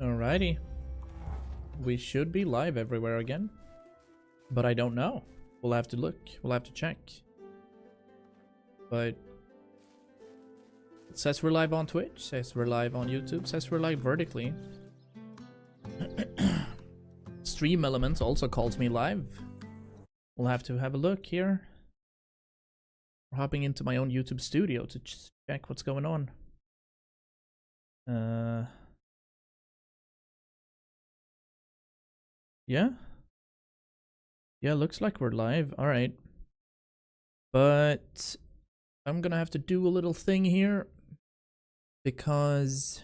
Alrighty. We should be live everywhere again. But I don't know. We'll have to look. We'll have to check. But it says we're live on Twitch, says we're live on YouTube, says we're live vertically. Stream Elements also calls me live. We'll have to have a look here. We're hopping into my own YouTube studio to check what's going on. Yeah? Yeah, looks like we're live. Alright. But I'm gonna have to do a little thing here because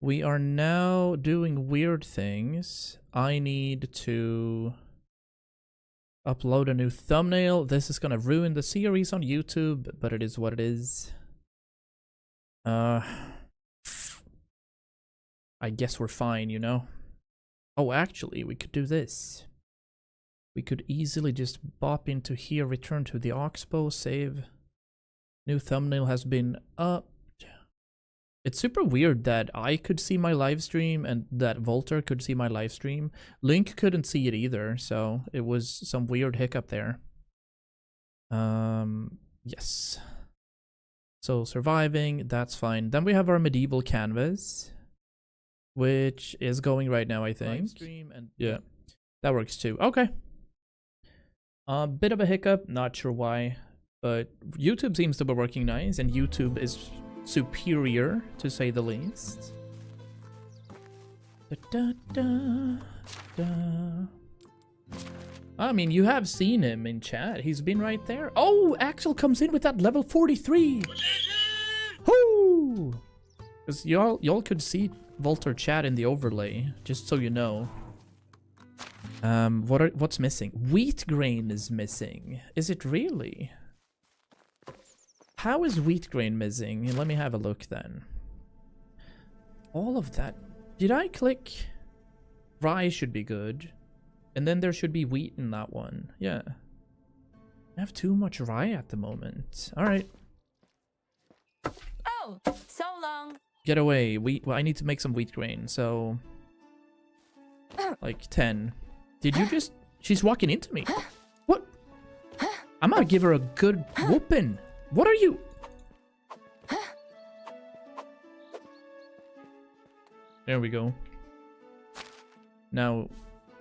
we are now doing weird things. I need to upload a new thumbnail. This is gonna ruin the series on YouTube, but it is what it is. I guess we're fine, you know? Oh, actually, we could do this. We could easily just bop into here, return to the Oxbow, save. New thumbnail has been upped. It's super weird that I could see my live stream and that Volter could see my live stream. Link couldn't see it either, so it was some weird hiccup there. Yes. So surviving, that's fine. Then we have our medieval canvas, which is going right now, I think. Live stream and yeah, that works too. Okay. A bit of a hiccup, not sure why, but YouTube seems to be working nice, and YouTube is superior, to say the least. Da, da, da. I mean, you have seen him in chat. He's been right there. Oh, Axel comes in with that level 43. Whoo! Because y'all could see Volter chat in the overlay, just so you know. What's missing? Wheat grain is missing. Is it really? How is wheat grain missing? Let me have a look then. All of that. Did I click? Rye should be good. And then there should be wheat in that one. Yeah. I have too much rye at the moment. Alright. Oh, so long. Get away. Well, I need to make some wheat grain, so like 10. Did you just... She's walking into me. What? I'm gonna give her a good whooping. What are you... There we go. Now,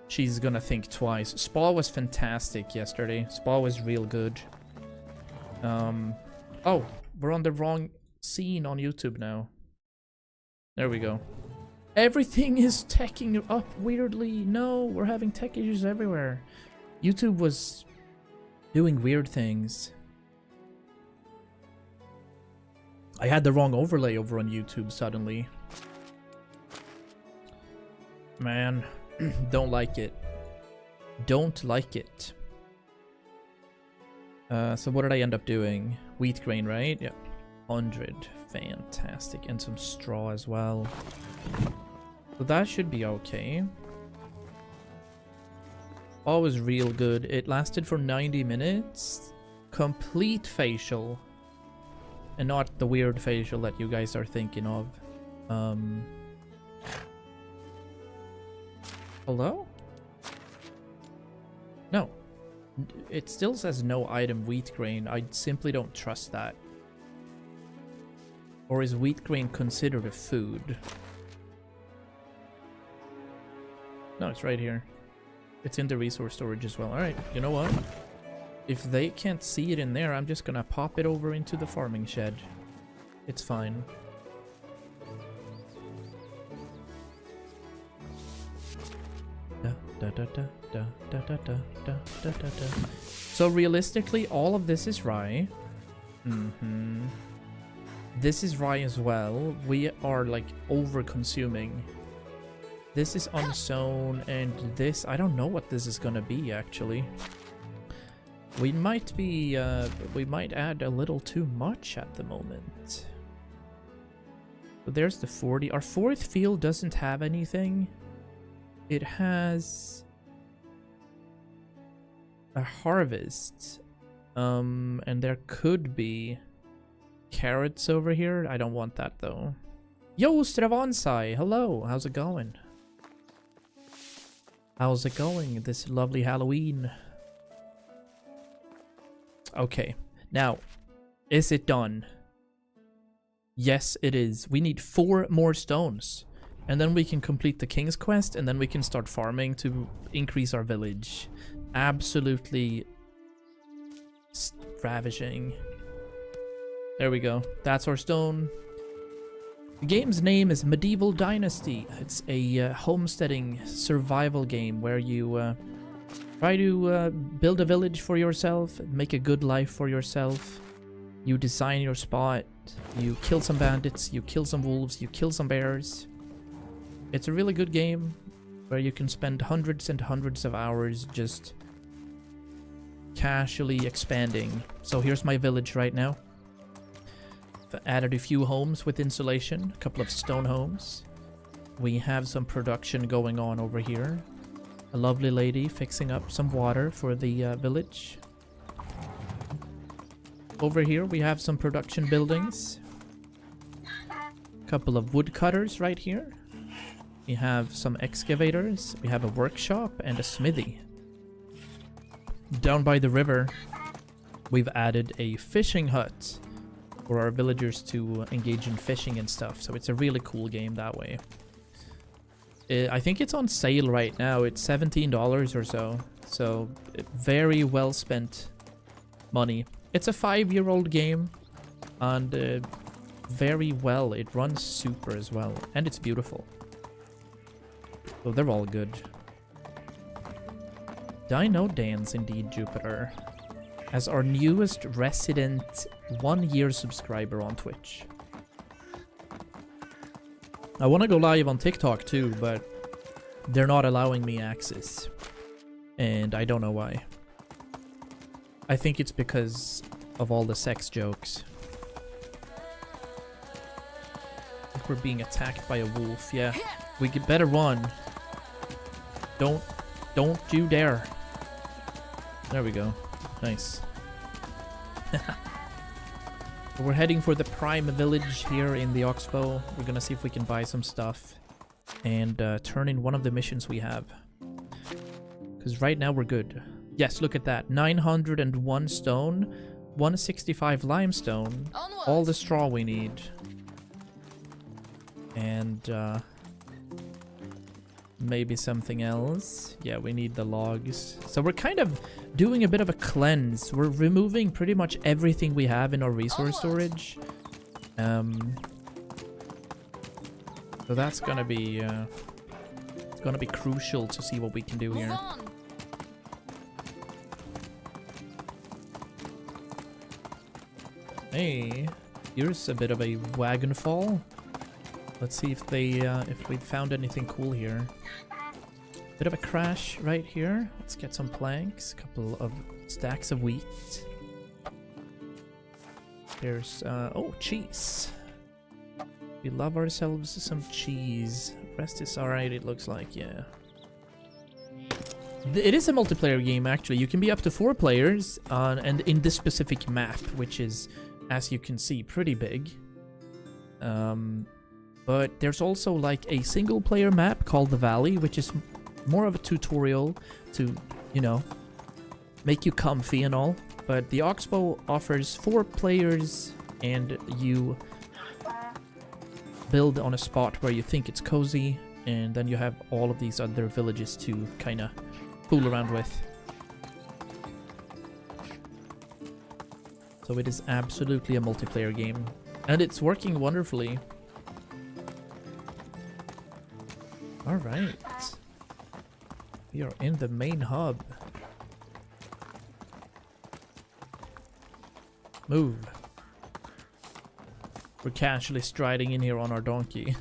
she's gonna think twice. Spa was fantastic yesterday. Spa was real good. Oh, we're on the wrong scene on YouTube now. There we go. Everything is teching up weirdly. No, we're having tech issues everywhere. YouTube was doing weird things. I had the wrong overlay over on YouTube suddenly. Man, don't like it. Don't like it. So what did I end up doing? Wheat grain, right? Yeah. 100. Fantastic. And some straw as well. So that should be okay. Always real good. It lasted for 90 minutes. Complete facial. And not the weird facial that you guys are thinking of. Hello? No. It still says no item wheat grain. I simply don't trust that. Or is wheat grain considered a food? No, it's right here. It's in the resource storage as well. Alright, you know what? If they can't see it in there, I'm just gonna pop it over into the farming shed. It's fine. So realistically, all of this is rye. This is rye as well. We are like over consuming. This is unsown, and this, I don't know what this is gonna be actually. We might be, we might add a little too much at the moment. So there's the 40. Our fourth field doesn't have anything. It has a harvest. And there could be carrots over here. I don't want that though. Yo, Stravansai, hello, how's it going? How's it going this lovely Halloween? Okay, now, is it done? Yes, it is. We need 4 more stones. And then we can complete the King's Quest, and then we can start farming to increase our village. Absolutely ravishing. There we go. That's our stone. The game's name is Medieval Dynasty. It's a homesteading survival game where you try to build a village for yourself, make a good life for yourself. You design your spot, you kill some bandits, you kill some wolves, you kill some bears. It's a really good game where you can spend hundreds and hundreds of hours just casually expanding. So here's my village right now. I've added a few homes with insulation, a couple of stone homes. We have some production going on over here. A lovely lady fixing up some water for the village. Over here we have some production buildings. A couple of woodcutters right here. We have some excavators. We have a workshop and a smithy. Down by the river, we've added a fishing hut for our villagers to engage in fishing and stuff. So it's a really cool game that way. I think it's on sale right now. It's $17 or so. So very well spent money. It's a 5-year-old game, and very well. It runs super as well, and it's beautiful. So they're all good. Dino Dance, indeed, Jupiter, as our newest resident 1-year subscriber on Twitch. I want to go live on TikTok too, but they're not allowing me access, and I don't know why. I think it's because of all the sex jokes. I think we're being attacked by a wolf. Yeah, we could better run. Don't you dare. There we go. Nice. We're heading for the prime village here in the Oxbow. We're gonna see if we can buy some stuff and turn in one of the missions we have. Because right now we're good. Yes, look at that. 901 stone, 165 limestone, all the straw we need. And maybe something else. Yeah, we need the logs. So we're kind of doing a bit of a cleanse. We're removing pretty much everything we have in our resource storage. So that's gonna be it's gonna be crucial to see what we can do here. Hey, here's a bit of a wagon fall. Let's see if they if we found anything cool here. Bit of a crash right here. Let's get some planks, a couple of stacks of wheat. There's oh, cheese. We love ourselves some cheese. Rest is alright, it looks like, yeah. It is a multiplayer game, actually. You can be up to 4 players, and in this specific map, which is, as you can see, pretty big. But there's also like a single player map called the Valley, which is more of a tutorial to, you know, make you comfy and all. But the Oxbow offers 4 players, and you build on a spot where you think it's cozy, and then you have all of these other villages to kind of fool around with. So it is absolutely a multiplayer game, and it's working wonderfully. Alright. We are in the main hub. Move. We're casually striding in here on our donkey.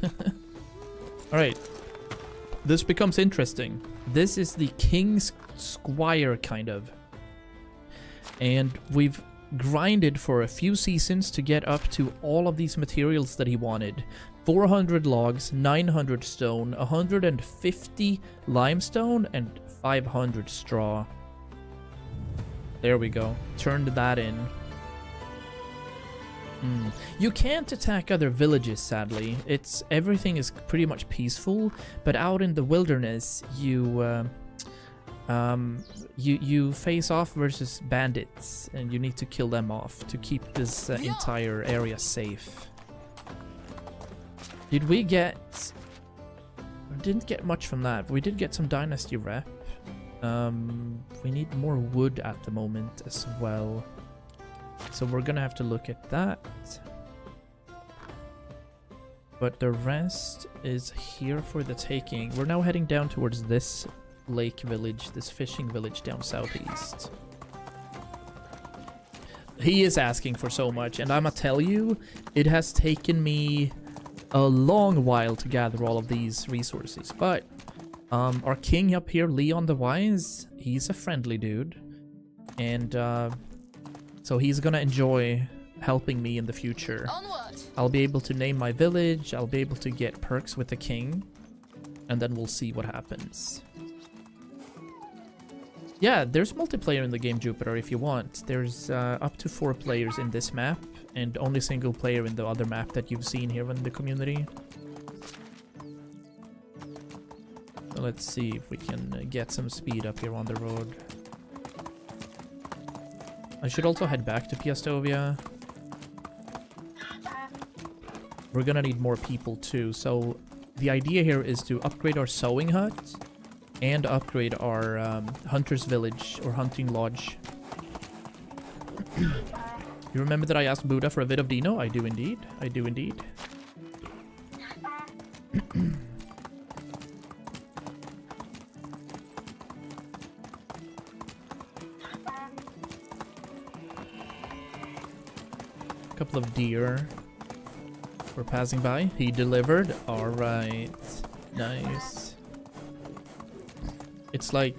Alright. This becomes interesting. This is the King's Squire, kind of. And we've grinded for a few seasons to get up to all of these materials that he wanted. 400 logs, 900 stone, 150 limestone, and 500 straw. There we go. Turned that in. You can't attack other villages, sadly. Everything is pretty much peaceful, but out in the wilderness, you face off versus bandits, and you need to kill them off to keep this entire area safe. Did we get... Didn't get much from that. We did get some dynasty rep. We need more wood at the moment as well. So we're gonna have to look at that. But the rest is here for the taking. We're now heading down towards this lake village, this fishing village down southeast. He is asking for so much, and I'ma tell you, it has taken me a long while to gather all of these resources. But our king up here, Leon the Wise, he's a friendly dude. And so he's gonna enjoy helping me in the future. Onward. I'll be able to name my village, I'll be able to get perks with the king, and then we'll see what happens. Yeah, there's multiplayer in the game, Jupiter, if you want. There's up to 4 players in this map, and only single player in the other map that you've seen here in the community. So let's see if we can get some speed up here on the road. I should also head back to Piastovia. We're gonna need more people too, so the idea here is to upgrade our sewing hut and upgrade our hunter's village or hunting lodge. You remember that I asked Buddha for a bit of Dino? I do indeed. I do indeed. Couple of deer. We're passing by. He delivered. All right. Nice. It's like,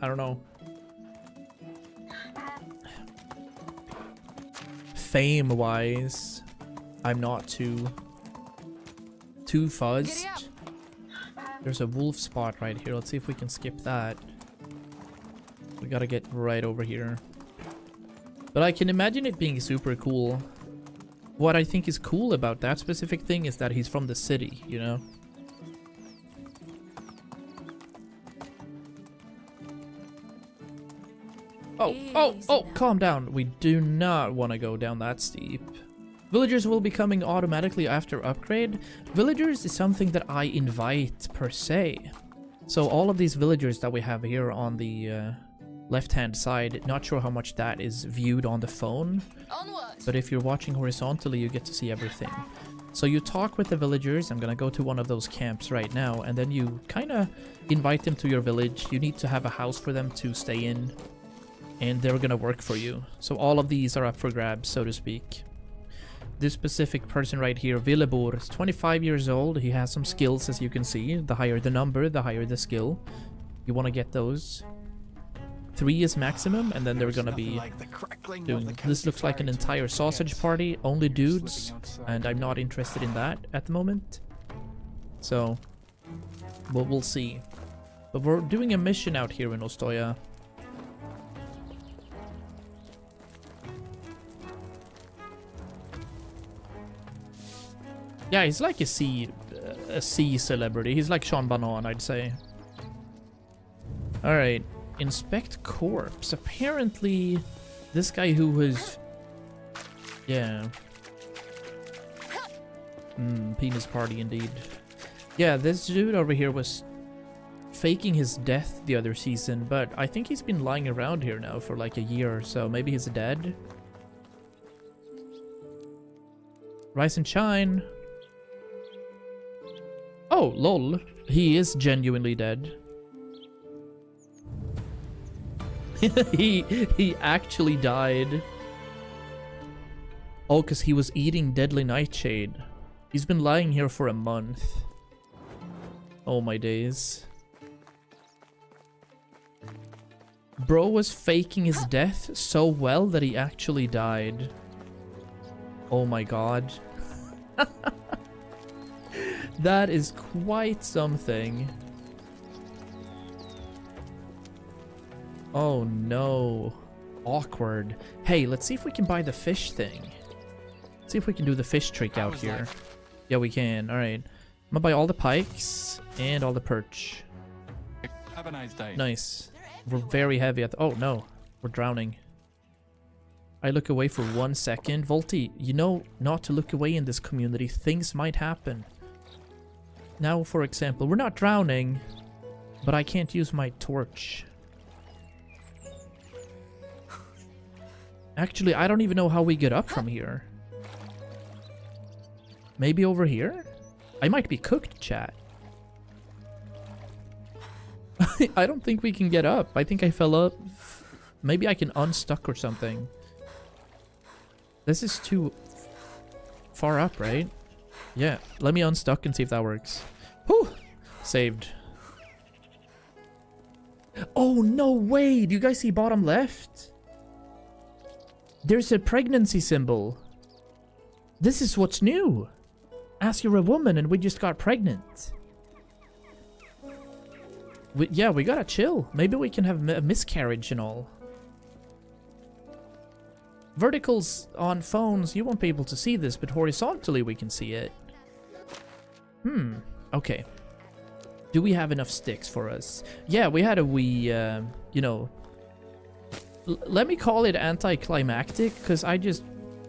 I don't know. Fame-wise, I'm not too fuzzed. There's a wolf spot right here. Let's see if we can skip that. We gotta get right over here. But I can imagine it being super cool. What I think is cool about that specific thing is that he's from the city, you know? Oh, calm down. We do not want to go down that steep. Villagers will be coming automatically after upgrade. Villagers is something that I invite per se. So all of these villagers that we have here on the left-hand side, not sure how much that is viewed on the phone. Onward. But if you're watching horizontally, you get to see everything. So you talk with the villagers. I'm gonna go to one of those camps right now, and then you kind of invite them to your village. You need to have a house for them to stay in, and they're gonna work for you. So all of these are up for grabs, so to speak. This specific person right here, Villebor, is 25 years old. He has some skills, as you can see. The higher the number, the higher the skill. You want to get those. 3 is maximum, and then they're gonna be doing... This looks like an entire sausage party, only dudes, and I'm not interested in that at the moment. So, we'll see. But we're doing a mission out here in Ostoya. Yeah, he's like a sea celebrity. He's like Sean Banan, I'd say. Alright. Inspect corpse. Apparently, this guy who was... Yeah. Penis party indeed. Yeah, this dude over here was faking his death the other season, but I think he's been lying around here now for like a year or so. Maybe he's dead. Rise and shine. Oh, lol. He is genuinely dead. he actually died. Oh, because he was eating deadly nightshade. He's been lying here for a month. Oh my days. Bro was faking his death so well that he actually died. Oh my god. That is quite something. Oh no. Awkward. Hey, let's see if we can buy the fish thing. See if we can do the fish trick out here. Yeah, we can. Alright. I'm gonna buy all the pikes and all the perch. Have a nice day. Nice. We're very heavy at the... Oh, no. We're drowning. I look away for 1 second. Volty, you know not to look away in this community. Things might happen. Now, for example, we're not drowning, but I can't use my torch. Actually, I don't even know how we get up from here. Maybe over here? I might be cooked, chat. I don't think we can get up. I think I fell up. Maybe I can unstuck or something. This is too far up, right? Yeah, let me unstuck and see if that works. Whew! Saved. Oh, no way! Do you guys see bottom left? There's a pregnancy symbol. This is what's new. As you're a woman and we just got pregnant. Yeah, we gotta chill. Maybe we can have a miscarriage and all. Verticals on phones, you won't be able to see this, but horizontally we can see it. Okay. Do we have enough sticks for us? Yeah, we had a wee, you know... let me call it anticlimactic, because I just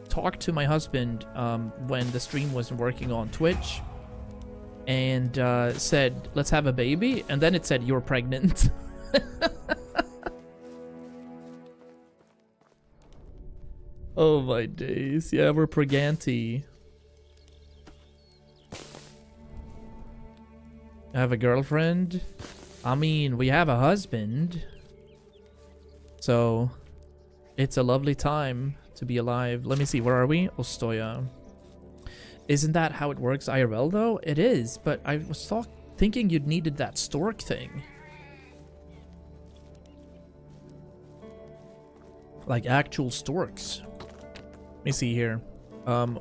talked to my husband when the stream wasn't working on Twitch. And said, let's have a baby. And then it said, you're pregnant. Oh my days. Yeah, we're preganty. I have a girlfriend. I mean, we have a husband. So, it's a lovely time to be alive. Let me see, where are we? Ostoya. Isn't that how it works IRL though? It is, but I was thinking you'd needed that stork thing. Like actual storks. Let me see here.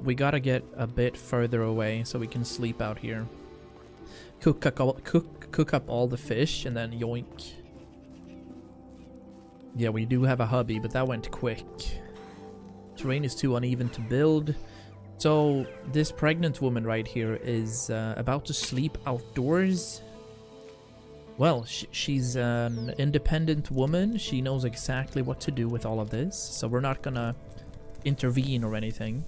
We gotta get a bit further away so we can sleep out here. Cook up all the fish and then yoink. Yeah, we do have a hubby, but that went quick. Terrain is too uneven to build. So, this pregnant woman right here is about to sleep outdoors. Well, she's an independent woman. She knows exactly what to do with all of this. So we're not gonna intervene or anything.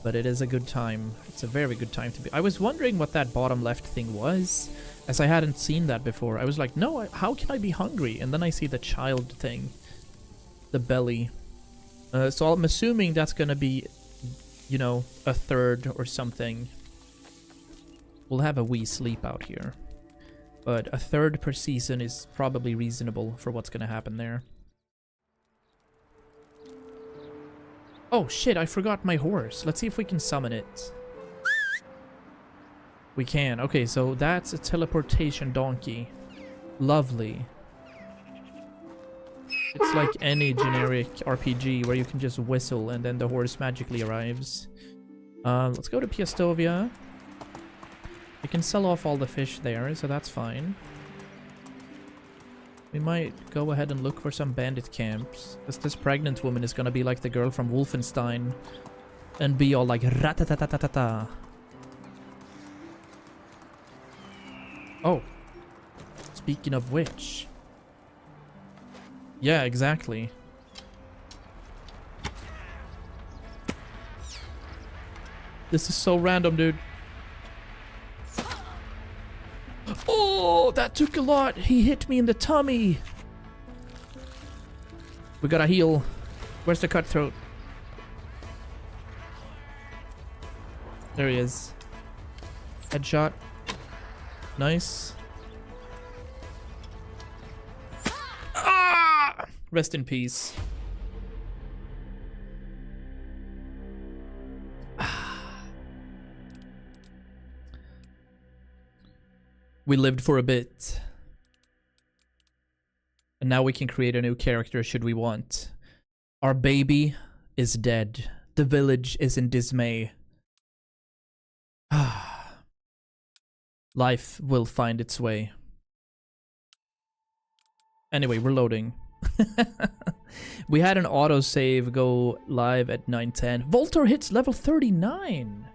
But it is a good time. It's a very good time to be... I was wondering what that bottom left thing was, as I hadn't seen that before. I was like, no, how can I be hungry? And then I see the child thing. The belly. So I'm assuming that's gonna be, you know, a third or something. We'll have a wee sleep out here. But a third per season is probably reasonable for what's gonna happen there. Oh shit, I forgot my horse. Let's see if we can summon it. We can. Okay, so that's a teleportation donkey. Lovely. It's like any generic RPG where you can just whistle and then the horse magically arrives. Let's go to Piastovia. We can sell off all the fish there, so that's fine. We might go ahead and look for some bandit camps. Because this pregnant woman is gonna be like the girl from Wolfenstein. And be all like ratatatatata. Oh. Speaking of which... yeah, exactly. This is so random, dude. Oh, that took a lot. He hit me in the tummy. We gotta heal. Where's the cutthroat? There he is. Headshot. Nice. Ah! Rest in peace. We lived for a bit. And now we can create a new character should we want. Our baby is dead. The village is in dismay. Life will find its way. Anyway, we're loading. We had an autosave go live at 9:10. Voltor hits level 39.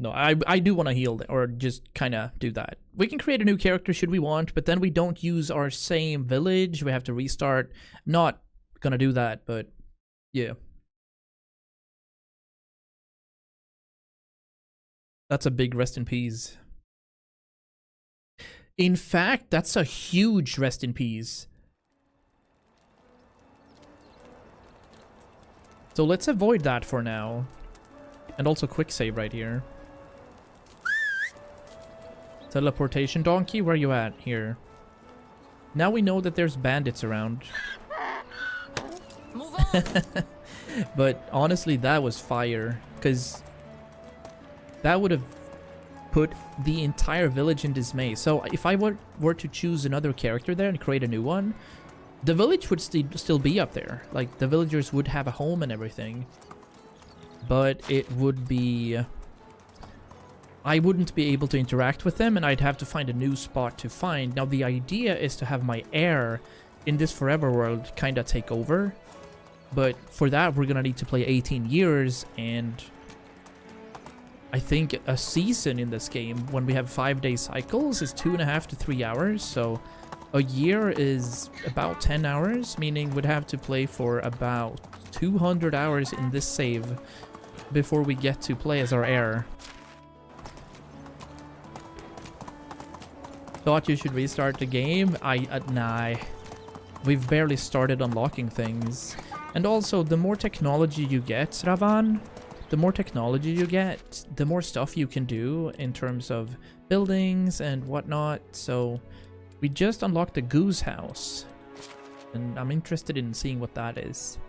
No, I do want to heal, or just kind of do that. We can create a new character should we want, but then we don't use our same village. We have to restart. Not gonna do that, but yeah. That's a big rest in peace. In fact, that's a huge rest in peace. So let's avoid that for now. And also quick save right here. Teleportation donkey, where you at? Here. Now we know that there's bandits around. Move on. But honestly, that was fire. Because that would have put the entire village in dismay. So if I were to choose another character there and create a new one, the village would still be up there. Like, the villagers would have a home and everything. But it would be... I wouldn't be able to interact with them, and I'd have to find a new spot to find. Now, the idea is to have my heir in this forever world kind of take over. But for that, we're going to need to play 18 years, and I think a season in this game, when we have 5-day cycles, is 2.5 to 3 hours. So a year is about 10 hours, meaning we'd have to play for about 200 hours in this save before we get to play as our heir. Thought you should restart the game? Nah. We've barely started unlocking things. And also, the more technology you get, Ravan, the more technology you get, the more stuff you can do in terms of buildings and whatnot. So, we just unlocked the goose house. And I'm interested in seeing what that is.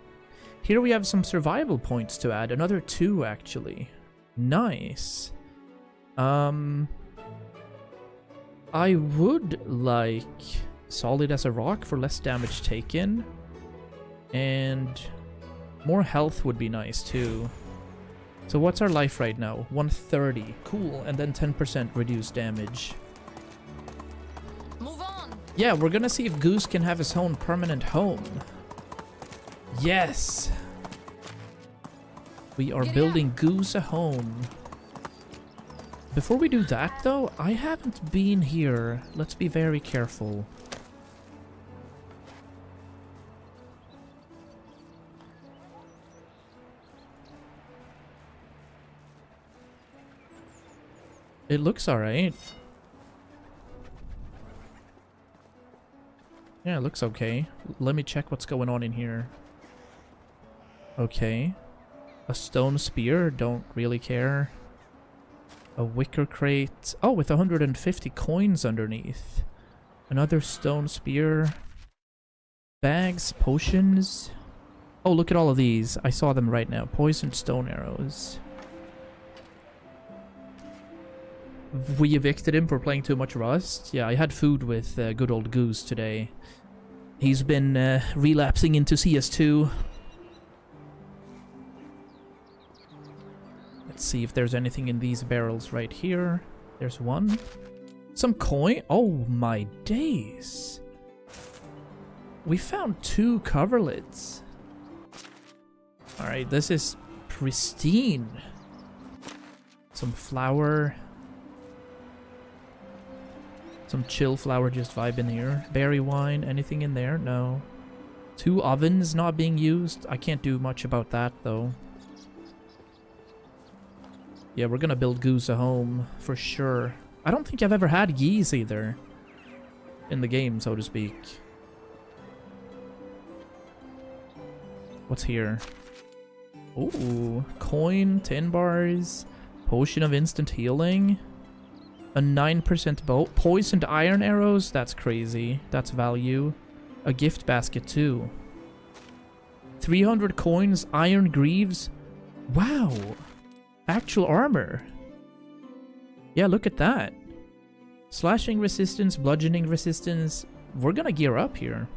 Here we have some survival points to add. Another 2, actually. Nice. I would like solid as a rock for less damage taken. And more health would be nice too. So what's our life right now? 130. Cool. And then 10% reduced damage. Move on. Yeah, we're gonna see if Goose can have his own permanent home. Yes! We are building Goose a home. Before we do that, though, I haven't been here. Let's be very careful. It looks alright. Yeah, it looks okay. Let me check what's going on in here. Okay. A stone spear, don't really care. A wicker crate. Oh, with 150 coins underneath. Another stone spear. Bags, potions. Oh, look at all of these. I saw them right now. Poisoned stone arrows. We evicted him for playing too much Rust. Yeah, I had food with good old Goose today. He's been relapsing into CS2. Let's see if there's anything in these barrels right here. There's one. Some coin. Oh my days. We found 2 coverlids. Alright, this is pristine. Some flour. Some chill flour just vibing here. Berry wine. Anything in there? No. 2 ovens not being used. I can't do much about that though. Yeah, we're gonna build Goose a home, for sure. I don't think I've ever had geese either. In the game, so to speak. What's here? Ooh, coin, 10 bars, potion of instant healing, a 9% bow, poisoned iron arrows, that's crazy. That's value. A gift basket too. 300 coins, iron greaves. Wow. Actual armor. Yeah, look at that. Slashing resistance, bludgeoning resistance. We're gonna gear up here.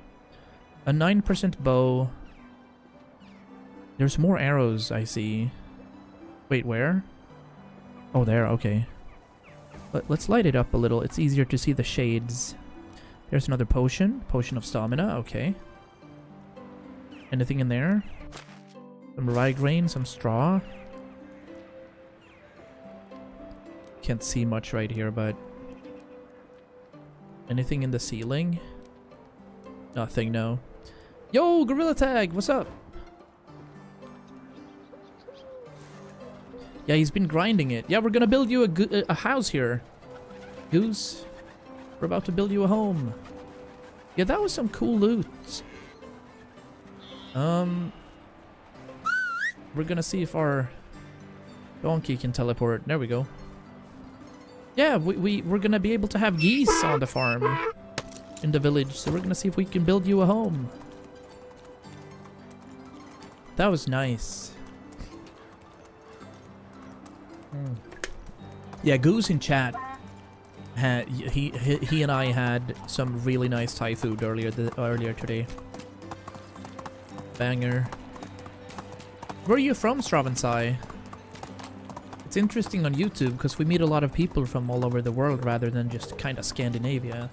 A 9% bow. There's more arrows, I see. Wait, where? Oh, there, okay. Let's light it up a little. It's easier to see the shades. There's another potion. Potion of stamina. Okay. Anything in there? Some rye grain, some straw. Can't see much right here, but... Anything in the ceiling? Nothing, no. Yo, Gorilla Tag! What's up? Yeah, he's been grinding it. Yeah, we're gonna build you a house here. Goose. We're about to build you a home. Yeah, that was some cool loot. We're gonna see if our donkey can teleport. There we go. Yeah, we're gonna be able to have geese on the farm. In the village. So we're gonna see if we can build you a home. That was nice. Yeah, Goose in chat had he and I had some really nice Thai food earlier today. Banger. Where are you from, Stravensai? It's interesting on YouTube because we meet a lot of people from all over the world rather than just kind of Scandinavia.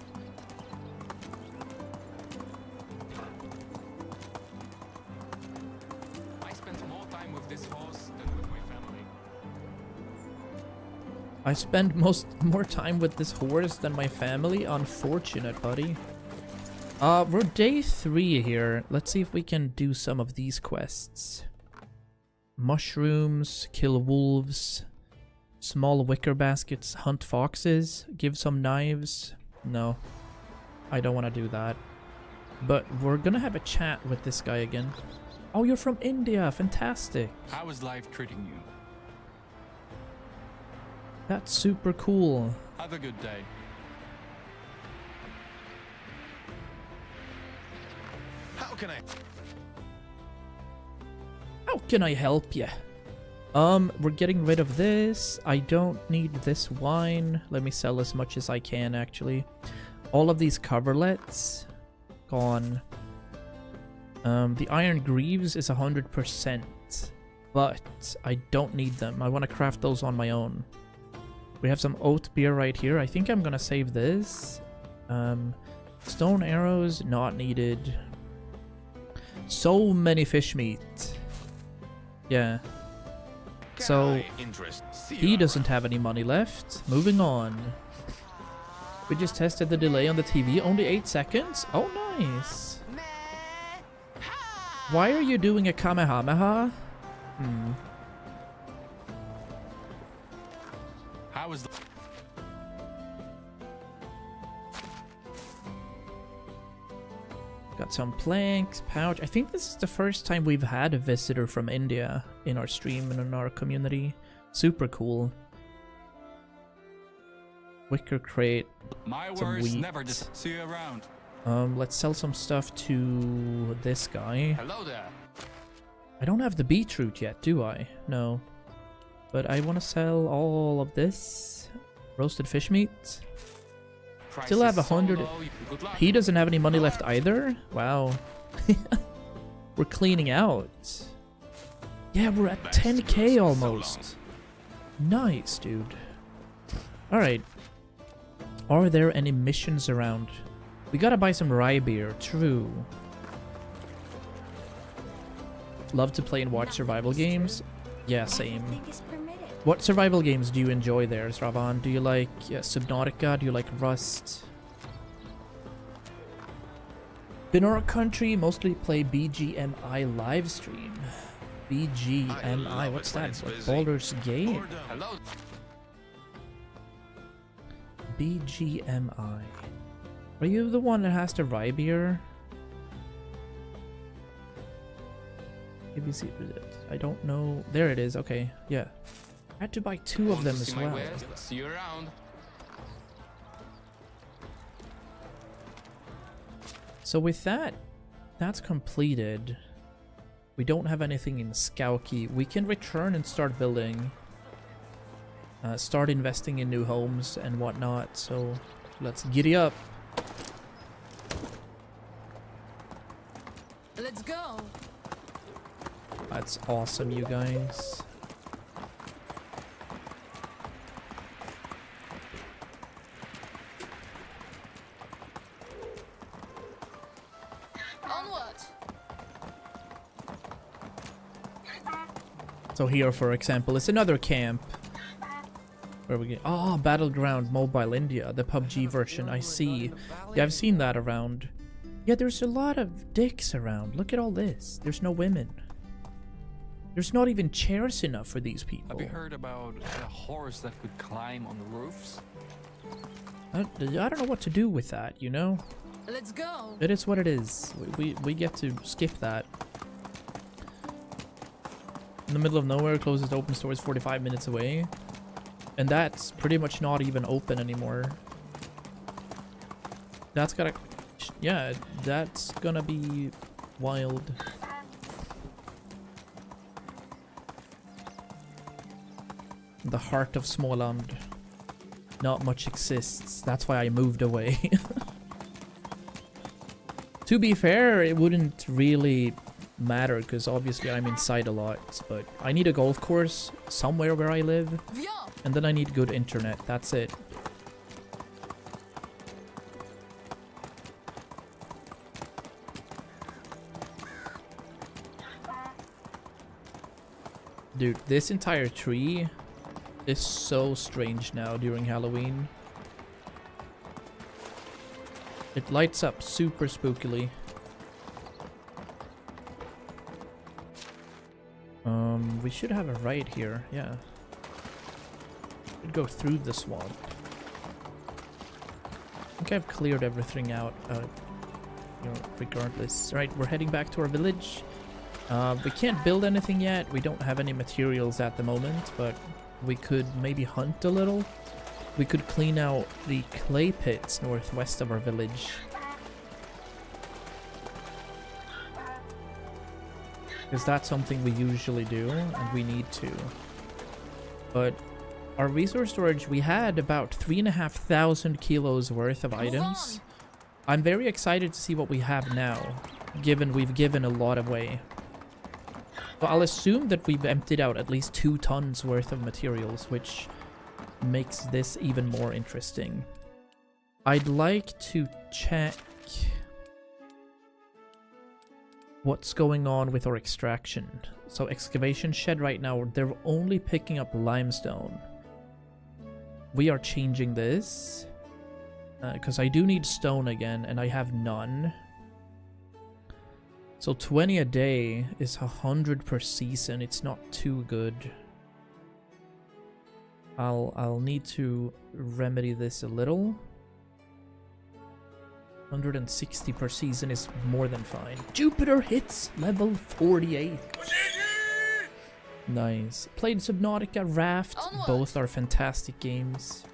I spend more time with this horse than my family. Unfortunate, buddy. We're day 3 here. Let's see if we can do some of these quests. Mushrooms, kill wolves, small wicker baskets, hunt foxes, give some knives. No, I don't want to do that. But we're gonna have a chat with this guy again. Oh, you're from India. Fantastic. How is life treating you? That's super cool. Have a good day. How can I help you? We're getting rid of this. I don't need this wine. Let me sell as much as I can, actually. All of these coverlets gone. The iron greaves is 100%, but I don't need them. I want to craft those on my own. We have some oat beer right here. I think I'm gonna save this. Stone arrows, not needed. So many fish meat. Yeah. So, he doesn't have any money left. Moving on. We just tested the delay on the TV. Only 8 seconds? Oh, nice. Why are you doing a Kamehameha? How is the... Got some planks, pouch. I think this is the first time we've had a visitor from India in our stream and in our community. Super cool. Wicker crate. My some words wheat. never just see you around. Let's sell some stuff to this guy. Hello there. I don't have the beetroot yet, do I? No. But I want to sell all of this. Roasted fish meat. Still have 100. He doesn't have any money left either? Wow. We're cleaning out. Yeah, we're at 10k almost. Nice, dude. Alright. Are there any missions around? We gotta buy some rye beer. True. Love to play and watch survival games. Yeah, same. What survival games do you enjoy there, Sravan? Do you like Subnautica? Do you like Rust? In our country, mostly play BGMI live stream. BGMI, what's that? It's like Baldur's Gate? Hello. BGMI. Are you the one that has the rye beer? ABC, I don't know. There it is. Okay, yeah. I had to buy 2 of them as well. See you around. So with that, that's completed. We don't have anything in Skauki. We can return and start building. Start investing in new homes and whatnot. So let's giddy up. Let's go. That's awesome, you guys. Onward. So here, for example, is another camp. Where we get... Oh, Battleground Mobile India, the PUBG version, I see. Yeah, I've seen that around. Yeah, there's a lot of dicks around. Look at all this. There's no women. There's not even chairs enough for these people. Have you heard about a horse that could climb on the roofs? I don't know what to do with that, you know? Let's go. It is what it is. We get to skip that. In the middle of nowhere, closest open store is 45 minutes away. And that's pretty much not even open anymore. That's gotta... Yeah, that's gonna be wild. The heart of Småland. Not much exists. That's why I moved away. To be fair, it wouldn't really matter because obviously I'm inside a lot. But I need a golf course somewhere where I live. And then I need good internet. That's it. Dude, this entire tree is so strange now during Halloween. It lights up super spookily. We should have a right here, yeah. Should go through the swamp. I think I've cleared everything out, you know, regardless. Alright, we're heading back to our village. We can't build anything yet. We don't have any materials at the moment, but we could maybe hunt a little. We could clean out the clay pits northwest of our village. Because that's something we usually do, and we need to. But our resource storage, we had about 3,500 kilos worth of items. I'm very excited to see what we have now, given we've given a lot away. So I'll assume that we've emptied out at least 2 tons worth of materials, which makes this even more interesting. I'd like to check what's going on with our extraction. So excavation shed right now, they're only picking up limestone. We are changing this because I do need stone again and I have none. So 20 a day is 100 per season. It's not too good. I'll need to remedy this a little. 160 per season is more than fine. Jupiter hits level 48. Nice. Played Subnautica, Raft. Both are fantastic games.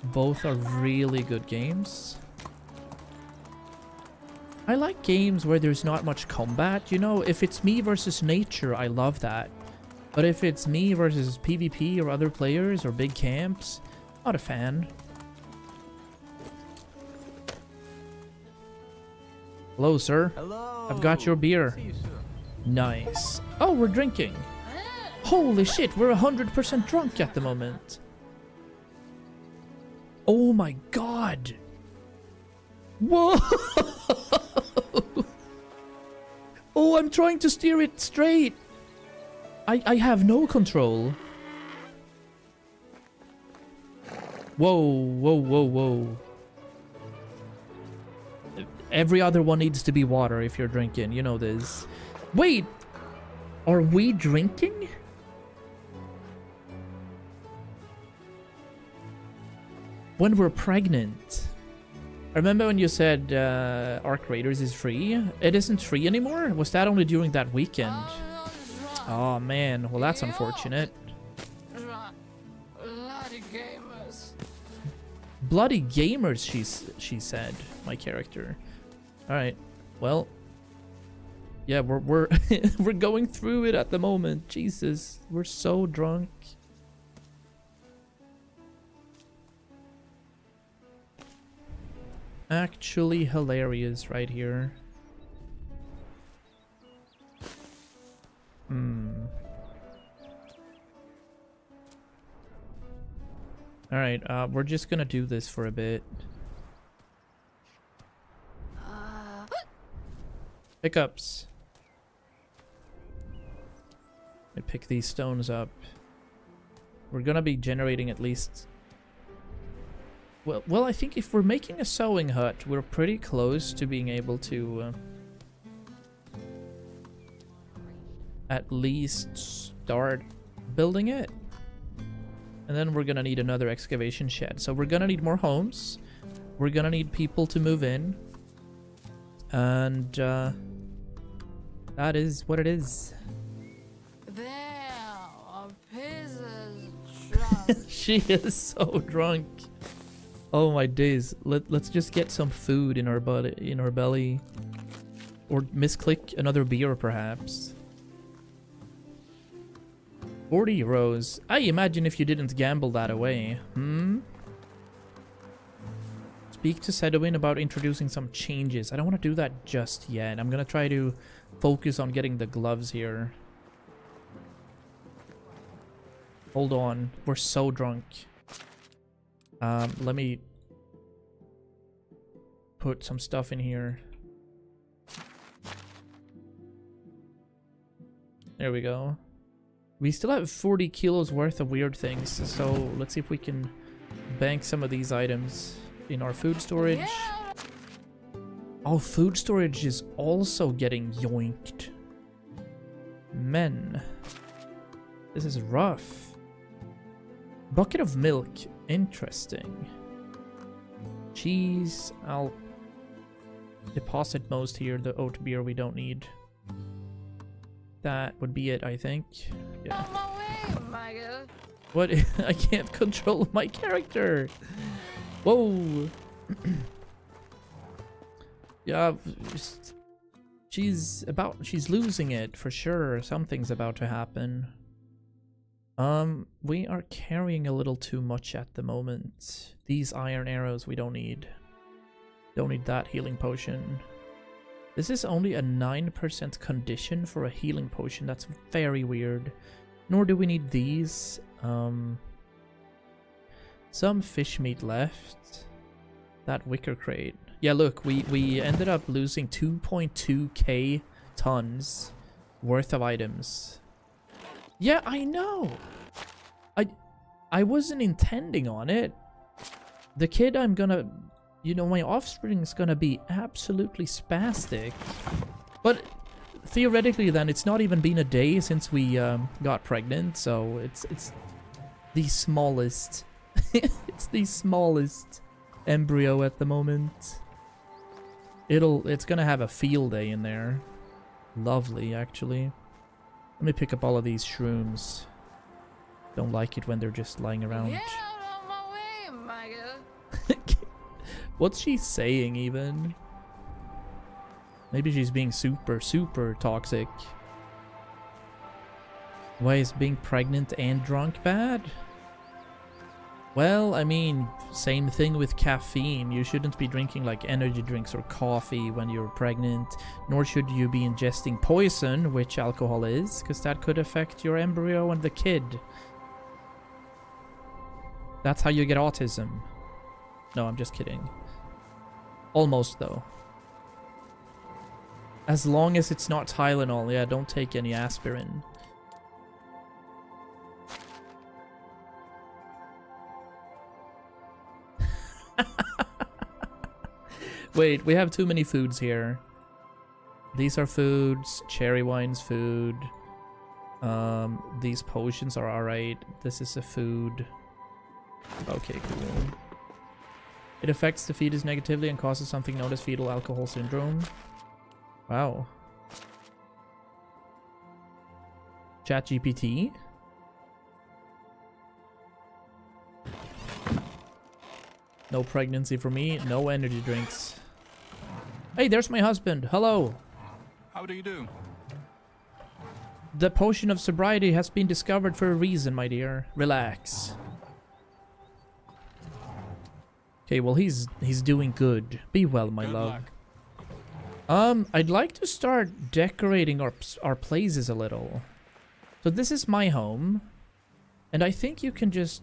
Both are really good games. I like games where there's not much combat, you know? If it's me versus nature, I love that. But if it's me versus PvP or other players or big camps, not a fan. Hello, sir. Hello. I've got your beer. See you soon. Nice. Oh, we're drinking. Holy shit, we're 100% drunk at the moment. Oh my god. Whoa. Oh, I'm trying to steer it straight. I have no control. Whoa, whoa, whoa, whoa. Every other one needs to be water if you're drinking. You know this. Wait. Are we drinking? When we're pregnant. Remember when you said Arc Raiders is free? It isn't free anymore? Was that only during that weekend? Oh man, well that's unfortunate. Bloody gamers. Bloody gamers, she said, my character. All right, well, yeah, we're we're going through it at the moment. Jesus, we're so drunk. Actually hilarious right here. Alright, we're just gonna do this for a bit. Pickups. I pick these stones up. We're gonna be generating at least... Well, I think if we're making a sewing hut, we're pretty close to being able to at least start building it. And then we're gonna need another excavation shed. So we're gonna need more homes. We're gonna need people to move in. And that is what it is. There, a pizza's drunk. She is so drunk. Oh my days. Let's just get some food in our belly. Or misclick another beer perhaps. 40 euros. I imagine if you didn't gamble that away. Speak to Sedowin about introducing some changes. I don't want to do that just yet. I'm gonna try to focus on getting the gloves here. Hold on. We're so drunk. Let me put some stuff in here. There we go. We still have 40 kilos worth of weird things, so let's see if we can bank some of these items in our food storage. Yeah. Oh, food storage is also getting yoinked. Men. This is rough. Bucket of milk. Interesting. Cheese. I'll deposit most here. The oat beer we don't need. That would be it, I think. Yeah. On my way, Michael. What? I can't control my character. Whoa. Yeah. She's losing it for sure. Something's about to happen. We are carrying a little too much at the moment. These iron arrows we don't need. Don't need that healing potion. This is only a 9% condition for a healing potion. That's very weird. Nor do we need these. Some fish meat left. That wicker crate. Yeah, look, we ended up losing 2.2k tons worth of items. Yeah, I know. I wasn't intending on it. The kid I'm gonna... You know, my offspring is gonna be absolutely spastic. But theoretically then, it's not even been a day since we got pregnant, so it's the smallest. It's the smallest embryo at the moment. It's gonna have a field day in there. Lovely, actually. Let me pick up all of these shrooms. Don't like it when they're just lying around. Get out of my way, Michael. What's she saying even? Maybe she's being super toxic. Why is being pregnant and drunk bad? Well, I mean, same thing with caffeine. You shouldn't be drinking like energy drinks or coffee when you're pregnant, nor should you be ingesting poison, which alcohol is, because that could affect your embryo and the kid. That's how you get autism. No, I'm just kidding. Almost, though. As long as it's not Tylenol, yeah, don't take any aspirin. Wait, we have too many foods here. These are foods. Cherry wine's food. These potions are alright. This is a food. Okay, cool. It affects the fetus negatively and causes something known as fetal alcohol syndrome. Wow. ChatGPT? No pregnancy for me, no energy drinks. Hey, there's my husband. Hello. How do you do? The potion of sobriety has been discovered for a reason, my dear. Relax. Okay, well, he's doing good. Be well, my Good love. luck. I'd like to start decorating our places a little. So this is my home. And I think you can just...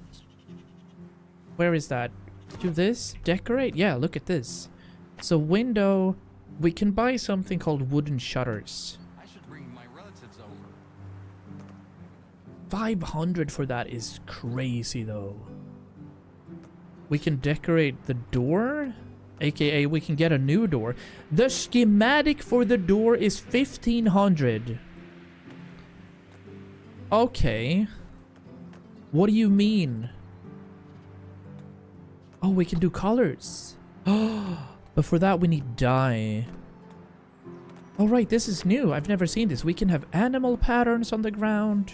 Where is that? Do this? Decorate? Yeah, look at this. So window, We can buy something called wooden shutters. I should bring my relatives over. 500 for that is crazy though. We can decorate the door, aka we can get a new door. The schematic for the door is 1500. Okay. What do you mean? Oh, we can do colors. But for that we need dye. Oh right, this is new. I've never seen this. We can have animal patterns on the ground.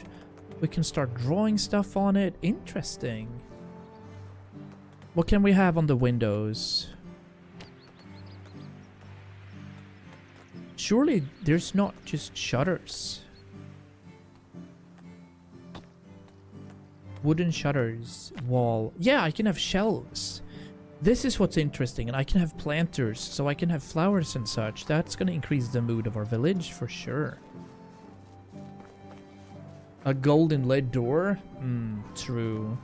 We can start drawing stuff on it. Interesting. What can we have on the windows? Surely there's not just shutters. Wooden shutters, wall. Yeah, I can have shelves. This is what's interesting, and I can have planters, so I can have flowers and such. That's gonna increase the mood of our village for sure. A golden lead door? True.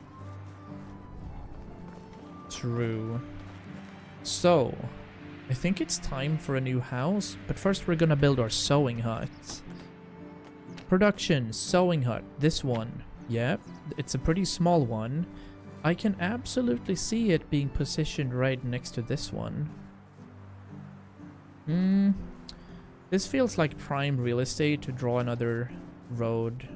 True. So, I think it's time for a new house, but first we're gonna build our sewing hut. Production, sewing hut, this one. Yep, it's a pretty small one. I can absolutely see it being positioned right next to this one. This feels like prime real estate to draw another road.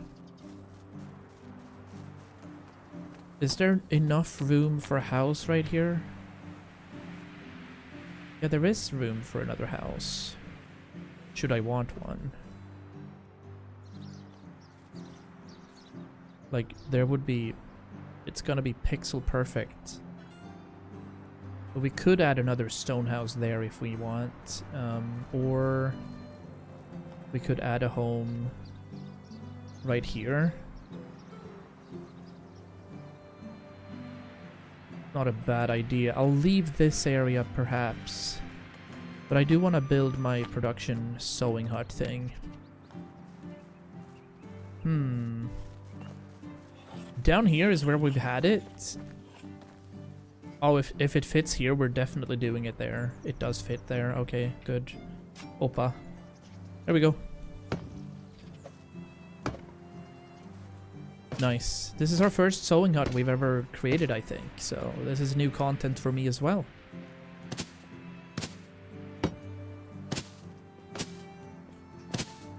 Is there enough room for a house right here? Yeah, there is room for another house. Should I want one? Like, there would be... It's gonna be pixel perfect. But we could add another stone house there if we want. Or... we could add a home right here. Not a bad idea. I'll leave this area perhaps. But I do want to build my production sewing hut thing. Down here is where we've had it. Oh, if it fits here, we're definitely doing it there. It does fit there. Okay, good. Opa. There we go. Nice. This is our first sewing hut we've ever created, I think. So this is new content for me as well.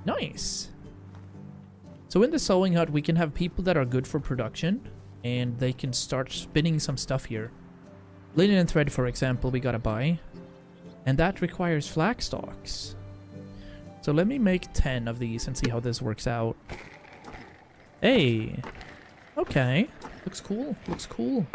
Nice. So in the sewing hut, we can have people that are good for production, and they can start spinning some stuff here. Linen and thread, for example, we gotta buy. And that requires flax stalks. So let me make 10 of these and see how this works out. Hey. Okay. Looks cool. Looks cool.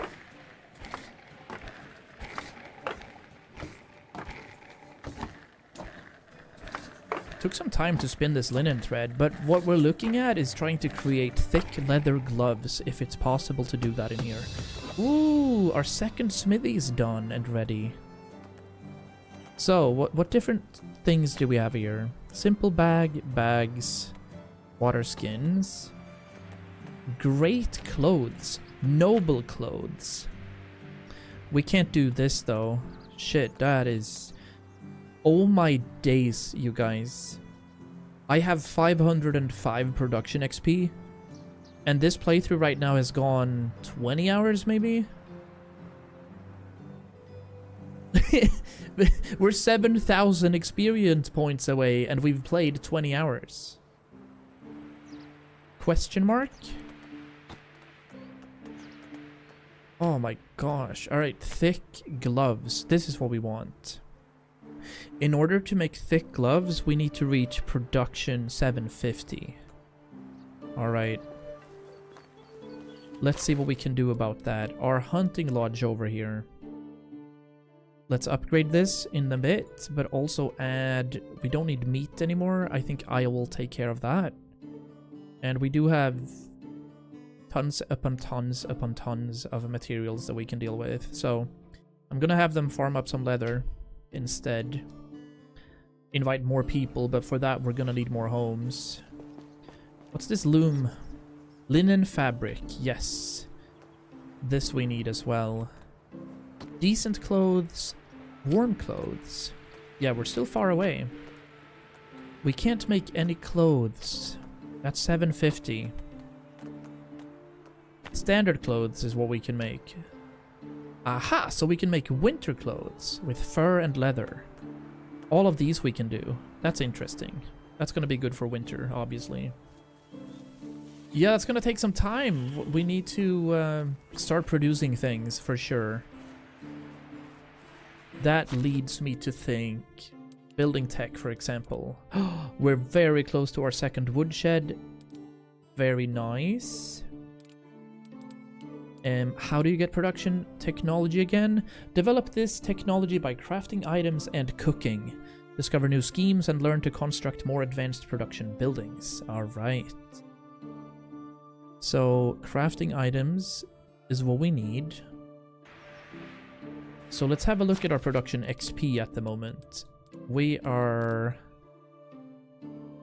Took some time to spin this linen thread, but what we're looking at is trying to create thick leather gloves, if it's possible to do that in here. Ooh, our second smithy is done and ready. So, what different things do we have here? Simple bag, bags, water skins, great clothes, noble clothes. We can't do this though. Shit, that is... Oh my days, you guys. I have 505 production XP. And this playthrough right now has gone 20 hours maybe? We're 7,000 experience points away and we've played 20 hours. Question mark? Oh my gosh. Alright, thick gloves. This is what we want. In order to make thick gloves, we need to reach production 750. Alright. Let's see what we can do about that. Our hunting lodge over here. Let's upgrade this in a bit, but also add... We don't need meat anymore. I think I will take care of that. And we do have tons upon tons upon tons of materials that we can deal with. So I'm gonna have them farm up some leather instead. Invite more people, but for that we're gonna need more homes. What's this loom? Linen fabric, yes. This we need as well. Decent clothes, warm clothes. Yeah, we're still far away. We can't make any clothes. That's 750. Standard clothes is what we can make. Aha! So we can make winter clothes with fur and leather. All of these we can do. That's interesting. That's gonna be good for winter, obviously. Yeah, it's gonna take some time. We need to start producing things, for sure. That leads me to think... building tech, for example. We're very close to our second woodshed. Very nice. How do you get production technology again? Develop this technology by crafting items and cooking. Discover new schemes and learn to construct more advanced production buildings. Alright. So, crafting items is what we need. So let's have a look at our production XP at the moment. We are...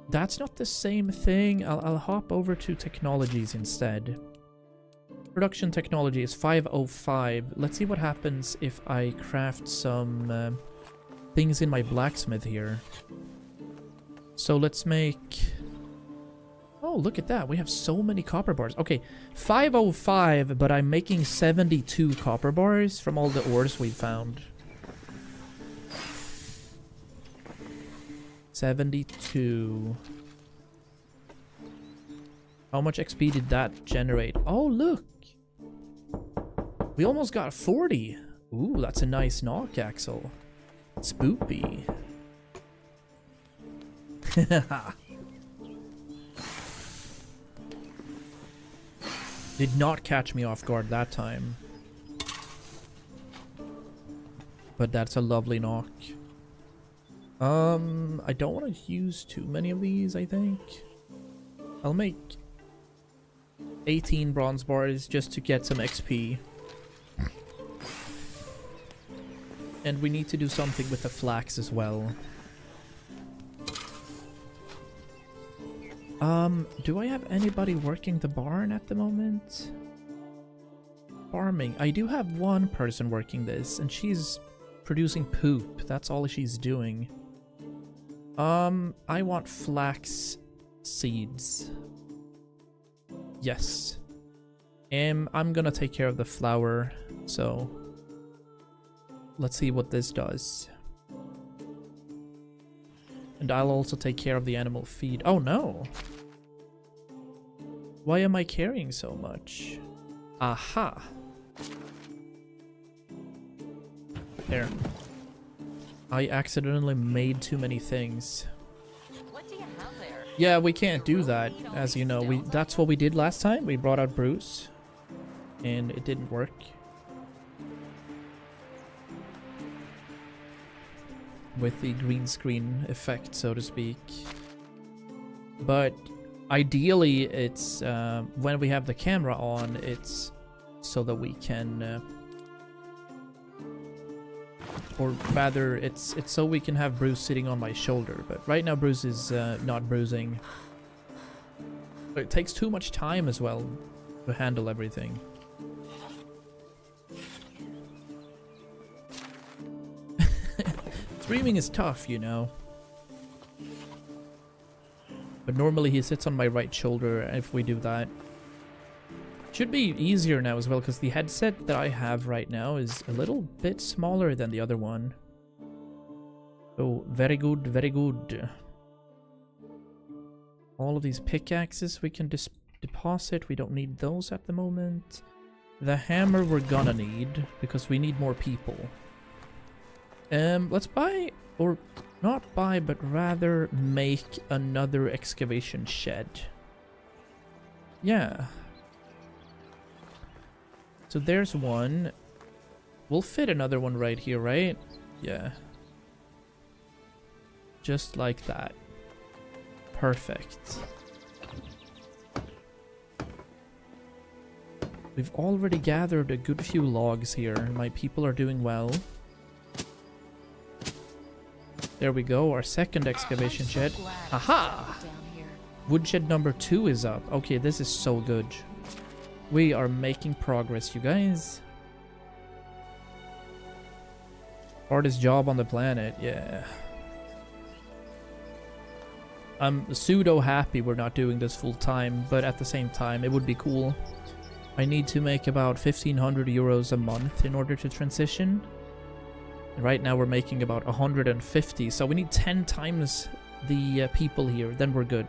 That's not the same thing. I'll hop over to technologies instead. Production technology is 505. Let's see what happens if I craft some things in my blacksmith here. So let's make... Oh, look at that. We have so many copper bars. Okay, 505, but I'm making 72 copper bars from all the ores we found. 72. How much XP did that generate? Oh, look! We almost got 40. Ooh, that's a nice knock, Axel. Spoopy. Did not catch me off guard that time. But that's a lovely knock. I don't want to use too many of these, I think. I'll make 18 bronze bars just to get some XP. And we need to do something with the flax as well. Do I have anybody working the barn at the moment? Farming. I do have one person working this, and she's producing poop. That's all she's doing. I want flax seeds. Yes. I'm gonna take care of the flour, so let's see what this does. And I'll also take care of the animal feed. Oh no! Why am I carrying so much? Aha! There. I accidentally made too many things. What do you have there? Yeah, we can't do that. As you know, that's what we did last time. We brought out Bruce. And it didn't work. With the green screen effect, so to speak. But ideally, it's when we have the camera on, it's so that we can... or rather, it's so we can have Bruce sitting on my shoulder. But right now, Bruce is not bruising. But it takes too much time as well to handle everything. Streaming is tough, you know. But normally he sits on my right shoulder if we do that. Should be easier now as well, because the headset that I have right now is a little bit smaller than the other one. Oh, very good, very good. All of these pickaxes we can deposit. We don't need those at the moment. The hammer we're gonna need, because we need more people. Let's buy, or not buy, but rather make another excavation shed. Yeah. So there's one. We'll fit another one right here, right? Yeah. Just like that. Perfect. We've already gathered a good few logs here. My people are doing well. There we go, our second excavation shed. Aha! Woodshed number 2 is up. Okay, this is so good. We are making progress, you guys. Hardest job on the planet, yeah. I'm pseudo happy we're not doing this full time, but at the same time, it would be cool. I need to make about 1,500 euros a month in order to transition. Right now we're making about 150, so we need 10 times the people here, then we're good.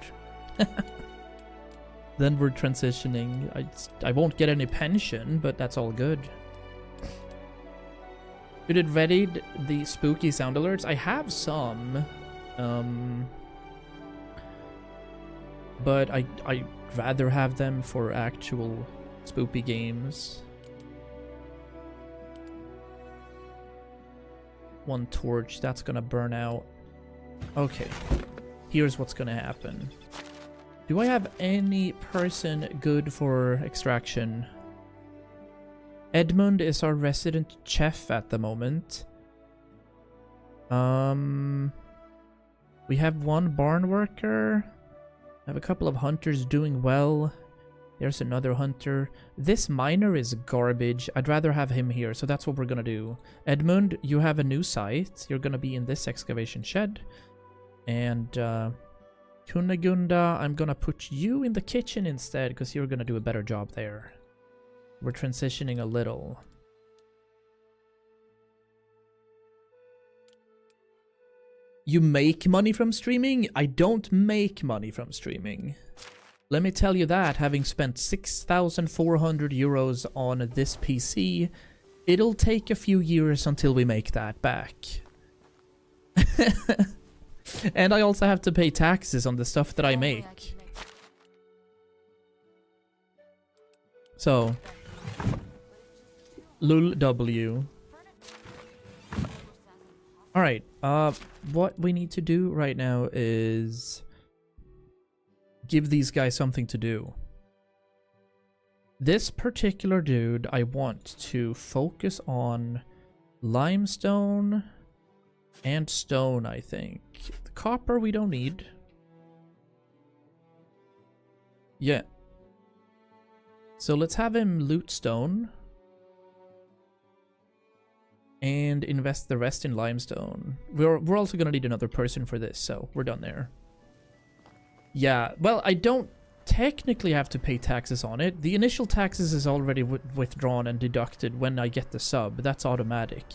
Then we're transitioning. I won't get any pension, but that's all good. You did readied the spooky sound alerts? I have some. But I'd rather have them for actual spoopy games. One torch, that's gonna burn out. Okay, here's what's gonna happen. Do I have any person good for extraction? Edmund is our resident chef at the moment. We have one barn worker. I have a couple of hunters doing well. There's another hunter. This miner is garbage. I'd rather have him here, so that's what we're gonna do. Edmund, you have a new site. You're gonna be in this excavation shed. And Kunigunda, I'm gonna put you in the kitchen instead, because you're gonna do a better job there. We're transitioning a little. You make money from streaming? I don't make money from streaming. Let me tell you that, having spent 6,400 euros on this PC, it'll take a few years until we make that back. And I also have to pay taxes on the stuff that I make. So, LulW. Alright, what we need to do right now is give these guys something to do. This particular dude, I want to focus on limestone and stone, I think. The copper we don't need. Yeah. So let's have him loot stone. And invest the rest in limestone. We're also gonna need another person for this, so we're done there. Yeah, well, I don't technically have to pay taxes on it. The initial taxes is already withdrawn and deducted when I get the sub. That's automatic.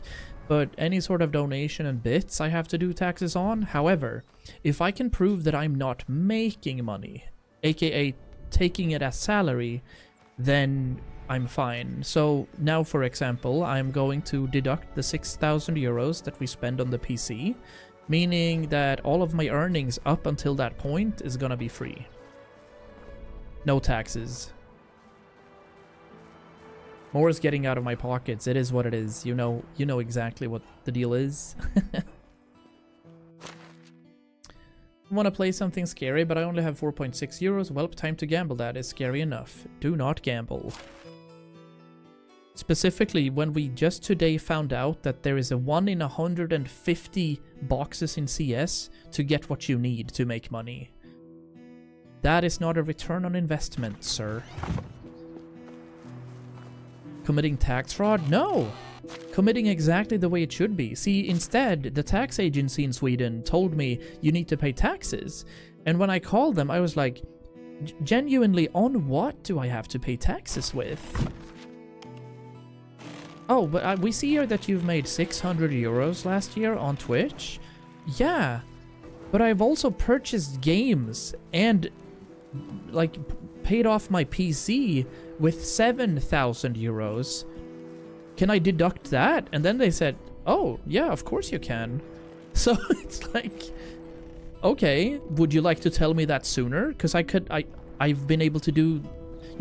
But any sort of donation and bits I have to do taxes on. However, if I can prove that I'm not making money, aka taking it as salary, then I'm fine. So now, for example, I'm going to deduct the 6,000 euros that we spend on the PC, meaning that all of my earnings up until that point is gonna be free. No taxes. More is getting out of my pockets. It is what it is. You know exactly what the deal is. Want to play something scary, but I only have 4.6 euros. Well, time to gamble. That is scary enough. Do not gamble. Specifically, when we just today found out that there is a 1 in 150 boxes in CS to get what you need to make money. That is not a return on investment, sir. Committing tax fraud? No! Committing exactly the way it should be. See, instead, the tax agency in Sweden told me you need to pay taxes. And when I called them, I was like, genuinely, on what do I have to pay taxes with? Oh, but we see here that you've made 600 euros last year on Twitch. Yeah, but I've also purchased games and, like, paid off my PC with 7,000 euros. Can I deduct that? And then they said, oh, yeah, of course you can. So it's like, okay, would you like to tell me that sooner? Because I've been able to do,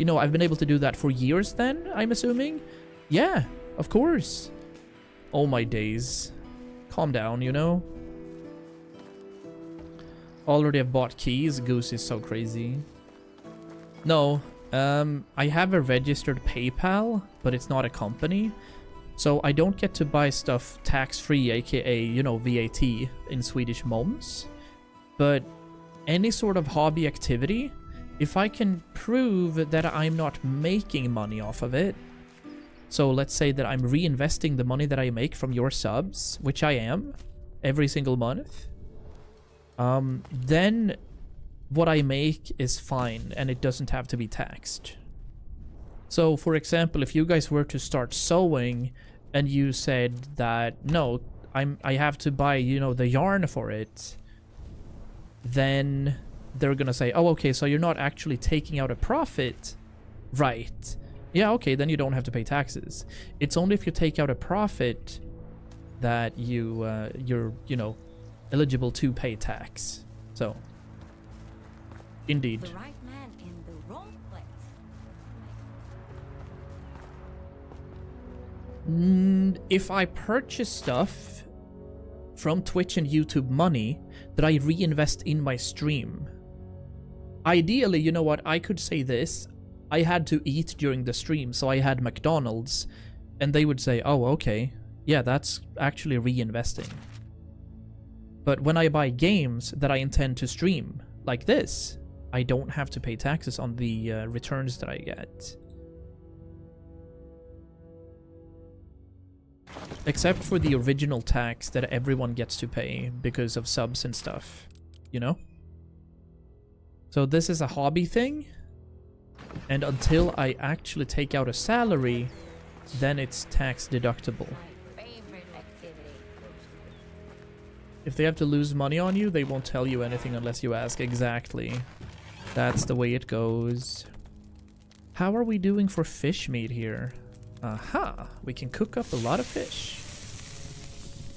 I've been able to do that for years then, I'm assuming. Yeah, of course. Oh my days. Calm down, Already have bought keys. Goose is so crazy. No, I have a registered PayPal, but it's not a company. So I don't get to buy stuff tax-free, aka, VAT in Swedish moms. But any sort of hobby activity, if I can prove that I'm not making money off of it, so let's say that I'm reinvesting the money that I make from your subs, which I am, every single month, then what I make is fine and it doesn't have to be taxed. So, for example, if you guys were to start sewing and you said that, no, I have to buy, you know, the yarn for it, then they're gonna say, oh, okay, so you're not actually taking out a profit, right? Yeah, okay, then you don't have to pay taxes. It's only if you take out a profit that you're, you know, eligible to pay tax. So, indeed. The right man in the wrong place. If I purchase stuff from Twitch and YouTube money that I reinvest in my stream, ideally, you know what, I could say this. I had to eat during the stream, so I had McDonald's, and they would say, oh, okay, yeah, that's actually reinvesting. But when I buy games that I intend to stream, like this, I don't have to pay taxes on the returns that I get. Except for the original tax that everyone gets to pay because of subs and stuff, you know? So this is a hobby thing, and until I actually take out a salary, then it's tax deductible. My favorite activity. If they have to lose money on you, they won't tell you anything unless you ask. Exactly. That's the way it goes. How are we doing for fish meat here? Aha, we can cook up a lot of fish.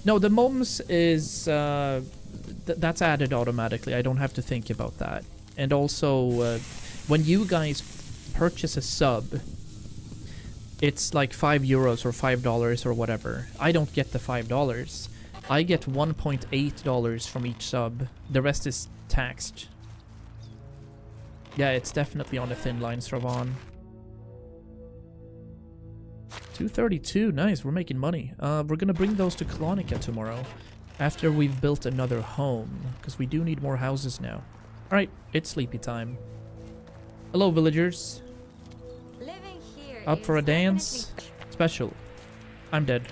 No, the mums is, that's added automatically. I don't have to think about that. And also, when you guys purchase a sub, it's like €5 or $5 or whatever. I don't get the $5. I get $1.8 from each sub. The rest is taxed. Yeah, it's definitely on a thin line, Sravan. 232, nice, we're making money. We're gonna bring those to Colonica tomorrow, after we've built another home, because we do need more houses now. Alright, it's sleepy time. Hello, villagers. Living here Up is for a definitely dance? Special. I'm dead.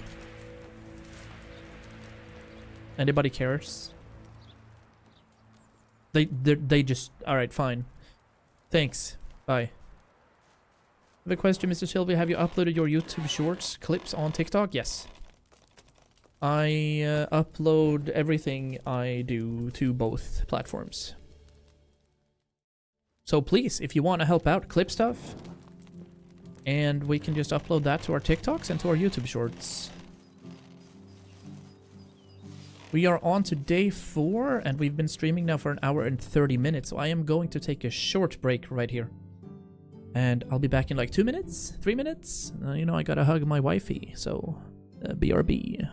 Anybody cares? They just... Alright, fine. Thanks. Bye. I have a question, Mr. Sylvia. Have you uploaded your YouTube shorts clips on TikTok? Yes. I upload everything I do to both platforms. So please, if you want to help out, clip stuff. And we can just upload that to our TikToks and to our YouTube shorts. We are on to day 4, and we've been streaming now for 1 hour and 30 minutes. So I am going to take a short break right here. And I'll be back in like 2 minutes, 3 minutes. You know, I gotta hug my wifey, so BRB.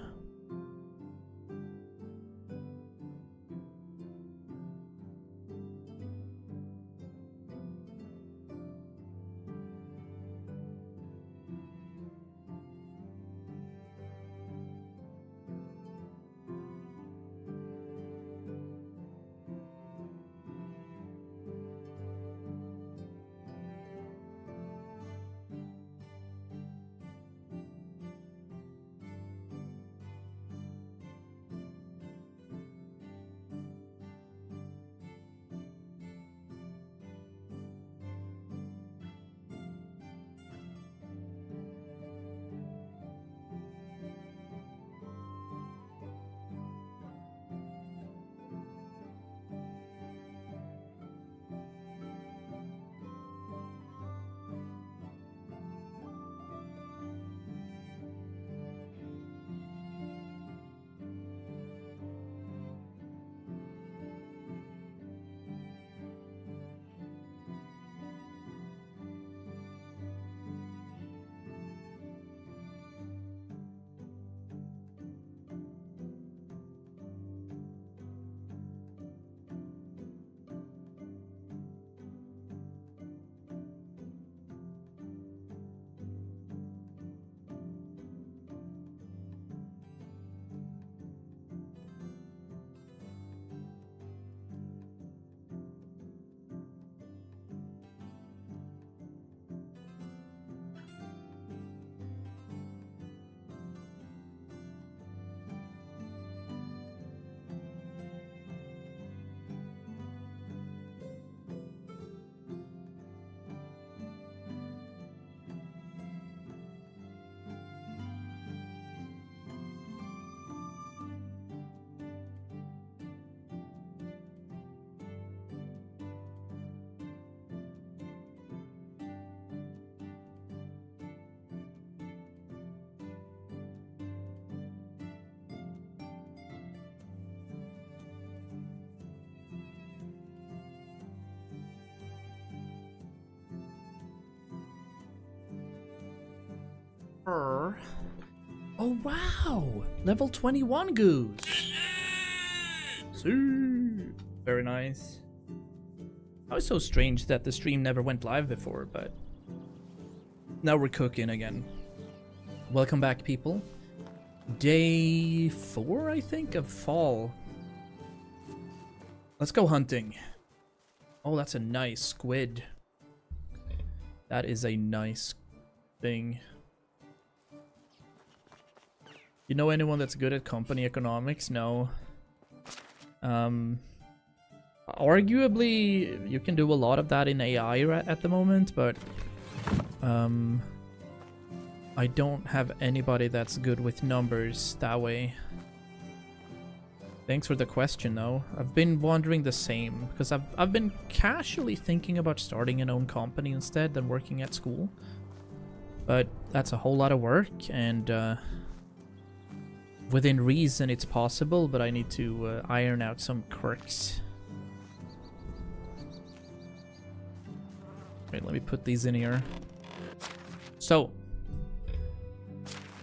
her. Oh wow! Level 21 goose! See? Very nice. That was so strange that the stream never went live before, but now we're cooking again. Welcome back, people. Day 4, I think, of fall. Let's go hunting. Oh, that's a nice squid. That is a nice thing. You know anyone that's good at company economics? No. Arguably, you can do a lot of that in AI at the moment, but I don't have anybody that's good with numbers that way. Thanks for the question, though. I've been wondering the same, because I've been casually thinking about starting an own company instead than working at school. But that's a whole lot of work, and within reason it's possible, but I need to iron out some quirks. Wait, let me put these in here. So,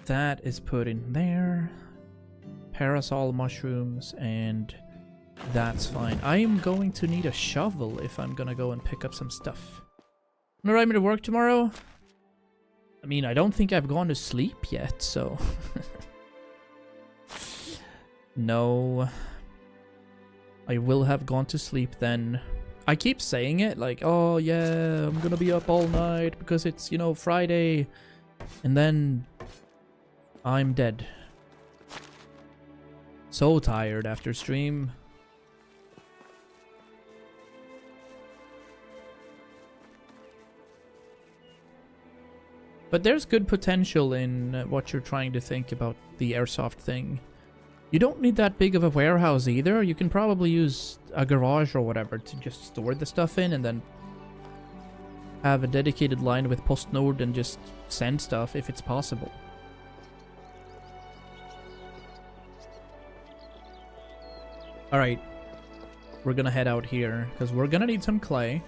that is put in there. Parasol mushrooms, and that's fine. I am going to need a shovel if I'm gonna go and pick up some stuff. Wanna ride me to work tomorrow? I mean, I don't think I've gone to sleep yet, so... No. I will have gone to sleep then. I keep saying it, like, oh yeah, I'm gonna be up all night because it's, you know, Friday. And then... I'm dead. So tired after stream. But there's good potential in what you're trying to think about the airsoft thing. You don't need that big of a warehouse either. You can probably use a garage or whatever to just store the stuff in and then have a dedicated line with PostNord and just send stuff if it's possible. Alright, we're gonna head out here, because we're gonna need some clay.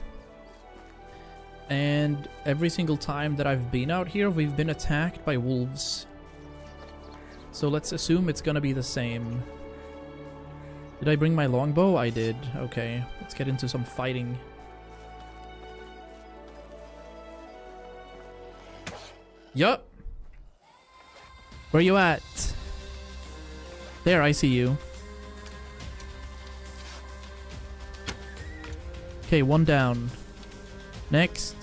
And every single time that I've been out here, we've been attacked by wolves. So let's assume it's gonna be the same. Did I bring my longbow? I did. Okay, let's get into some fighting. Yup! Where you at? There, I see you. Okay, 1 down. Next.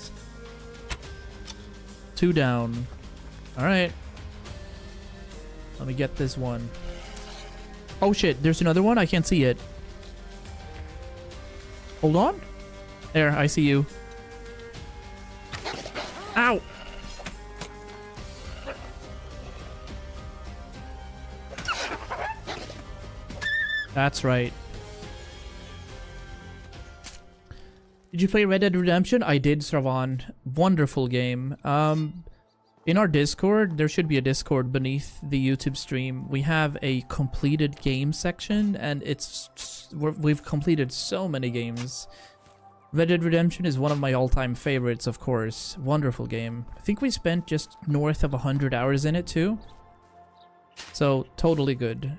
2 down. Alright. Let me get this one. Oh shit, there's another one? I can't see it. Hold on. There, I see you. Ow! That's right. Did you play Red Dead Redemption? I did, Sravan. Wonderful game. In our Discord, there should be a Discord beneath the YouTube stream. We have a completed game section, and we've completed so many games. Red Dead Redemption is one of my all-time favorites, of course. Wonderful game. I think we spent just north of 100 hours in it, too. So, totally good.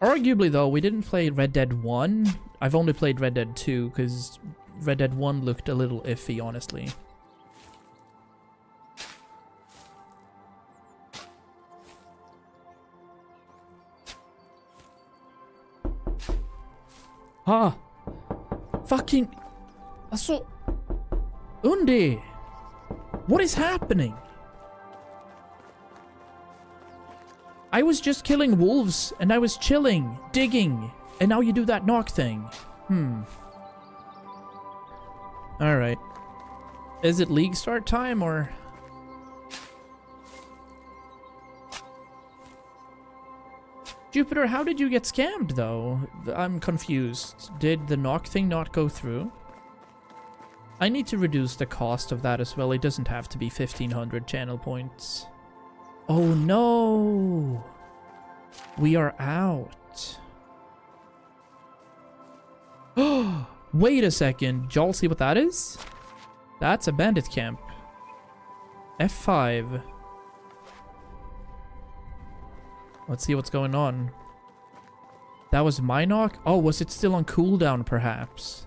Arguably, though, we didn't play Red Dead 1. I've only played Red Dead 2, because Red Dead 1 looked a little iffy, honestly. Ah! Fucking... Alltså... Undi! What is happening? I was just killing wolves, and I was chilling, digging, and now you do that knock thing. Alright. Is it league start time, or... Jupiter, how did you get scammed, though? I'm confused. Did the knock thing not go through? I need to reduce the cost of that as well. It doesn't have to be 1,500 channel points. Oh, no! We are out. Oh, wait a second. Y'all see what that is? That's a bandit camp. F5. Let's see what's going on. That was my knock? Oh, was it still on cooldown, perhaps?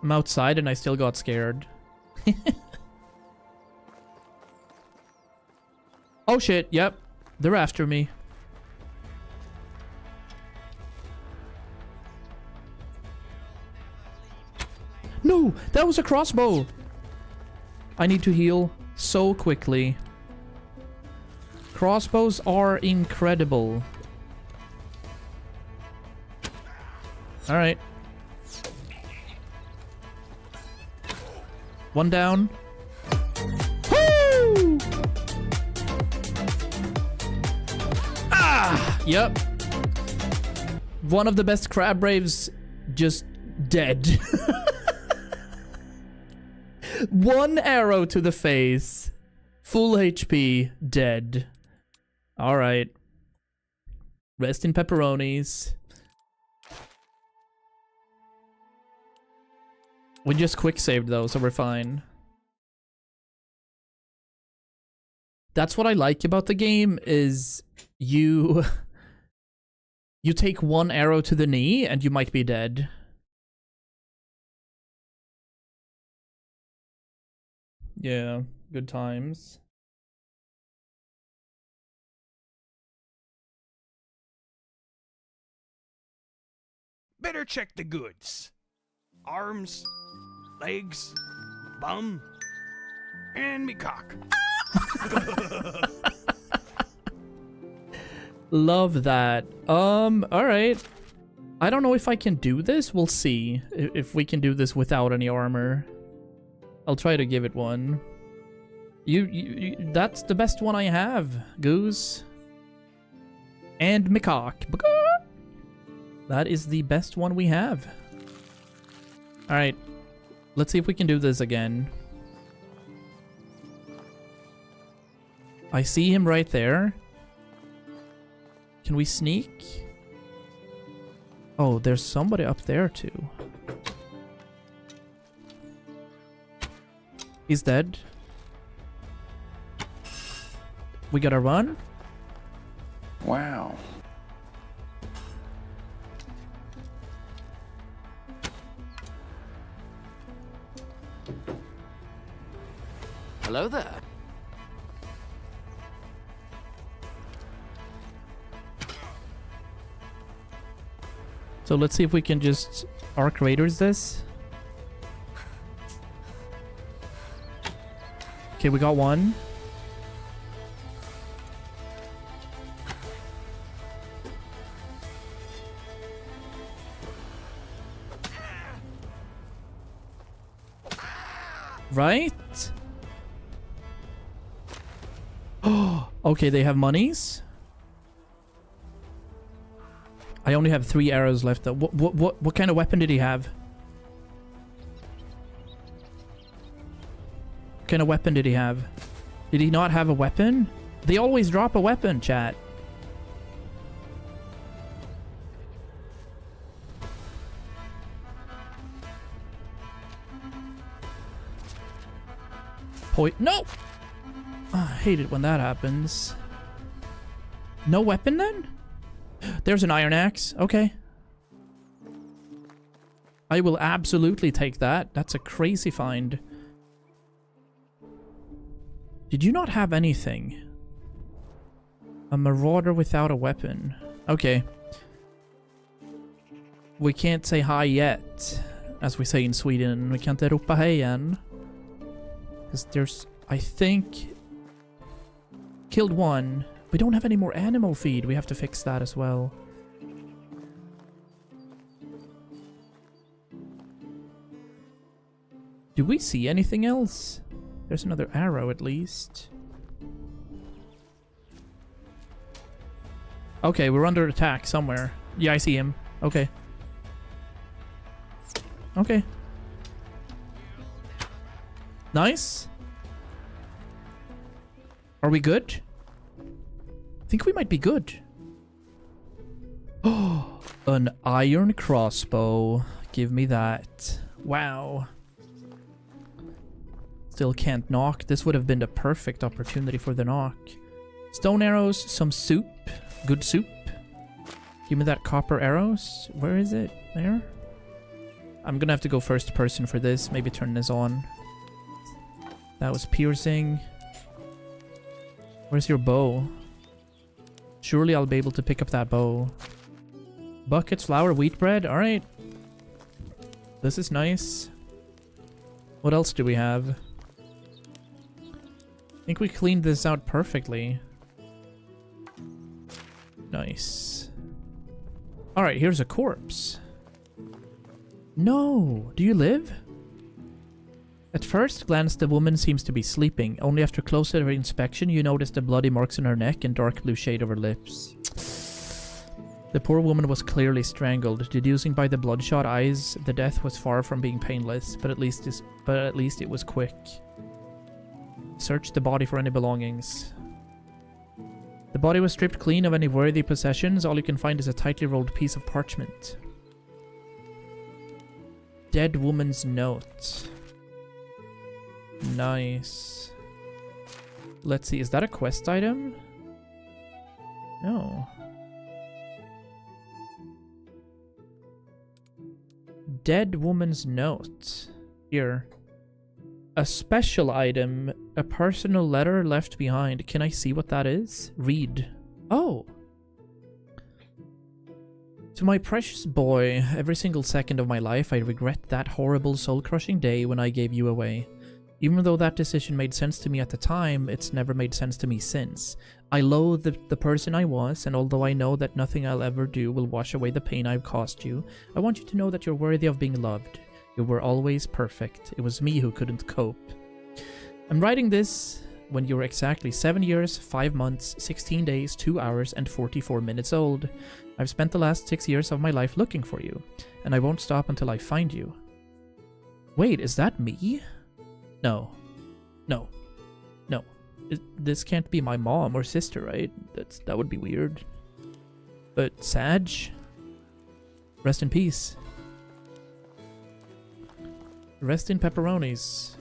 I'm outside and I still got scared. Oh shit, yep. They're after me. No! That was a crossbow! I need to heal so quickly. Crossbows are incredible. Alright. One down. Woo! Ah! Yep. One of the best crab braves just dead. One arrow to the face. Full HP. Dead. Alright. Rest in pepperonis. We just quick saved though, so we're fine. That's what I like about the game is you take one arrow to the knee and you might be dead. Yeah, good times. Better check the goods. Arms, legs, bum, and me cock. Love that. Alright. I don't know if I can do this. We'll see if we can do this without any armor. I'll try to give it one. You that's the best one I have, Goose. And Mikak. That is the best one we have. Alright. Let's see if we can do this again. I see him right there. Can we sneak? Oh, there's somebody up there too. He's dead. We gotta run. Wow. Hello there. So let's see if we can just arc raiders this. Okay, we got one. Right? Oh, okay, they have monies. I only have 3 arrows left. What kind of weapon did he have? What kind of weapon did he have? Did he not have a weapon? They always drop a weapon, chat. No! Oh, I hate it when that happens. No weapon then? There's an iron axe. Okay. I will absolutely take that. That's a crazy find. Did you not have anything? A marauder without a weapon. Okay. We can't say hi yet. As we say in Sweden. We can't ropa hej än. Because there's... I think... Killed one. We don't have any more animal feed. We have to fix that as well. Do we see anything else? There's another arrow at least. Okay, we're under attack somewhere. Yeah, I see him. Okay. Okay. Nice. Are we good? I think we might be good. Oh, an iron crossbow. Give me that. Wow. still can't knock. This would have been the perfect opportunity for the knock. Stone arrows, some soup. Good soup. Give me that copper arrows. Where is it? There? I'm gonna have to go first person for this. Maybe turn this on. That was piercing. Where's your bow? Surely I'll be able to pick up that bow. Buckets, flour, wheat bread. Alright. This is nice. What else do we have? I think we cleaned this out perfectly. Nice. Alright, here's a corpse. No! Do you live? At first glance, the woman seems to be sleeping. Only after closer inspection, you notice the bloody marks on her neck and dark blue shade of her lips. The poor woman was clearly strangled. Deducing by the bloodshot eyes, the death was far from being painless, but at least it was quick. Search the body for any belongings. The body was stripped clean of any worthy possessions. All you can find is a tightly rolled piece of parchment. Dead woman's note. Nice. Let's see, is that a quest item? No. Dead woman's note. Here. A special item. A personal letter left behind. Can I see what that is? Read. Oh! To my precious boy, every single second of my life I regret that horrible soul-crushing day when I gave you away. Even though that decision made sense to me at the time, it's never made sense to me since. I loathe the person I was, and although I know that nothing I'll ever do will wash away the pain I've caused you, I want you to know that you're worthy of being loved. You were always perfect. It was me who couldn't cope. I'm writing this when you were exactly 7 years, 5 months, 16 days, 2 hours, and 44 minutes old. I've spent the last 6 years of my life looking for you, and I won't stop until I find you. Wait, is that me? No. No. No. This can't be my mom or sister, right? That would be weird. But Sag? Rest in peace. Rest in pepperonis.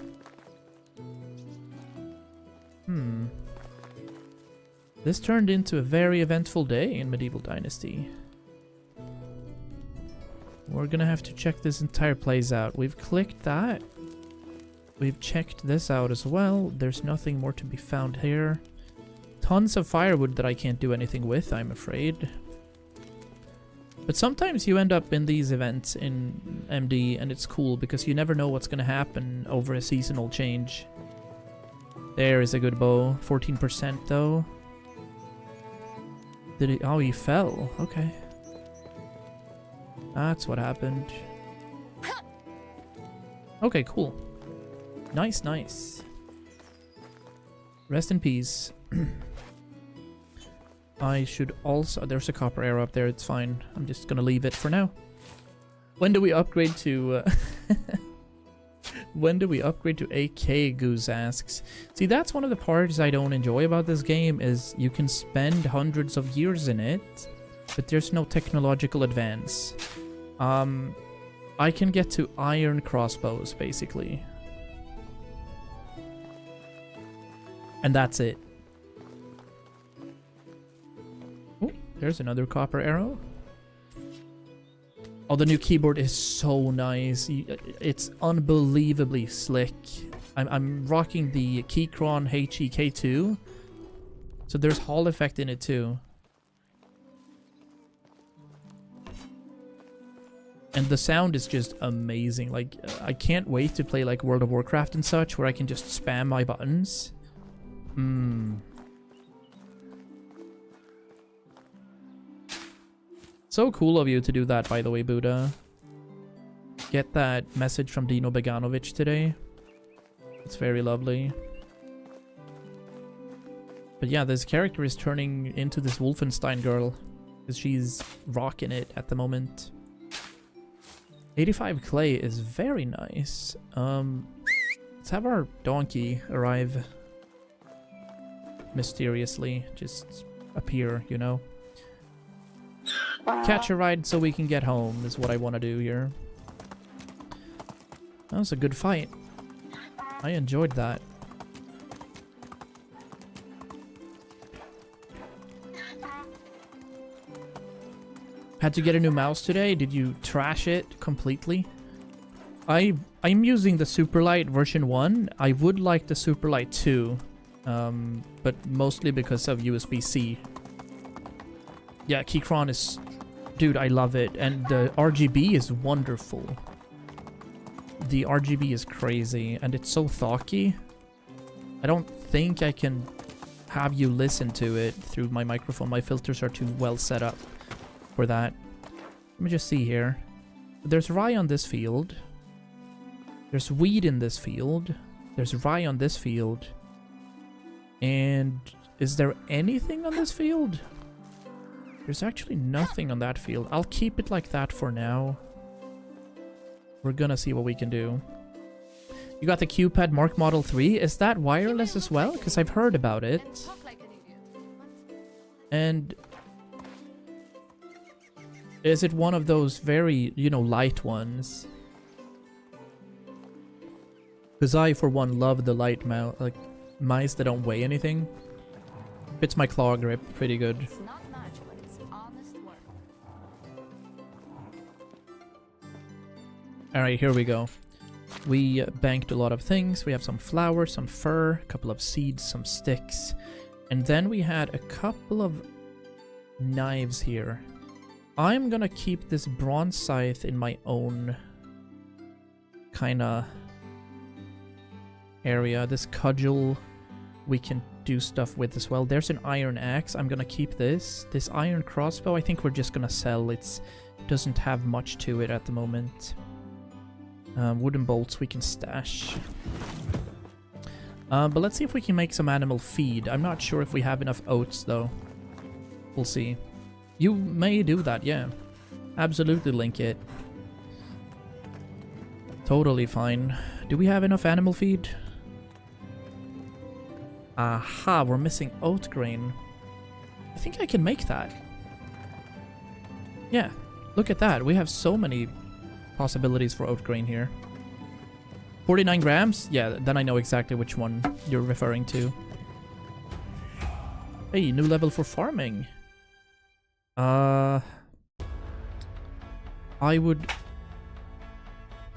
This turned into a very eventful day in Medieval Dynasty. We're gonna have to check this entire place out. We've clicked that. We've checked this out as well. There's nothing more to be found here. Tons of firewood that I can't do anything with, I'm afraid. But sometimes you end up in these events in MD and it's cool because you never know what's gonna happen over a seasonal change. There is a good bow. 14% though. Did he? Oh, he fell. Okay. That's what happened. Okay, cool. Nice, nice. Rest in peace. I should also... There's a copper arrow up there. It's fine. I'm just gonna leave it for now. When do we upgrade to... When do we upgrade to AK, Goose asks. See, that's one of the parts I don't enjoy about this game, is you can spend hundreds of years in it, but there's no technological advance. I can get to iron crossbows, basically. And that's it. Oh, there's another copper arrow. Oh, the new keyboard is so nice. It's unbelievably slick. I'm rocking the Keychron HEK2. So there's Hall effect in it too. And the sound is just amazing. Like, I can't wait to play like World of Warcraft and such, where I can just spam my buttons. So cool of you to do that, by the way, Buddha. Get that message from Dino Beganovic today. It's very lovely. But yeah, this character is turning into this Wolfenstein girl, because she's rocking it at the moment. 85 clay is very nice. Let's have our donkey arrive mysteriously. Just appear, you know. Catch a ride so we can get home is what I want to do here. That was a good fight. I enjoyed that. Had to get a new mouse today. Did you trash it completely? I'm using the Superlight version 1. I would like the Superlight 2, but mostly because of USB-C. Yeah, Keychron is... Dude, I love it. And the RGB is wonderful. The RGB is crazy, and it's so thocky. I don't think I can have you listen to it through my microphone. My filters are too well set up for that. Let me just see here. There's rye on this field. There's weed in this field. There's rye on this field. And is there anything on this field? There's actually nothing on that field. I'll keep it like that for now. We're gonna see what we can do. You got the QPad Mark Model 3. Is that wireless as well? Because I've heard about it. Talk like an idiot. And is it one of those very, you know, light ones? Because I, for one, love the light mouse, like mice that don't weigh anything. Fits my claw grip pretty good. It's not much, but it's honest work. Alright, here we go. We banked a lot of things. We have some flour, some fur, a couple of seeds, some sticks. And then we had a couple of knives here. I'm gonna keep this bronze scythe in my own kinda area. This cudgel we can do stuff with as well. There's an iron axe. I'm gonna keep this. This iron crossbow, I think we're just gonna sell. It doesn't have much to it at the moment. Wooden bolts we can stash. But let's see if we can make some animal feed. I'm not sure if we have enough oats though. We'll see. You may do that, yeah. Absolutely link it. Totally fine. Do we have enough animal feed? Aha, we're missing oat grain. I think I can make that. Yeah, look at that. We have so many possibilities for oat grain here. 49 grams? Yeah, then I know exactly which one you're referring to. Hey, new level for farming. I would...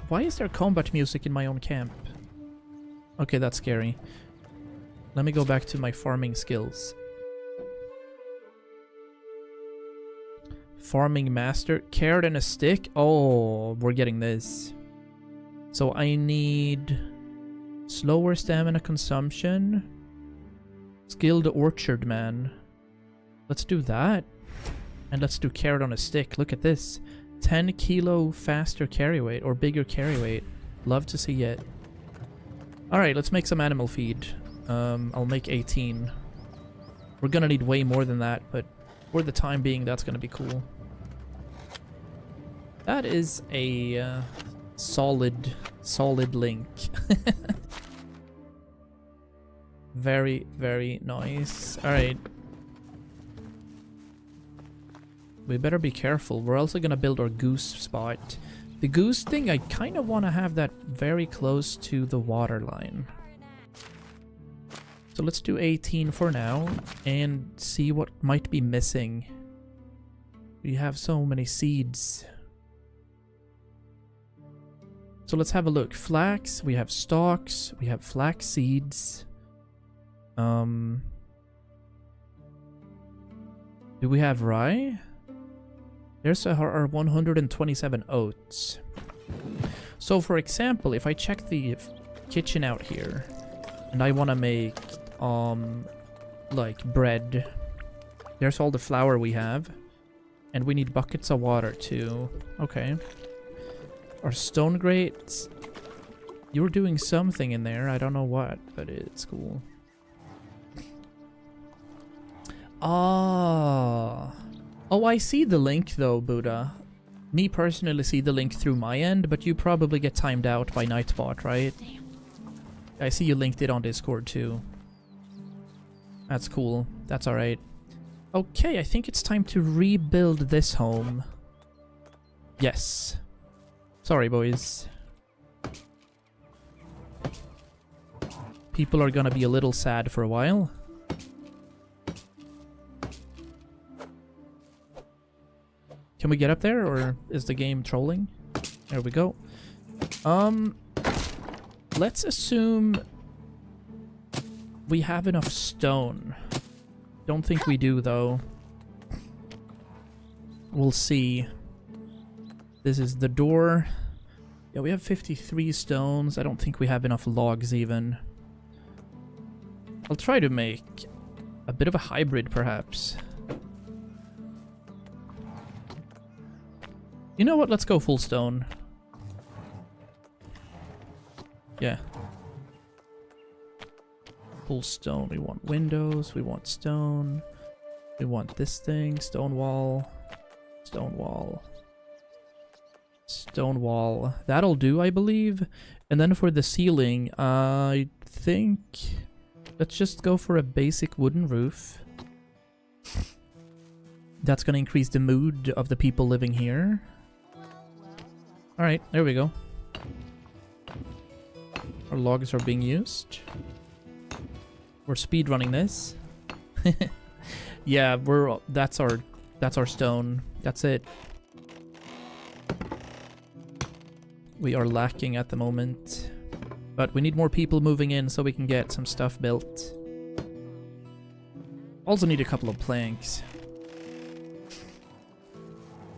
Why is there combat music in my own camp? Okay, that's scary. Let me go back to my farming skills. Farming master. Carrot and a stick? Oh, we're getting this. So I need slower stamina consumption. Skilled orchard man. Let's do that. And let's do carrot on a stick. Look at this. 10 kilo faster carry weight or bigger carry weight. Love to see it. Alright, let's make some animal feed. I'll make 18. We're gonna need way more than that, but for the time being, that's gonna be cool. That is a solid link. Very, very nice. Alright. We better be careful. We're also gonna build our goose spot. The goose thing, I kind of want to have that very close to the water line. So let's do 18 for now and see what might be missing. We have so many seeds. So let's have a look. Flax, we have stalks, we have flax seeds. Do we have rye? There's our 127 oats. So for example, if I check the kitchen out here and I want to make like bread, there's all the flour we have, and we need buckets of water too. Okay. Our stone grates, you're doing something in there. I don't know what, but it's cool. Ah. Oh, I see the link though, Buddha. Me personally see the link through my end, but you probably get timed out by Nightbot, right? I see you linked it on Discord too. That's cool. That's alright. Okay, I think it's time to rebuild this home. Yes. Sorry, boys. People are gonna be a little sad for a while. Can we get up there, or is the game trolling? There we go. Let's assume we have enough stone. Don't think we do, though. We'll see. This is the door. Yeah, we have 53 stones. I don't think we have enough logs, even. I'll try to make a bit of a hybrid, perhaps. You know what? Let's go full stone. Yeah. Full stone. We want windows. We want stone. We want this thing. Stone wall. Stone wall. Stone wall. That'll do, I believe. And then for the ceiling, I think... Let's just go for a basic wooden roof. That's gonna increase the mood of the people living here. Alright, there we go. Our logs are being used. We're speedrunning this. Yeah, that's our stone. That's it. We are lacking at the moment. But we need more people moving in so we can get some stuff built. Also need a couple of planks.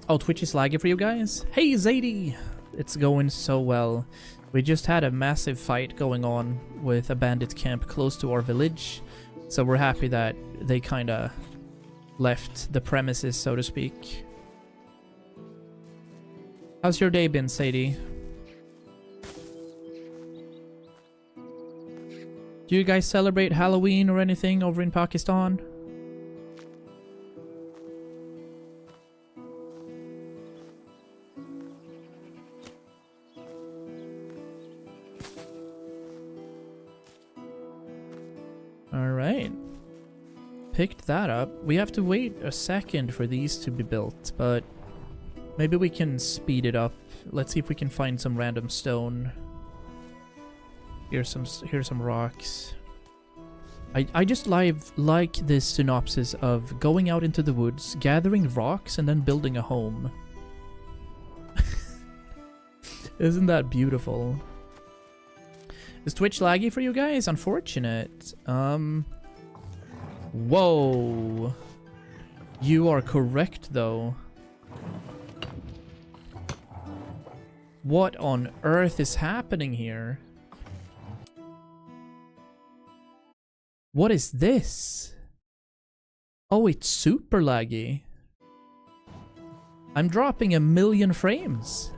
Oh, Twitch is laggy for you guys? Hey, Zadie! It's going so well. We just had a massive fight going on with a bandit camp close to our village. So we're happy that they kinda left the premises, so to speak. How's your day been, Sadie? Do you guys celebrate Halloween or anything over in Pakistan? Alright. Picked that up. We have to wait a second for these to be built, but maybe we can speed it up. Let's see if we can find some random stone. Here's some rocks. I just like this synopsis of going out into the woods, gathering rocks, and then building a home. Isn't that beautiful? Is Twitch laggy for you guys? Unfortunate. Whoa. You are correct, though. What on earth is happening here? What is this? Oh, it's super laggy. I'm dropping 1,000,000 frames.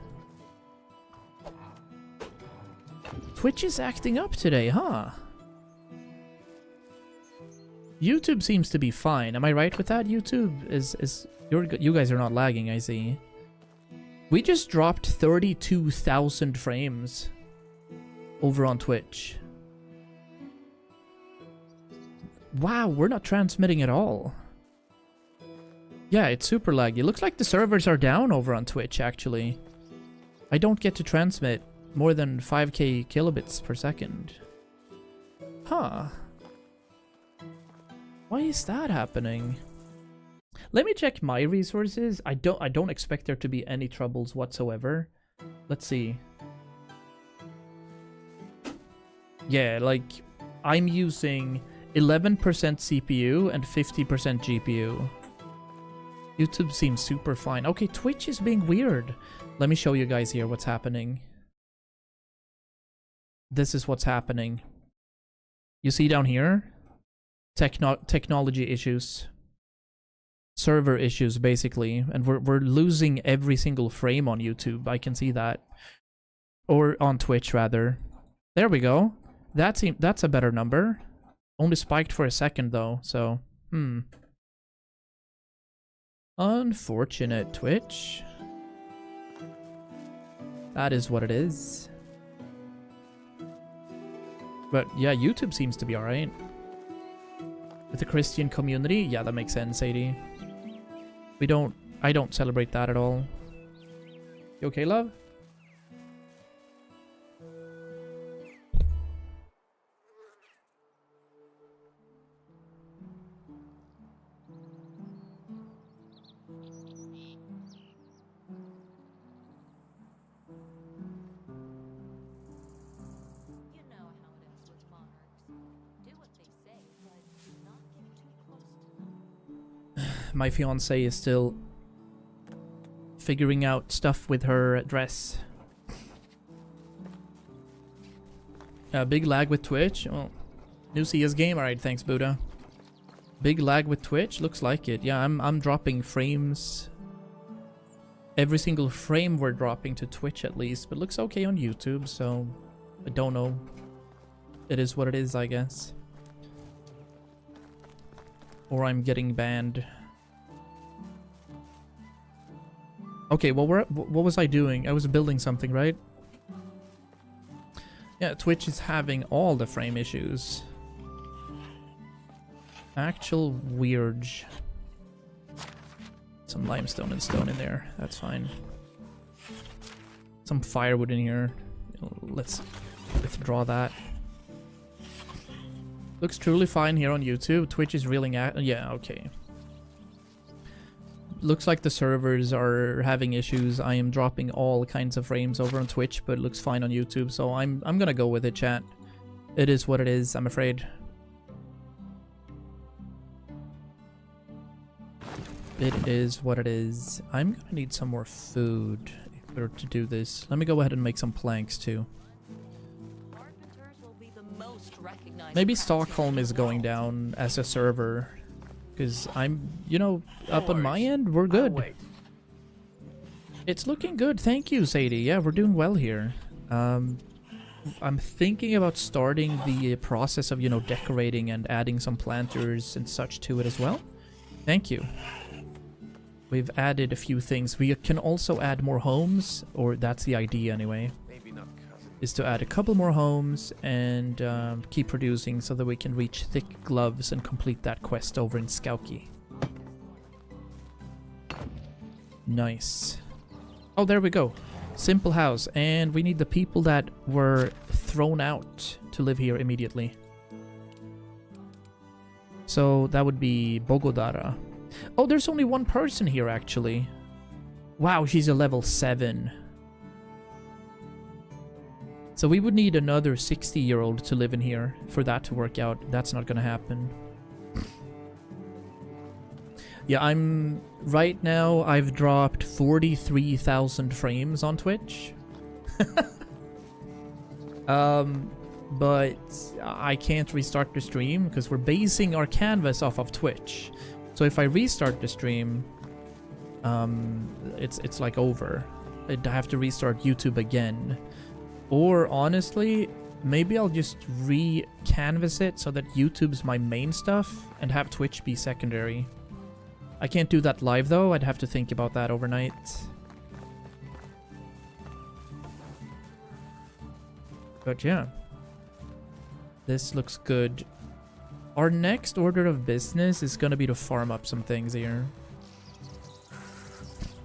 Twitch is acting up today, huh? YouTube seems to be fine. Am I right with that? YouTube you guys are not lagging, I see. We just dropped 32,000 frames over on Twitch. Wow, we're not transmitting at all. Yeah, it's super laggy. Looks like the servers are down over on Twitch, actually. I don't get to transmit more than 5k kilobits per second. Huh. Why is that happening? Let me check my resources. I don't expect there to be any troubles whatsoever. Let's see. Yeah, like I'm using 11% CPU and 50% GPU. YouTube seems super fine. Okay, Twitch is being weird. Let me show you guys here what's happening. This is what's happening. You see down here? Technology issues. Server issues, basically. And we're losing every single frame on YouTube. I can see that. Or on Twitch, rather. There we go. That's a better number. Only spiked for a second, though, so... Unfortunate, Twitch. That is what it is. But yeah, YouTube seems to be alright. With the Christian community? Yeah, that makes sense, Sadie. I don't celebrate that at all. You okay, love? My fiance is still figuring out stuff with her dress. Big lag with Twitch. Oh, new CS game. All right, thanks, Buddha. Big lag with Twitch. Looks like it. Yeah, I'm dropping frames. Every single frame we're dropping to Twitch at least, but looks okay on YouTube. So I don't know. It is what it is, I guess. Or I'm getting banned. Okay, well, what was I doing? I was building something, right? Yeah, Twitch is having all the frame issues. Actual weird. Some limestone and stone in there. That's fine. Some firewood in here. Let's withdraw that. Looks truly fine here on YouTube. Twitch is reeling out. Yeah, okay. Looks like the servers are having issues. I am dropping all kinds of frames over on Twitch, but it looks fine on YouTube, so I'm gonna go with it, chat. It is what it is, I'm afraid. It is what it is. I'm gonna need some more food in order to do this. Let me go ahead and make some planks too. Maybe Stockholm is going down as a server. Because I'm, you know, up on my end, we're good. It's looking good. Thank you, Sadie. Yeah, we're doing well here. I'm thinking about starting the process of, you know, decorating and adding some planters and such to it as well. Thank you. We've added a few things. We can also add more homes, or that's the idea anyway. Is to add a couple more homes and keep producing so that we can reach thick gloves and complete that quest over in Skauki. Nice. Oh, there we go. Simple house. And we need the people that were thrown out to live here immediately. So that would be Bogodara. Oh, there's only one person here actually. Wow, she's a level 7. So we would need another 60-year-old to live in here for that to work out. That's not gonna happen. Yeah, right now I've dropped 43,000 frames on Twitch. But I can't restart the stream because we're basing our canvas off of Twitch. So if I restart the stream, it's like over. I'd have to restart YouTube again. Or honestly, maybe I'll just re-canvas it so that YouTube's my main stuff and have Twitch be secondary. I can't do that live though, I'd have to think about that overnight. But yeah, this looks good. Our next order of business is gonna be to farm up some things here.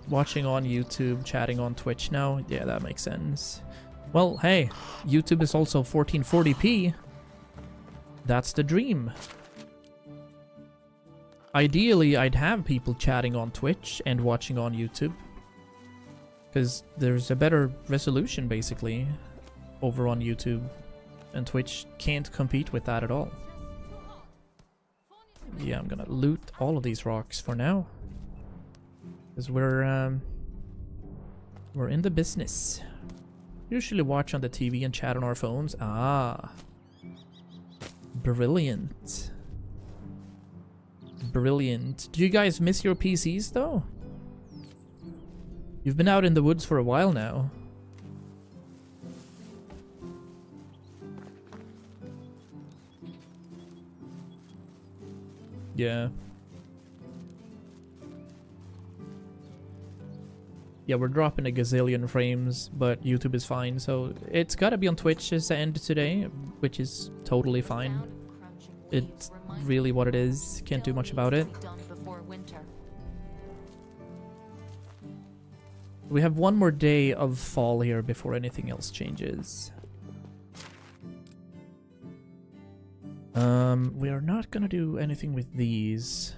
Watching on YouTube, chatting on Twitch now, yeah, that makes sense. Well, hey, YouTube is also 1440p. That's the dream. Ideally, I'd have people chatting on Twitch and watching on YouTube. Because there's a better resolution, basically, over on YouTube. And Twitch can't compete with that at all. Yeah, I'm gonna loot all of these rocks for now. Because we're in the business. Usually watch on the TV and chat on our phones. Ah. Brilliant. Brilliant. Do you guys miss your PCs though? You've been out in the woods for a while now. Yeah. Yeah, we're dropping a gazillion frames, but YouTube is fine, so it's gotta be on Twitch's end today, which is totally fine. It's really what it is. Can't do much about it. We have one more day of fall here before anything else changes. We are not gonna do anything with these.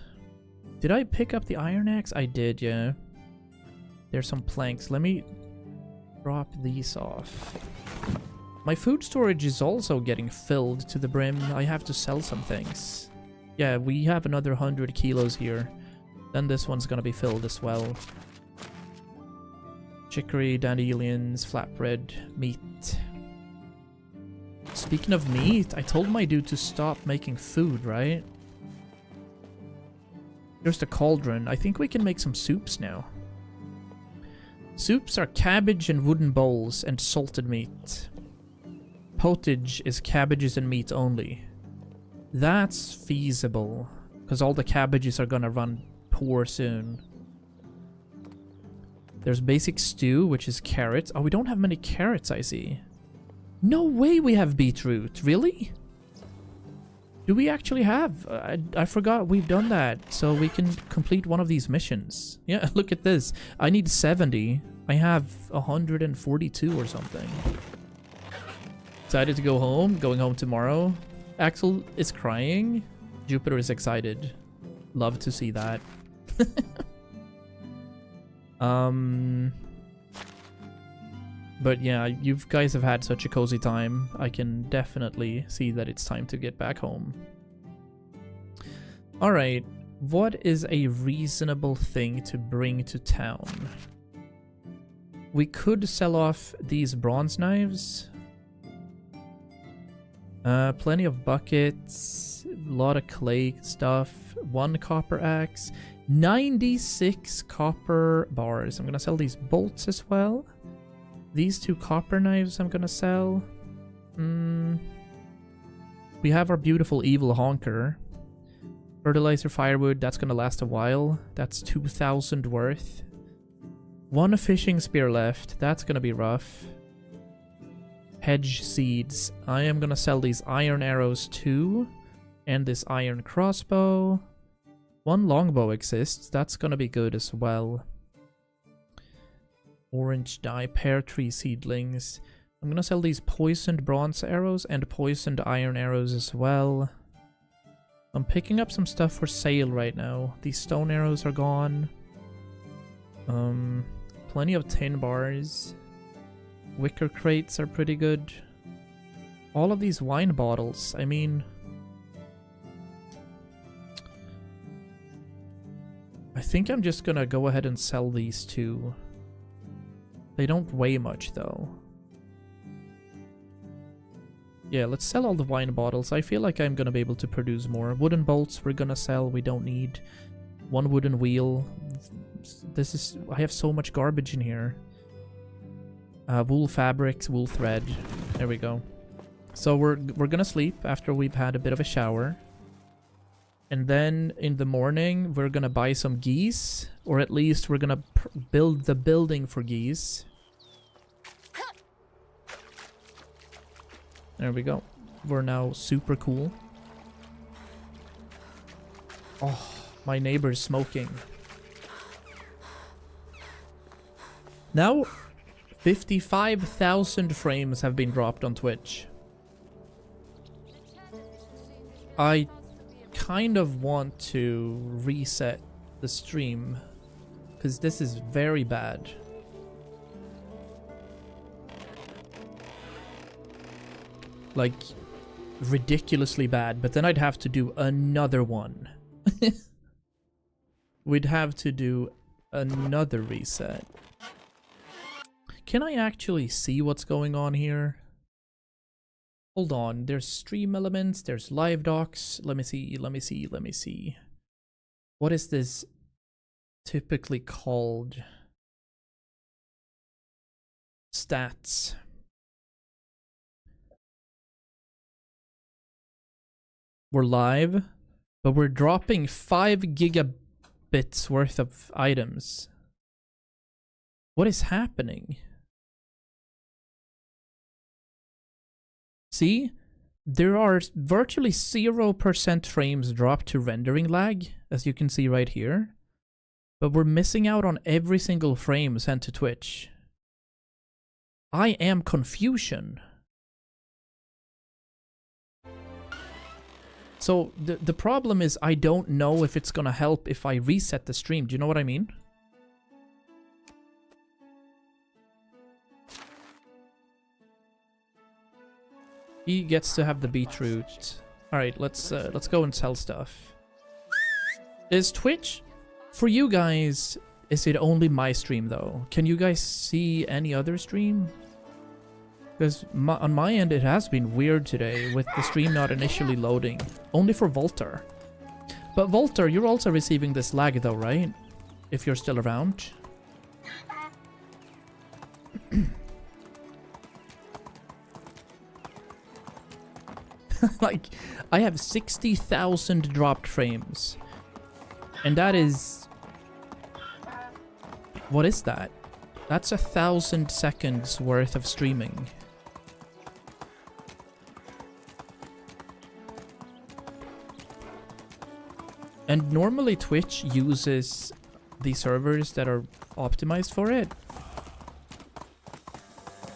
Did I pick up the iron axe? I did, yeah. There's some planks. Let me drop these off. My food storage is also getting filled to the brim. I have to sell some things. Yeah, we have another 100 kilos here. Then this one's gonna be filled as well. Chicory, dandelions, flatbread, meat. Speaking of meat, I told my dude to stop making food, right? Here's the cauldron. I think we can make some soups now. Soups are cabbage and wooden bowls and salted meat. Potage is cabbages and meat only. That's feasible, because all the cabbages are gonna run poor soon. There's basic stew, which is carrots. Oh, we don't have many carrots, I see. No way we have beetroot. Really? Do we actually have? I forgot we've done that, so we can complete one of these missions. Yeah, look at this. I need 70. I have 142 or something. Excited to go home. Going home tomorrow. Axel is crying. Jupiter is excited. Love to see that. But yeah, you guys have had such a cozy time. I can definitely see that it's time to get back home. Alright, what is a reasonable thing to bring to town? We could sell off these bronze knives. Plenty of buckets, a lot of clay stuff, 1 copper axe, 96 copper bars. I'm gonna sell these bolts as well. These 2 copper knives I'm gonna sell. We have our beautiful evil honker. Fertilizer firewood, that's gonna last a while. That's 2,000 worth. 1 fishing spear left, that's gonna be rough. Hedge seeds. I am gonna sell these iron arrows too. And this iron crossbow. 1 longbow exists, that's gonna be good as well. Orange dye, pear tree seedlings. I'm gonna sell these poisoned bronze arrows and poisoned iron arrows as well. I'm picking up some stuff for sale right now. These stone arrows are gone. Plenty of tin bars. Wicker crates are pretty good. All of these wine bottles, I mean... I think I'm just gonna go ahead and sell these 2. They don't weigh much though. Yeah, let's sell all the wine bottles. I feel like I'm gonna be able to produce more. Wooden bolts we're gonna sell, we don't need. 1 wooden wheel. This is... I have so much garbage in here. Wool fabrics, wool thread. There we go. So we're gonna sleep after we've had a bit of a shower. And then in the morning, we're gonna buy some geese. Or at least we're gonna build the building for geese. There we go. We're now super cool. Oh, my neighbor's smoking. Now, 55,000 frames have been dropped on Twitch. I kind of want to reset the stream because this is very bad. Like, ridiculously bad, but then I'd have to do another one. We'd have to do another reset. Can I actually see what's going on here? Hold on, there's stream elements, there's live docs. Let me see. What is this typically called? Stats. We're live, but we're dropping 5 gigabits worth of items. What is happening? See, there are virtually 0% frames dropped to rendering lag, as you can see right here. But we're missing out on every single frame sent to Twitch. I am confusion. So the problem is I don't know if it's gonna help if I reset the stream. Do you know what I mean? He gets to have the beetroot. All right, let's go and sell stuff. Is Twitch For you guys, is it only my stream though? Can you guys see any other stream? Because on my end it has been weird today with the stream not initially loading. Only for Volter. But Volter, you're also receiving this lag though, right? If you're still around. Like, I have 60,000 dropped frames. And that is... What is that? That's 1,000 seconds worth of streaming. And normally Twitch uses the servers that are optimized for it.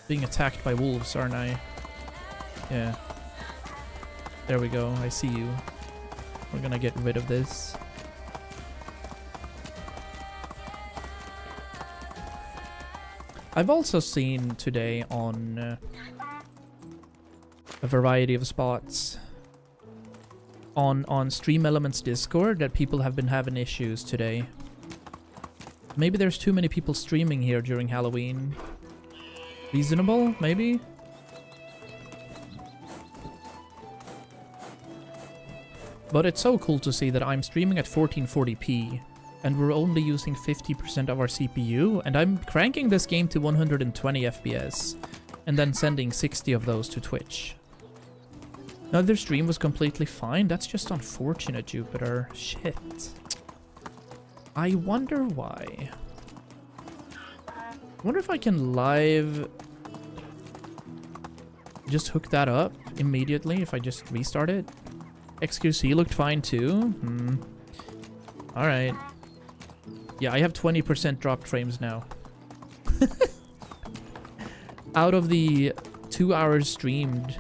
Being attacked by wolves, aren't I? Yeah. There we go, I see you. We're gonna get rid of this. I've also seen today on a variety of spots on Stream Elements Discord that people have been having issues today. Maybe there's too many people streaming here during Halloween. Reasonable, maybe? But it's so cool to see that I'm streaming at 1440p and we're only using 50% of our CPU, and I'm cranking this game to 120 FPS and then sending 60 of those to Twitch. Now their stream was completely fine. That's just unfortunate, Jupiter. Shit. I wonder why. I wonder if I can live... just hook that up immediately if I just restart it. XQC looked fine too. Alright. Yeah, I have 20% dropped frames now. Out of the 2 hours streamed,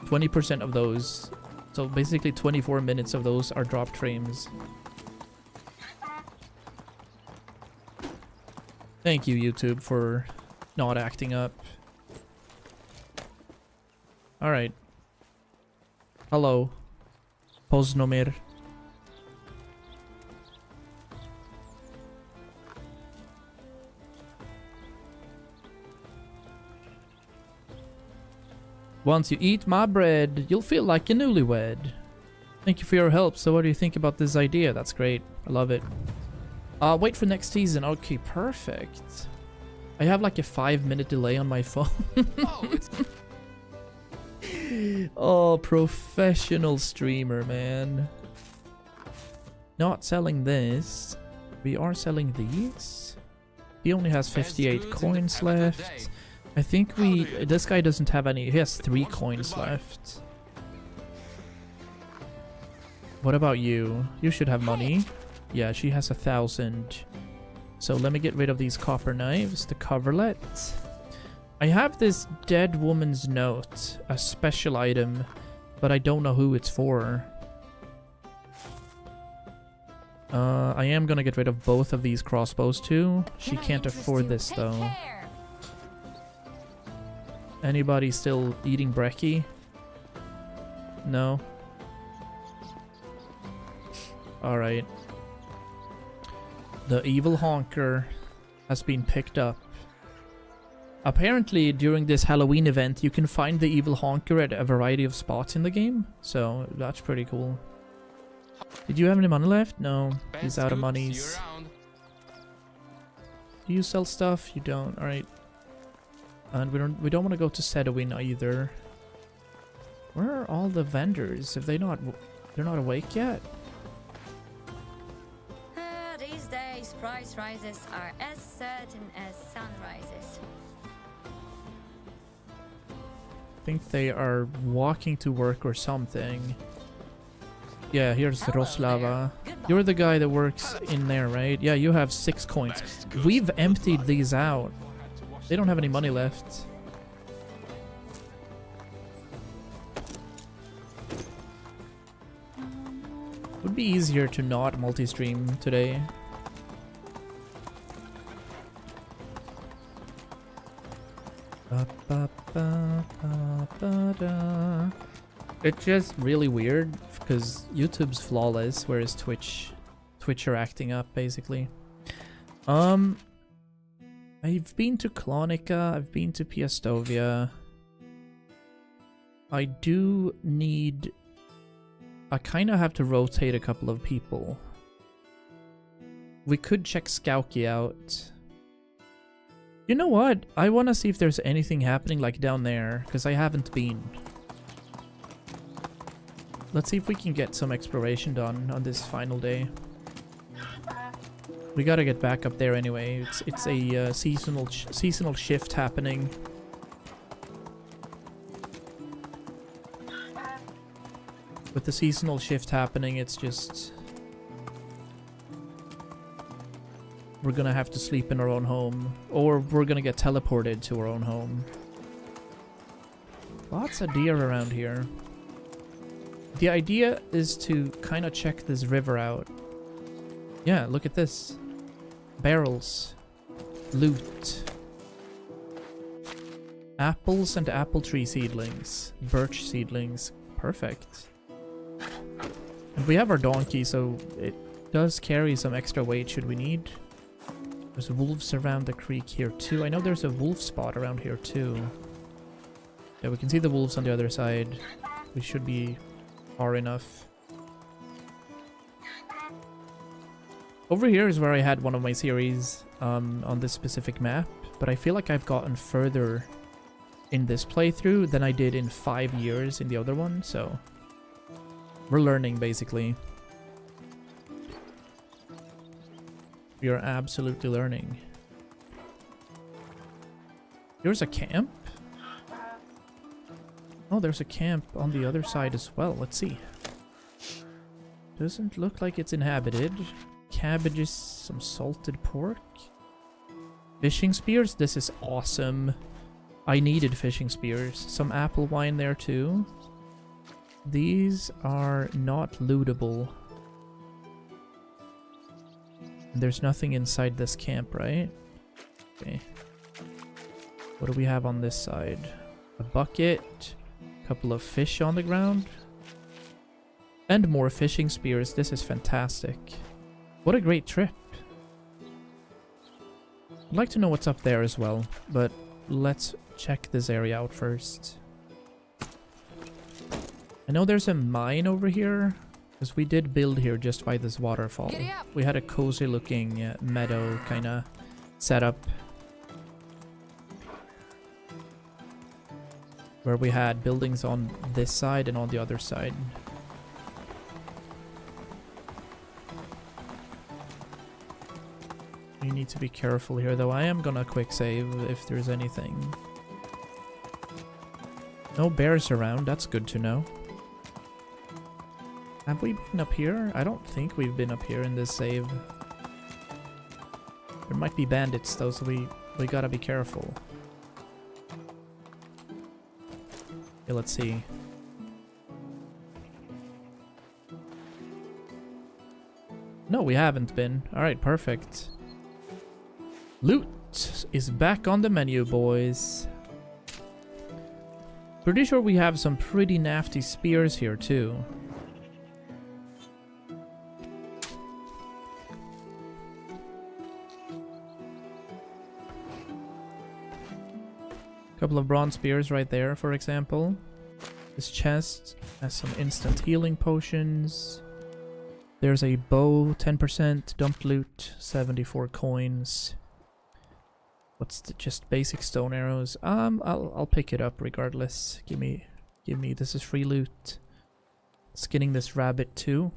20% of those, so basically 24 minutes of those are dropped frames. Thank you, YouTube, for not acting up. Alright. Hello. Poznomir. Once you eat my bread, you'll feel like a newlywed. Thank you for your help. So what do you think about this idea? That's great. I love it. Wait for next season. Okay, perfect. I have like a 5-minute delay on my phone. Oh, professional streamer, man. Not selling this. We are selling these. He only has 58 coins left. I think this guy doesn't have any. He has 3 coins left. What about you? You should have money. Yeah, she has 1,000. So let me get rid of these copper knives, the coverlet. I have this dead woman's note, a special item, but I don't know who it's for. I am gonna get rid of both of these crossbows too. She can't afford this though. Anybody still eating brekkie? No? Alright. The evil honker has been picked up. Apparently, during this Halloween event, you can find the evil honker at a variety of spots in the game. So, that's pretty cool. Did you have any money left? No, he's out of monies. Do you sell stuff? You don't. Alright. And we don't want to go to Sedowin either. Where are all the vendors? They're not awake yet? These days, price rises are as certain as sunrises. I think they are walking to work or something. Yeah, here's Roslava. You're the guy that works in there, right? Yeah, you have 6 coins. We've emptied these out. They don't have any money left. Would be easier to not multi-stream today. It's just really weird because YouTube's flawless, whereas Twitch Twitcher acting up, basically. I've been to Clonica, I've been to Piastovia. I do need... I kind of have to rotate a couple of people. We could check Skauki out. You know what? I want to see if there's anything happening like down there, because I haven't been. Let's see if we can get some exploration done on this final day. We gotta get back up there anyway. It's a seasonal shift happening. With the seasonal shift happening, it's just... we're gonna have to sleep in our own home. Or we're gonna get teleported to our own home. Lots of deer around here. The idea is to kind of check this river out. Yeah, look at this. Barrels. Loot. Apples and apple tree seedlings. Birch seedlings. Perfect. And we have our donkey, so it does carry some extra weight should we need. There's wolves around the creek here too. I know there's a wolf spot around here too. Yeah, we can see the wolves on the other side. We should be far enough. Over here is where I had one of my series on this specific map, but I feel like I've gotten further in this playthrough than I did in 5 years in the other one, so we're learning basically. We are absolutely learning. There's a camp? Oh, there's a camp on the other side as well. Let's see. Doesn't look like it's inhabited. Cabbages, some salted pork. Fishing spears? This is awesome. I needed fishing spears. Some apple wine there too. These are not lootable. There's nothing inside this camp, right? Okay. What do we have on this side? A bucket. A couple of fish on the ground. And more fishing spears. This is fantastic. What a great trip. I'd like to know what's up there as well, but let's check this area out first. I know there's a mine over here, because we did build here just by this waterfall. We had a cozy looking meadow kind of setup. Where we had buildings on this side and on the other side. You need to be careful here though. I am gonna quick save if there's anything. No bears around, that's good to know. Have we been up here? I don't think we've been up here in this save. There might be bandits though, so we gotta be careful. Okay, let's see. No, we haven't been. Alright, perfect. Loot is back on the menu, boys. Pretty sure we have some pretty nifty spears here too. Couple of bronze spears right there, for example. This chest has some instant healing potions. There's a bow, 10%, dumped loot, 74 coins. What's the just basic stone arrows? I'll pick it up regardless. Give me, this is free loot. Skinning this rabbit too.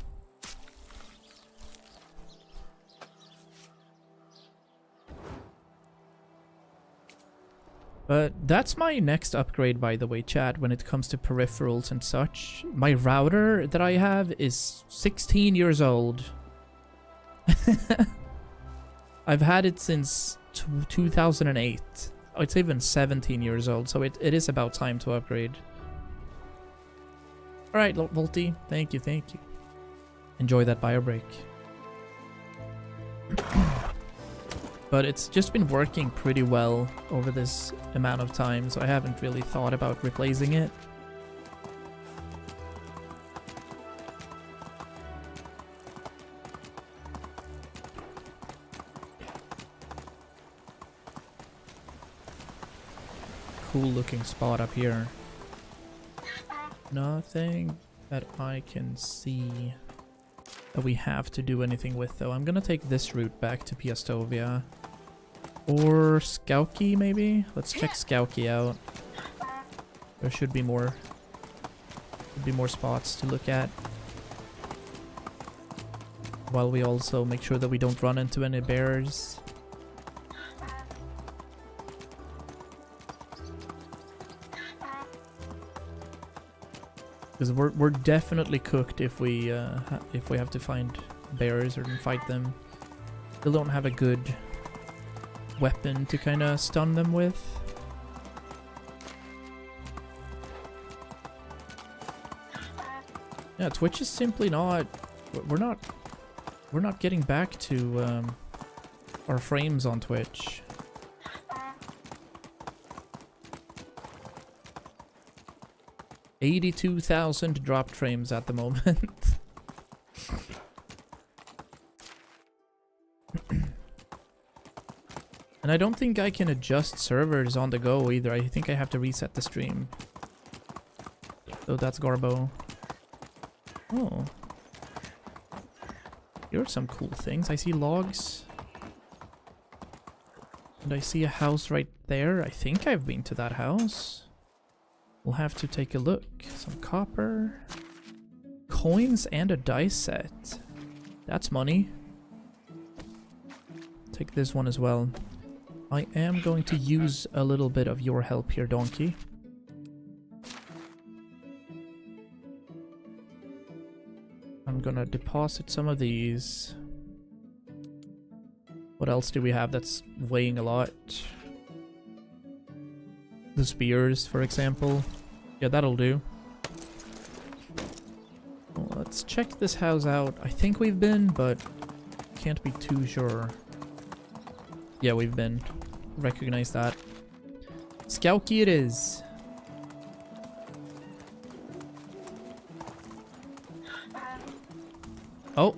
But that's my next upgrade, by the way, chat, when it comes to peripherals and such. My router that I have is 16 years old. I've had it since 2008. Oh, it's even 17 years old, so it is about time to upgrade. Alright, Volty, thank you. Enjoy that bio break. But it's just been working pretty well over this amount of time, so I haven't really thought about replacing it. cool looking spot up here. Nothing that I can see that we have to do anything with, though. I'm gonna take this route back to Piastovia. Or Skauki, maybe? Let's check Skauki out. There should be more spots to look at. While we also make sure that we don't run into any bears. Because we're definitely cooked if we have to find bears or fight them. Still don't have a good weapon to kind of stun them with. Yeah, Twitch is simply not. We're not getting back to our frames on Twitch. $82,000 dropped frames at the moment. And I don't think I can adjust servers on the go either. I think I have to reset the stream. So that's Garbo. Oh. Here are some cool things. I see logs. And I see a house right there. I think I've been to that house. We'll have to take a look. Some copper. Coins and a dice set. That's money. Take this one as well. I am going to use a little bit of your help here, Donkey. I'm gonna deposit some of these. What else do we have that's weighing a lot? The spears, for example. Yeah, that'll do. Well, let's check this house out. I think we've been, but can't be too sure. Yeah, we've been. Recognize that. Skauki it is. Oh.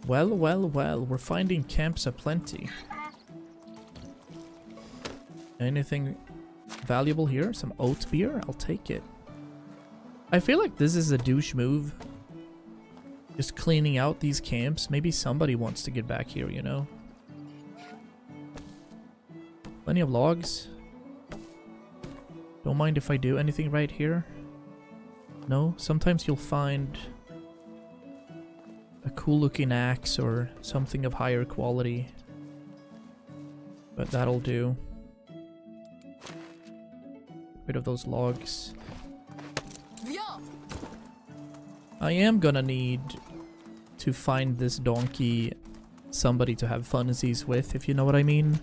Well, well, well. We're finding camps aplenty. Anything valuable here? Some oat beer? I'll take it. I feel like this is a douche move. Just cleaning out these camps. Maybe somebody wants to get back here, you know? Plenty of logs. Don't mind if I do anything right here. No? Sometimes you'll find a cool looking axe or something of higher quality. But that'll do. Get rid of those logs. I am gonna need to find this donkey somebody to have funsies with, if you know what I mean.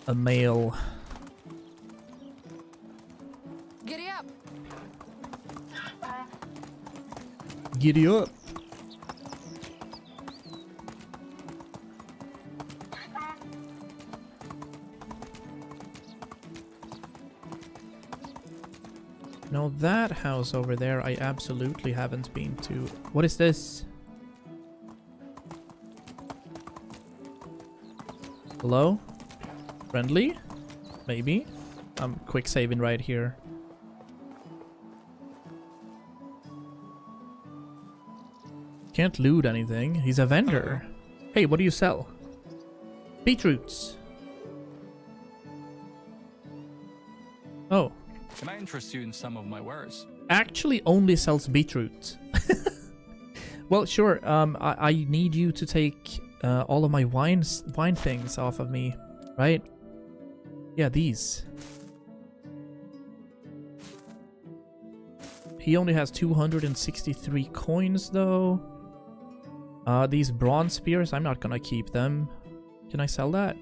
A male. Giddy up. Giddy up. Now that house over there, I absolutely haven't been to. What is this? Hello? Friendly? Maybe? I'm quick saving right here. Can't loot anything. He's a vendor. Hey, what do you sell? Beetroots. Oh. Can I interest you in some of my wares? Actually only sells beetroot. Well, sure. I need you to take all of my wine things off of me, right? Yeah, these. He only has 263 coins, though. These bronze spears, I'm not gonna keep them. Can I sell that?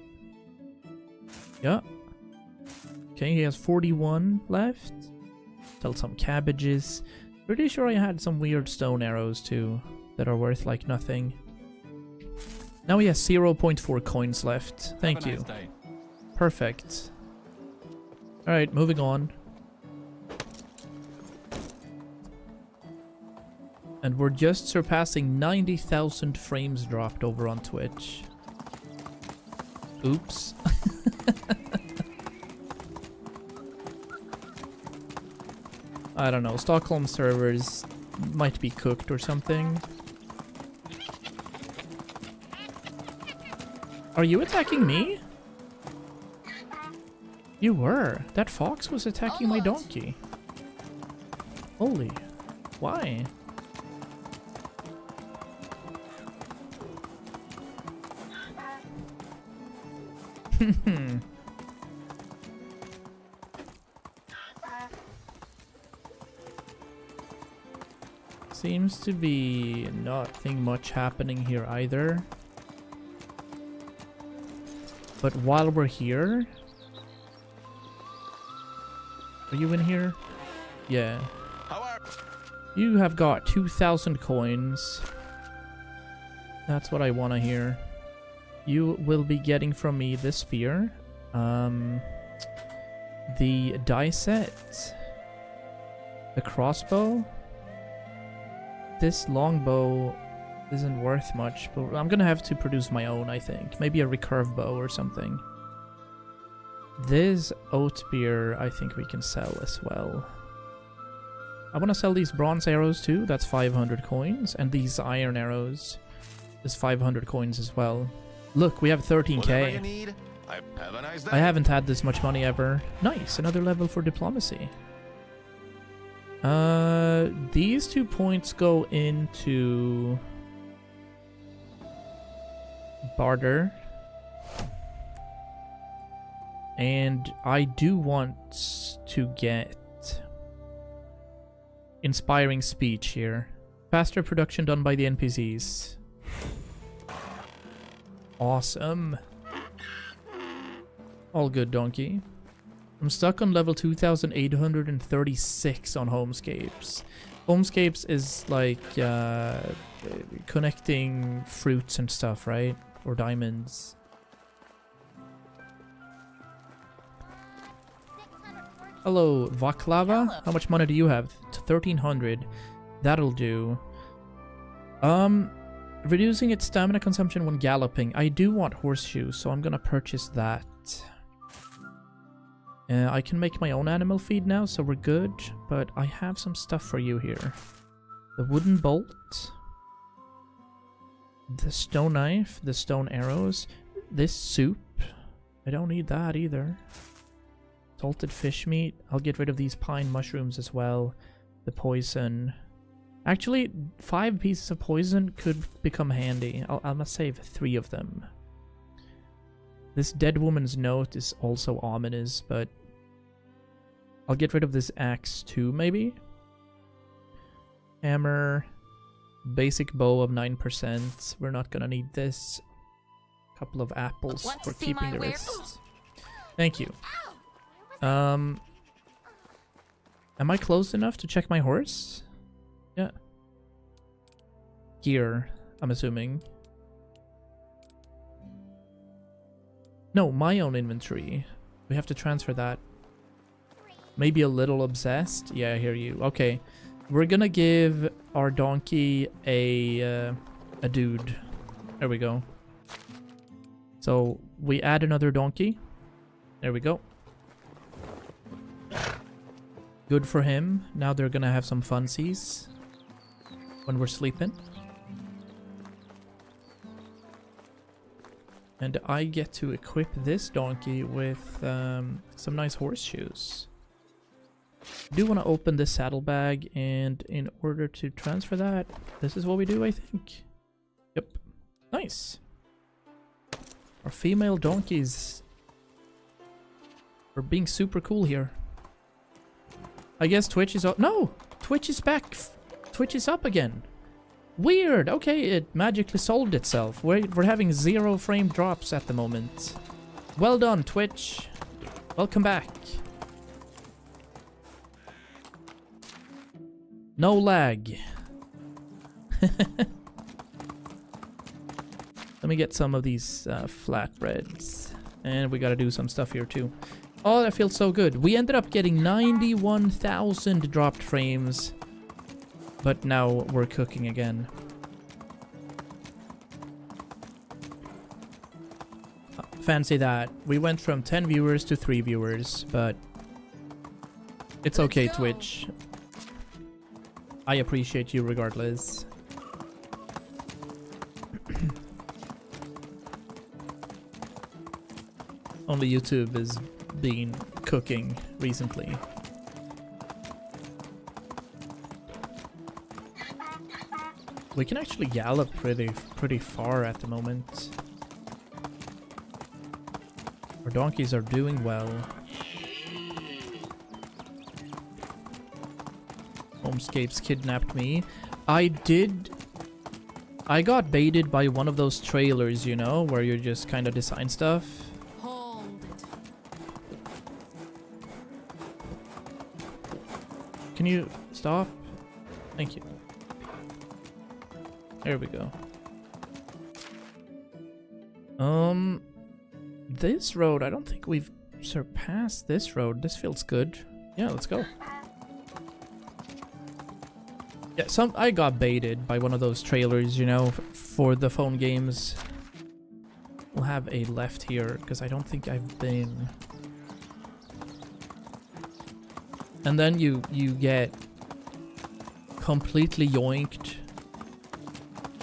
Yeah. Okay, he has 41 left. Sell some cabbages. Pretty sure I had some weird stone arrows, too, that are worth, like, nothing. Now he has 0.4 coins left. Thank you. Have a nice day. Perfect. Alright, moving on. And we're just surpassing 90,000 frames dropped over on Twitch. Oops. I don't know. Stockholm servers might be cooked or something. Are you attacking me? You were. That fox was attacking my donkey. Holy. Why? Seems to be nothing much happening here either. But while we're here... Are you in here? Yeah. You have got 2,000 coins. That's what I want to hear. You will be getting from me this spear. The die set. The crossbow. This longbow isn't worth much, but I'm gonna have to produce my own, I think. Maybe a recurve bow or something. This oat spear, I think we can sell as well. I want to sell these bronze arrows too. That's 500 coins. And these iron arrows is 500 coins as well. Look, we have 13k. I haven't had this much money ever. Nice, another level for diplomacy. These 2 points go into barter. And I do want to get inspiring speech here. Faster production done by the NPCs. Awesome. All good, donkey. I'm stuck on level 2836 on Homescapes. Homescapes is like connecting fruits and stuff, right? Or diamonds. Hello, Vaklava. Hello. How much money do you have? 1300. That'll do. Reducing its stamina consumption when galloping. I do want horseshoes, so I'm gonna purchase that. I can make my own animal feed now, so we're good. But I have some stuff for you here. The wooden bolt. The stone knife. The stone arrows. This soup. I don't need that either. Salted fish meat. I'll get rid of these pine mushrooms as well. The poison. Actually, 5 pieces of poison could become handy. I must save 3 of them. This dead woman's note is also ominous, but I'll get rid of this axe too, maybe? Hammer. Basic bow of 9%. We're not gonna need this. Couple of apples for keeping the wrists. Thank you. Am I close enough to check my horse? Yeah. Gear, I'm assuming. No, my own inventory. We have to transfer that. Maybe a little obsessed? Yeah, I hear you. Okay. We're gonna give our donkey a dude. There we go. So, we add another donkey. There we go. Good for him. Now they're gonna have some funsies when we're sleeping. And I get to equip this donkey with some nice horseshoes. I do want to open this saddlebag, and in order to transfer that, this is what we do, I think. Yep. Nice. Our female donkeys are being super cool here. I guess Twitch is up. No! Twitch is back. Twitch is up again. Weird. Okay, it magically solved itself. We're having 0 frame drops at the moment. Well done, Twitch. Welcome back. No lag. Let me get some of these flatbreads. And we gotta do some stuff here too. Oh, that feels so good. We ended up getting 91,000 dropped frames. But now we're cooking again. fancy that. We went from 10 viewers to 3 viewers, but it's okay, Let's go. Twitch. I appreciate you regardless. Only YouTube has been cooking recently. We can actually gallop pretty far at the moment. Our donkeys are doing well. Homescapes kidnapped me. I got baited by one of those trailers, you know, where you just kind of design stuff. Hold it. Can you stop? Thank you. There we go. This road, I don't think we've surpassed this road. This feels good. Yeah, let's go. Yeah, I got baited by one of those trailers, you know, for the phone games. We'll have a left here, because I don't think I've been. And then you get completely yoinked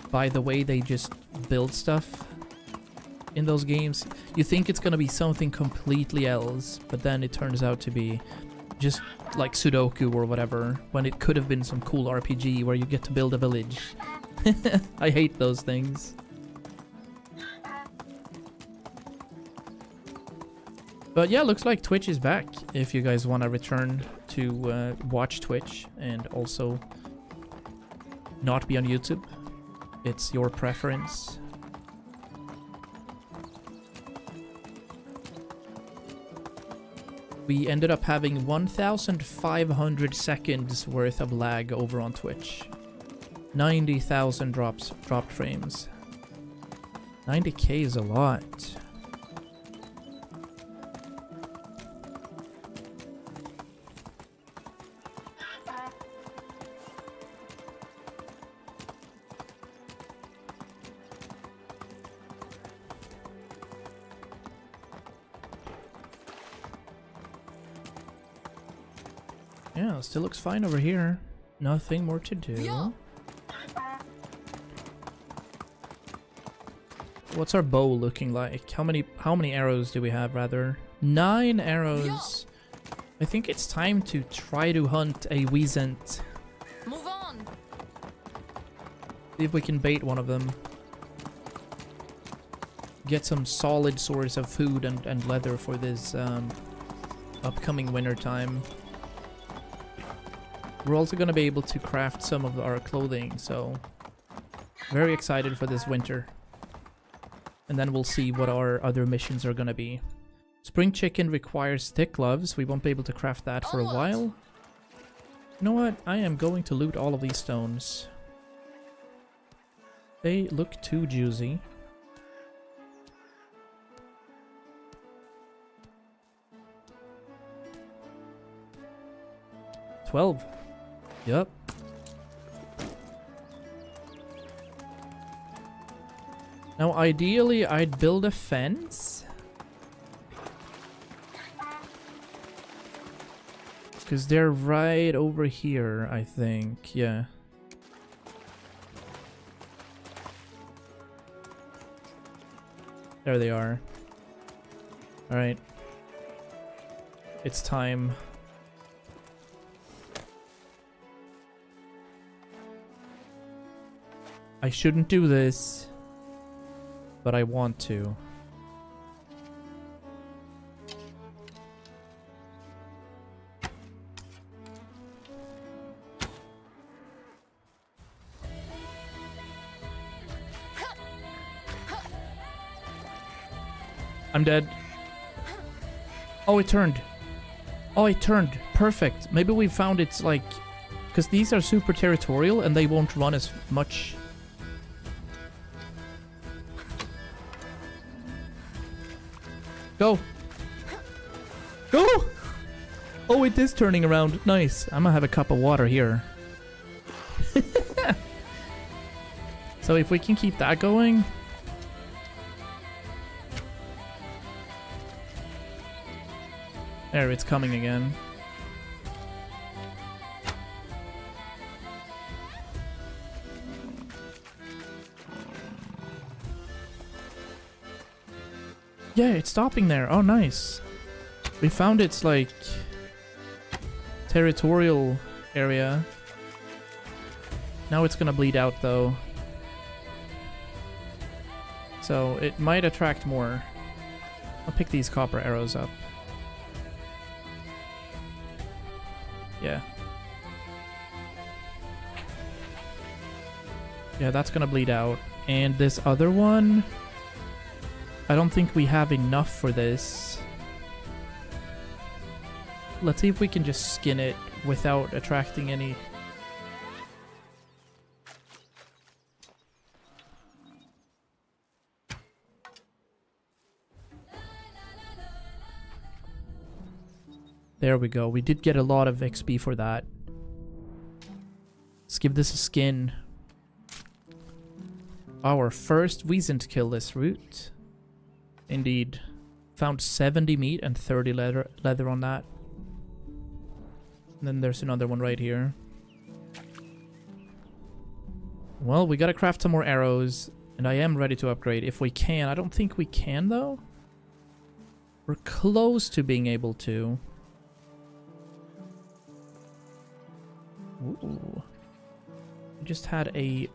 by the way they just build stuff in those games. You think it's gonna be something completely else, but then it turns out to be just like Sudoku or whatever, when it could have been some cool RPG where you get to build a village. I hate those things. But yeah, looks like Twitch is back. If you guys want to return to watch Twitch and also not be on YouTube, it's your preference. We ended up having 1,500 seconds worth of lag over on Twitch. 90,000 dropped frames. 90k is a lot. Yeah, still looks fine over here. Nothing more to do. Yeah. What's our bow looking like? How many arrows do we have, rather? 9 arrows. I think it's time to try to hunt a Weezent. Move on. See if we can bait one of them. Get some solid source of food and leather for this upcoming winter time. We're also going to be able to craft some of our clothing, so very excited for this winter. And then we'll see what our other missions are going to be. Spring chicken requires thick gloves. We won't be able to craft that for a while. You know what? I am going to loot all of these stones. They look too juicy. $12. Yep. Now, ideally, I'd build a fence. Because they're right over here, I think. Yeah. There they are. Alright. It's time. I shouldn't do this, but I want to. I'm dead. Oh, it turned. Oh, it turned. Perfect. Maybe we found it's like... Because these are super territorial and they won't run as much... Go! Go! Oh, it is turning around. Nice. I'm gonna have a cup of water here. So if we can keep that going... There, it's coming again. Yeah, it's stopping there. Oh, nice. We found its, like, territorial area. Now it's gonna bleed out, though. So, it might attract more. I'll pick these copper arrows up. Yeah. Yeah, that's gonna bleed out. And this other one... I don't think we have enough for this. Let's see if we can just skin it without attracting any. There we go. We did get a lot of XP for that. Let's give this a skin. Our first reason to kill this root. Indeed. Found 70 meat and 30 leather on that. And then there's another one right here. Well, we gotta craft some more arrows. And I am ready to upgrade if we can. I don't think we can, though. We're close to being able to. Ooh. We just had a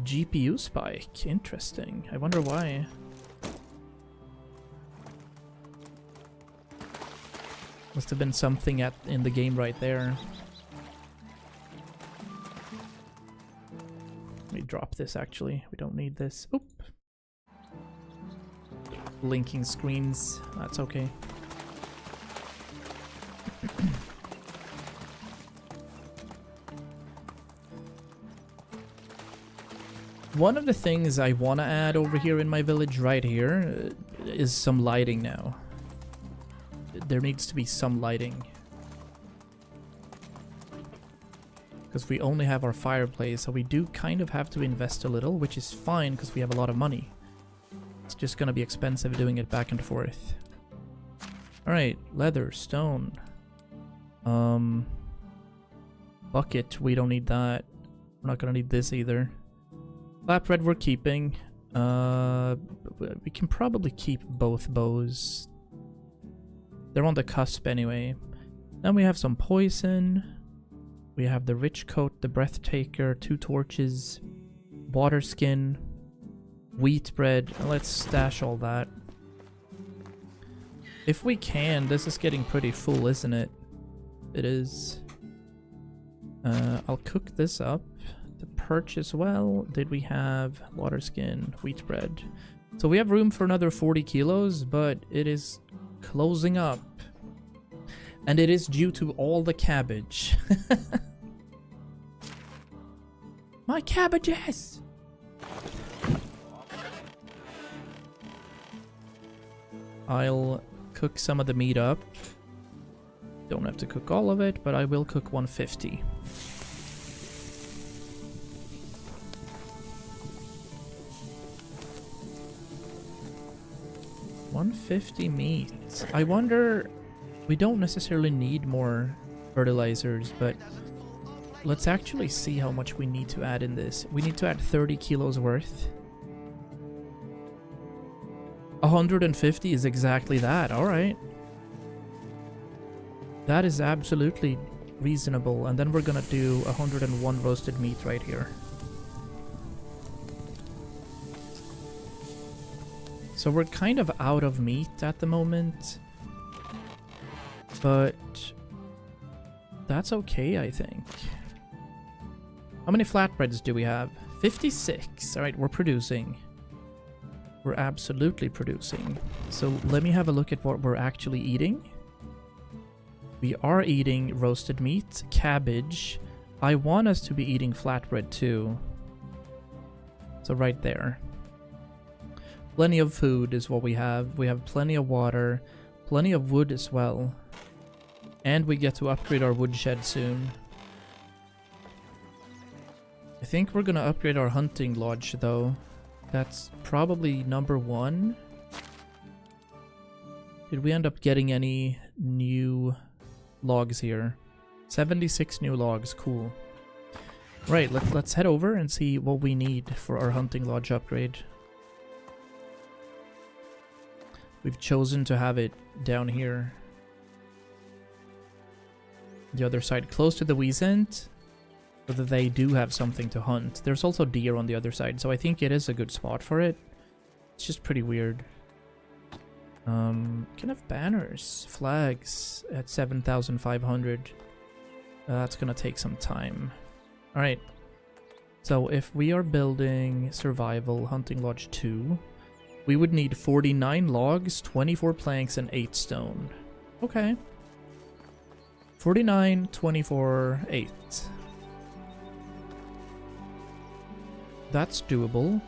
GPU spike. Interesting. I wonder why. Must have been something in the game right there. Let me drop this, actually. We don't need this. Oop. Blinking screens. That's okay. One of the things I want to add over here in my village right here is some lighting now. There needs to be some lighting. Because we only have our fireplace, so we do kind of have to invest a little, which is fine because we have a lot of money. It's just going to be expensive doing it back and forth. Alright, leather, stone. Bucket, we don't need that. We're not going to need this either. Flatbread we're keeping. We can probably keep both bows. They're on the cusp anyway. Then we have some poison. We have the rich coat, the breathtaker, 2 torches, water skin, wheat bread. Let's stash all that. If we can, this is getting pretty full, isn't it? It is. I'll cook this up. The perch as well. Did we have water skin, wheat bread? So we have room for another 40 kilos, but it is closing up. And it is due to all the cabbage. My cabbages! I'll cook some of the meat up. Don't have to cook all of it, but I will cook 150. $150 meat. I wonder... We don't necessarily need more fertilizers, but let's actually see how much we need to add in this. We need to add 30 kilos worth. 150 is exactly that. Alright. That is absolutely reasonable. And then we're gonna do 101 roasted meat right here. So we're kind of out of meat at the moment. But that's okay, I think. How many flatbreads do we have? 56. Alright, we're producing. We're absolutely producing. So let me have a look at what we're actually eating. We are eating roasted meat, cabbage. I want us to be eating flatbread too. So right there. Plenty of food is what we have. We have plenty of water, plenty of wood as well. And we get to upgrade our woodshed soon. I think we're gonna upgrade our hunting lodge though. That's probably number 1. Did we end up getting any new logs here? 76 new logs, cool. Right, let's head over and see what we need for our hunting lodge upgrade. We've chosen to have it down here. The other side, close to the Weasant, so that they do have something to hunt. There's also deer on the other side, so I think it is a good spot for it. It's just pretty weird. Can have banners, flags at 7,500. That's gonna take some time. Alright. So if we are building Survival Hunting Lodge 2, we would need 49 logs, 24 planks, and 8 stone. Okay. 49, 24, 8. That's doable.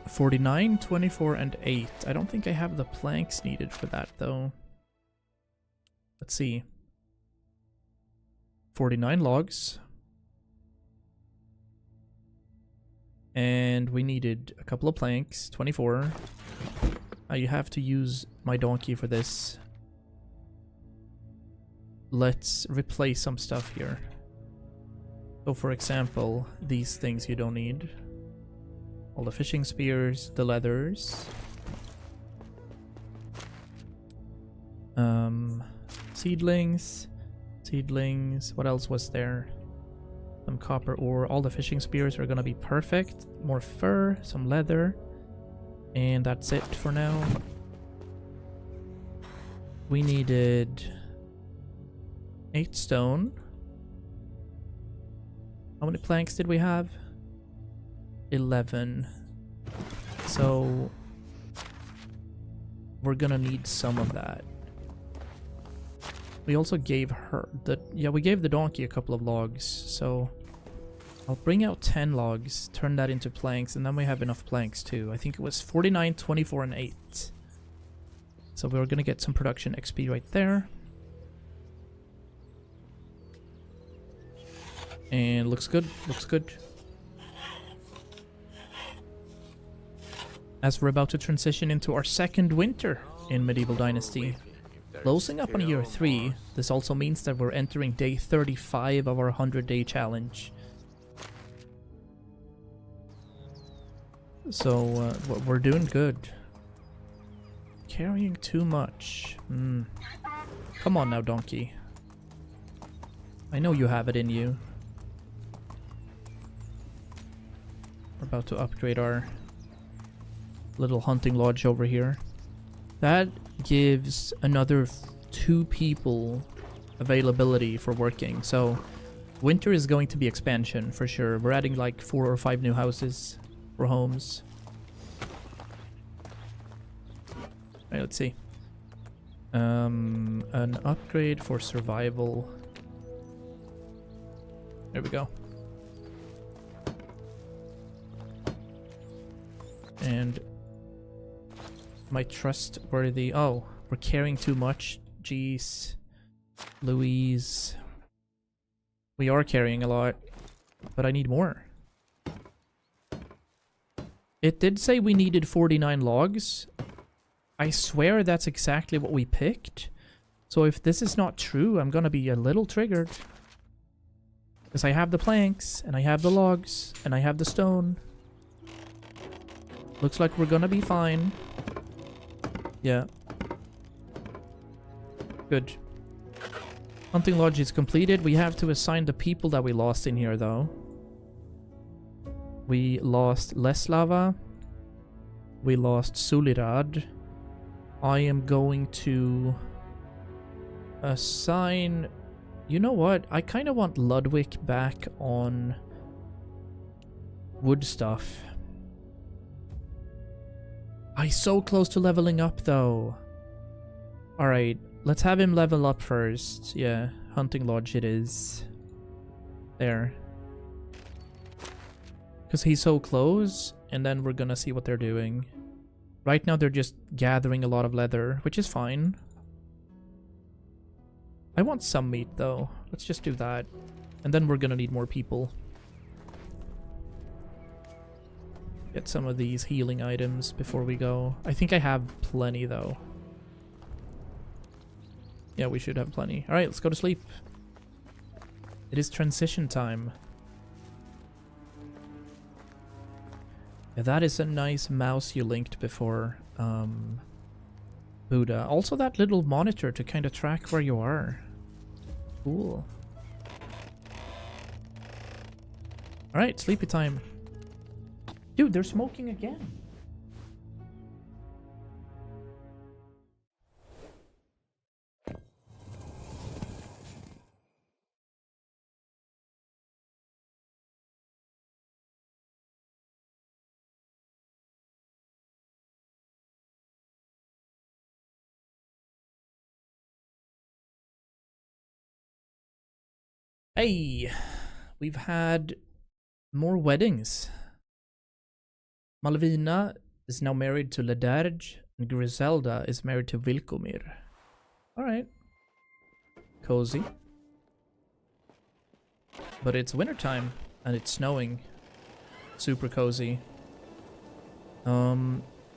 49, 24, and 8. I don't think I have the planks needed for that, though. Let's see. 49 logs. And we needed a couple of planks. 24. You have to use my donkey for this. Let's replace some stuff here. So for example, these things you don't need. All the fishing spears, the leathers. Seedlings. Seedlings. What else was there? Some copper ore. All the fishing spears are gonna be perfect. More fur, some leather. And that's it for now. We needed 8 stone. How many planks did we have? 11. So we're gonna need some of that. We also gave her we gave the donkey a couple of logs, so I'll bring out 10 logs, turn that into planks, and then we have enough planks too. I think it was 49, 24, and 8. So we're gonna get some production XP right there. And looks good, looks good. As we're about to transition into our second winter in Medieval Dynasty. Closing up on year 3, this also means that we're entering day 35 of our 100-day challenge. So, we're doing good. Carrying too much. Come on now, donkey. I know you have it in you. We're about to upgrade our little hunting lodge over here. That gives another 2 people availability for working. So winter is going to be expansion for sure. We're adding like 4 or 5 new houses for homes. Alright, let's see. An upgrade for survival. There we go. And my trustworthy... Oh, we're carrying too much. Jeez. Louise. We are carrying a lot, but I need more. It did say we needed 49 logs. I swear that's exactly what we picked. So if this is not true, I'm gonna be a little triggered. Because I have the planks, and I have the logs, and I have the stone. Looks like we're gonna be fine. Yeah. Good. Hunting lodge is completed. We have to assign the people that we lost in here, though. We lost Leslava. We lost Sulirad. I am going to assign... You know what? I kind of want Ludwig back on wood stuff. I'm so close to leveling up, though. Alright, let's have him level up first. Yeah, hunting lodge it is. There. Because he's so close, and then we're gonna see what they're doing. Right now they're just gathering a lot of leather, which is fine. I want some meat, though. Let's just do that. And then we're gonna need more people. Get some of these healing items before we go. I think I have plenty though. Yeah, we should have plenty. Alright, let's go to sleep. It is transition time. Yeah, that is a nice mouse you linked before, Buddha. Also that little monitor to kind of track where you are. Cool. Alright, sleepy time. Dude, they're smoking again. Hey, we've had more weddings. Malvina is now married to Ledarge, and Griselda is married to Vilkomir. Alright. Cozy. But it's wintertime, and it's snowing. Super cozy.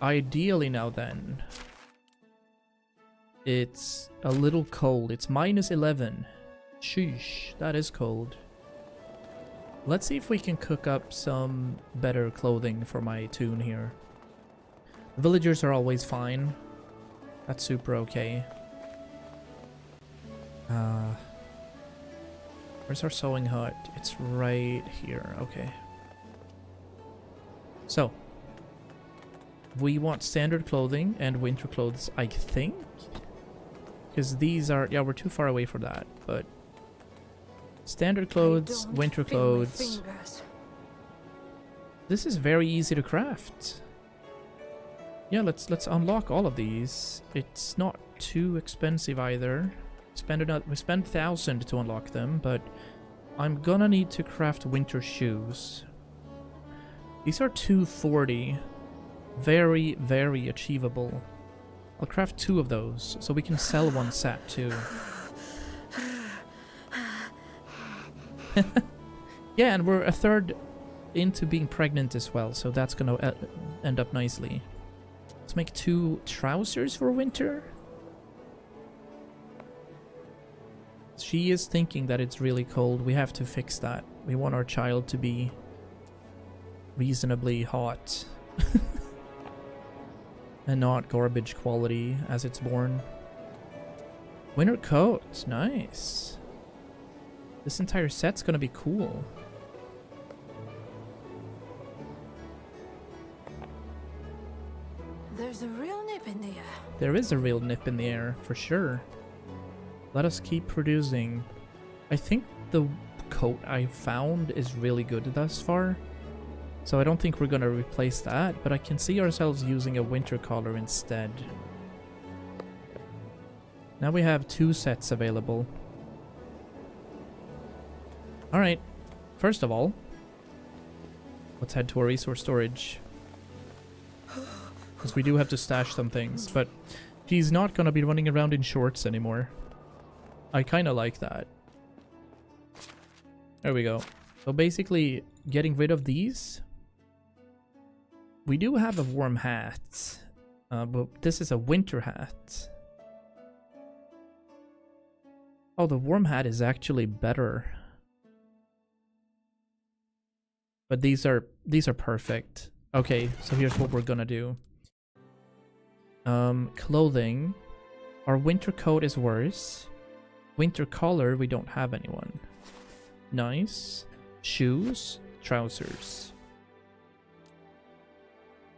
Ideally now then. It's a little cold. It's -11. Sheesh, that is cold. Let's see if we can cook up some better clothing for my tune here. Villagers are always fine. That's super okay. Where's our sewing hut? It's right here. Okay. So, we want standard clothing and winter clothes, I think. Because these are... yeah, we're too far away for that, but... standard clothes, winter clothes. This is very easy to craft. Yeah, let's unlock all of these. It's not too expensive either. We spent 1,000 to unlock them, but I'm gonna need to craft winter shoes. These are 240. Very, very achievable. I'll craft 2 of those, so we can sell one set too. Yeah, and we're a third into being pregnant as well, so that's gonna end up nicely. Let's make 2 trousers for winter. She is thinking that it's really cold. We have to fix that. We want our child to be reasonably hot. And not garbage quality as it's born. Winter coat, nice. This entire set's gonna be cool. There's a real nip in the air. There is a real nip in the air, for sure. Let us keep producing. I think the coat I found is really good thus far. So I don't think we're gonna replace that, but I can see ourselves using a winter collar instead. Now we have 2 sets available. Alright, first of all, let's head to our resource storage. Because we do have to stash some things, but she's not gonna be running around in shorts anymore. I kinda like that. There we go. So basically, getting rid of these. We do have a warm hat, but this is a winter hat. Oh, the warm hat is actually better. But these are perfect. Okay, so here's what we're gonna do. Clothing. Our winter coat is worse. Winter collar, we don't have anyone. Nice. Shoes, trousers.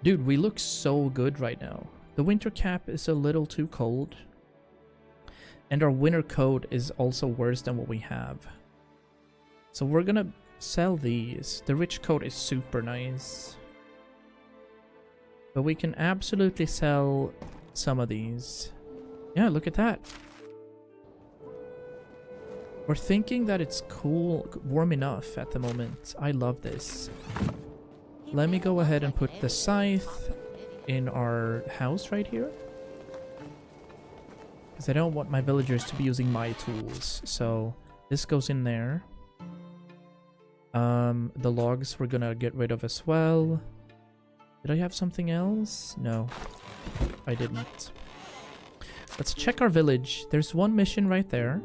Dude, we look so good right now. The winter cap is a little too cold. And our winter coat is also worse than what we have. So we're gonna sell these. The rich coat is super nice. But we can absolutely sell some of these. Yeah, look at that. We're thinking that it's cool, warm enough at the moment. I love this. Let me go ahead and put the scythe in our house right here. Because I don't want my villagers to be using my tools. So this goes in there. The logs we're gonna get rid of as well. Did I have something else? No, I didn't. Let's check our village. There's one mission right there.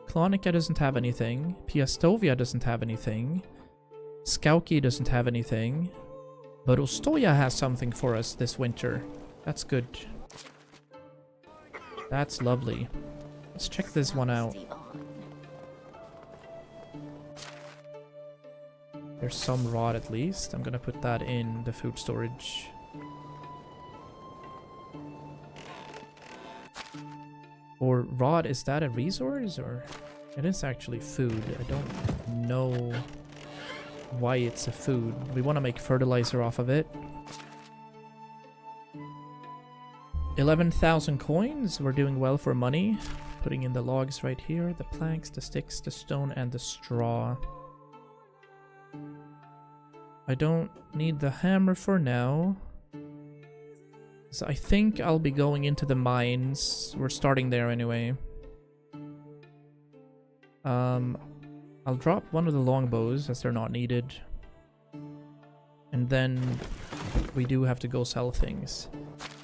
Klonika doesn't have anything. Piastovia doesn't have anything. Skauki doesn't have anything. But Ostoya has something for us this winter. That's good. That's lovely. Let's check this one out. There's some rod at least. I'm gonna put that in the food storage. Or rod, is that a resource or? It is actually food. I don't know why it's a food. We want to make fertilizer off of it. 11,000 coins. We're doing well for money. Putting in the logs right here. The planks, the sticks, the stone, and the straw. I don't need the hammer for now. So I think I'll be going into the mines. We're starting there anyway. I'll drop one of the longbows as they're not needed. And then we do have to go sell things.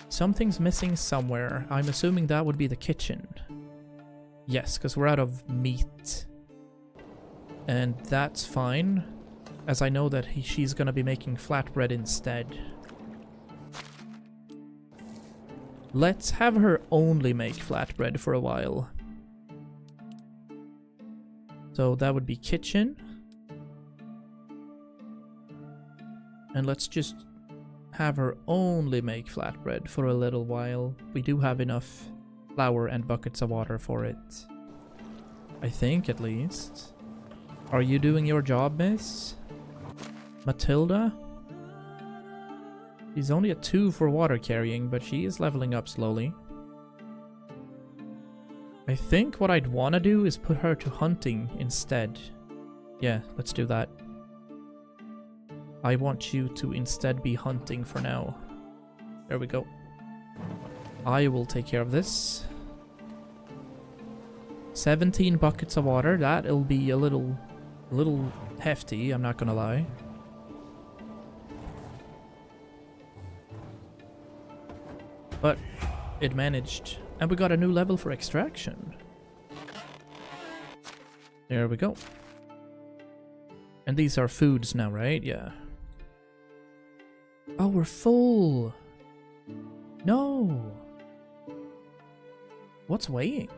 Something's missing somewhere. I'm assuming that would be the kitchen. Yes, because we're out of meat. And that's fine, as I know that she's gonna be making flatbread instead. Let's have her only make flatbread for a while. So that would be kitchen. And let's just have her only make flatbread for a little while. We do have enough flour and buckets of water for it. I think, at least. Are you doing your job, miss? Matilda? She's only a 2 for water carrying, but she is leveling up slowly. I think what I'd want to do is put her to hunting instead. Yeah, let's do that. I want you to instead be hunting for now. There we go. I will take care of this. 17 buckets of water. That'll be a little hefty, I'm not gonna lie. But it managed. And we got a new level for extraction. There we go. And these are foods now, right? Yeah. Oh, we're full. No. What's weighing?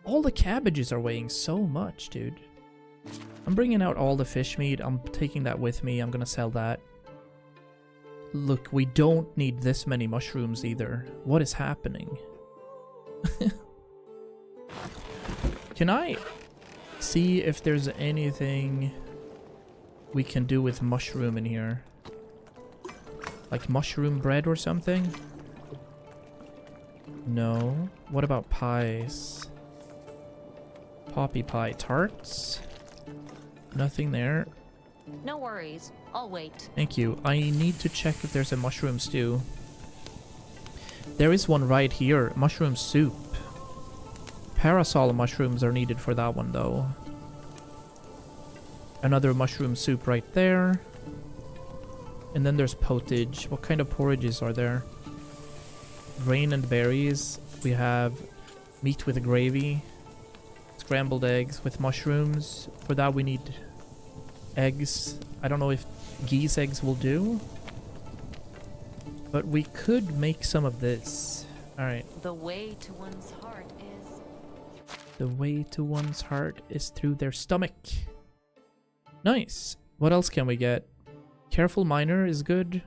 All the cabbages are weighing so much, dude. I'm bringing out all the fish meat. I'm taking that with me. I'm gonna sell that. Look, we don't need this many mushrooms either. What is happening? Can I see if there's anything we can do with mushroom in here? Like mushroom bread or something? No. What about pies? Poppy pie tarts? Nothing there. No worries. I'll wait. Thank you. I need to check if there's a mushroom stew. There is one right here. Mushroom soup. Parasol mushrooms are needed for that one, though. Another mushroom soup right there. And then there's pottage. What kind of porridges are there? Grain and berries. We have meat with gravy. Scrambled eggs with mushrooms. For that we need eggs. I don't know if geese eggs will do. But we could make some of this. Alright. The way to one's heart is... The way to one's heart is through their stomach. Nice. What else can we get? Careful miner is good.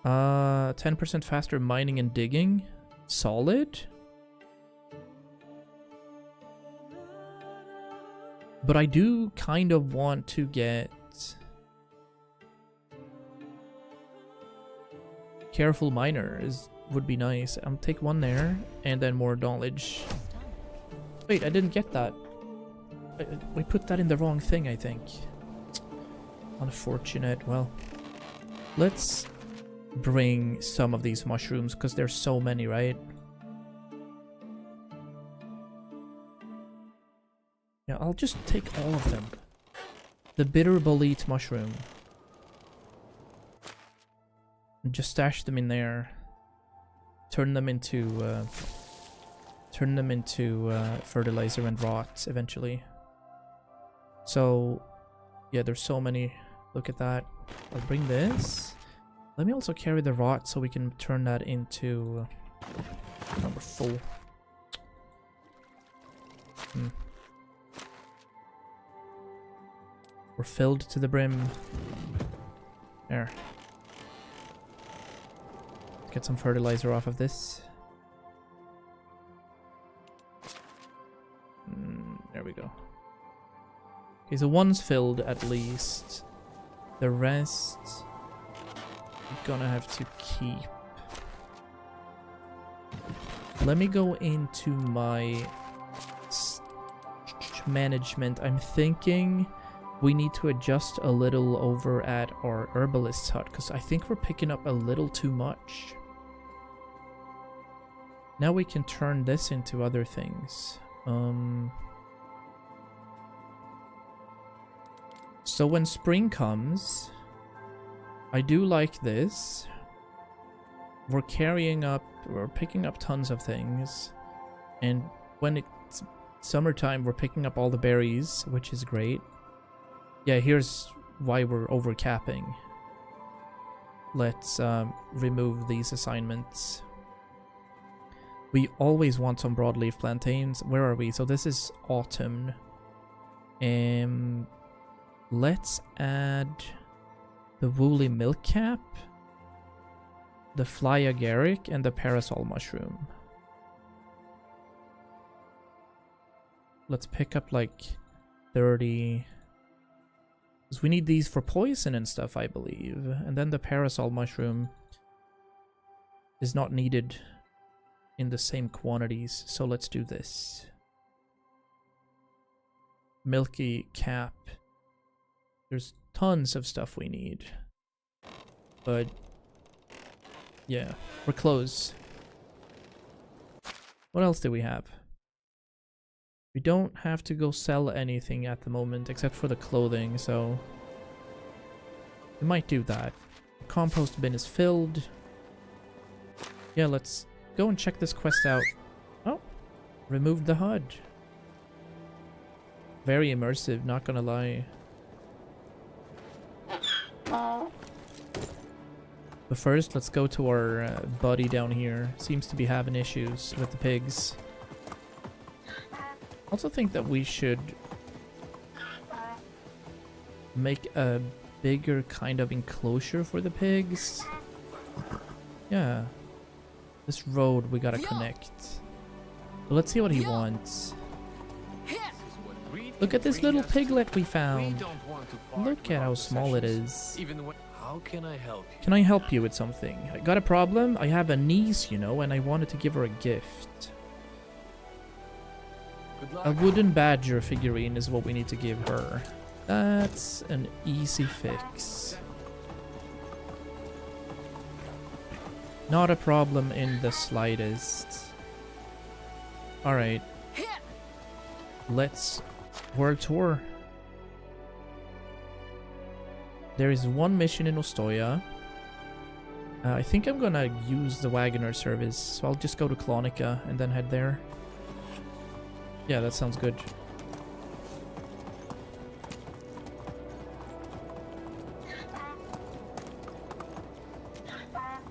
10% faster mining and digging. Solid. But I do kind of want to get... Careful miner would be nice. I'll take one there, and then more knowledge. Wait, I didn't get that. We put that in the wrong thing, I think. Unfortunate. Well, let's bring some of these mushrooms, because there's so many, right? Yeah, I'll just take all of them. The bitter bolete mushroom. And just stash them in there. Turn them into fertilizer and rot eventually. So yeah, there's so many. Look at that. I'll bring this. Let me also carry the rot so we can turn that into number full. We're filled to the brim. There. Get some fertilizer off of this. There we go. Okay, so one's filled at least. The rest we're gonna have to keep. Let me go into my management. I'm thinking we need to adjust a little over at our herbalist's hut because I think we're picking up a little too much. Now we can turn this into other things. So when spring comes, I do like this. We're picking up tons of things. And when it's summertime, we're picking up all the berries, which is great. Yeah, here's why we're overcapping. Let's remove these assignments. We always want some broadleaf plantains. Where are we? So this is autumn. Let's add the woolly milkcap, the fly agaric, and the parasol mushroom. Let's pick up like 30. Because we need these for poison and stuff, I believe. And then the parasol mushroom is not needed in the same quantities, so let's do this. Milky cap. There's tons of stuff we need. But yeah, we're close. What else do we have? We don't have to go sell anything at the moment except for the clothing, so we might do that. The compost bin is filled. Yeah, let's go and check this quest out. Oh, removed the HUD. Very immersive, not gonna lie. But first, let's go to our buddy down here. Seems to be having issues with the pigs. Also think that we should make a bigger kind of enclosure for the pigs. Yeah. This road we gotta connect. But let's see what he wants. Look at this little piglet we found. Look at how small it is. How can I help you? Can I help you with something? I got a problem. I have a niece, you know, and I wanted to give her a gift. Good luck. A wooden badger figurine is what we need to give her. That's an easy fix. Not a problem in the slightest. Alright. Let's world tour. There is one mission in Ostoya. I think I'm gonna use the Wagoner service, so I'll just go to Clonica and then head there. Yeah, that sounds good.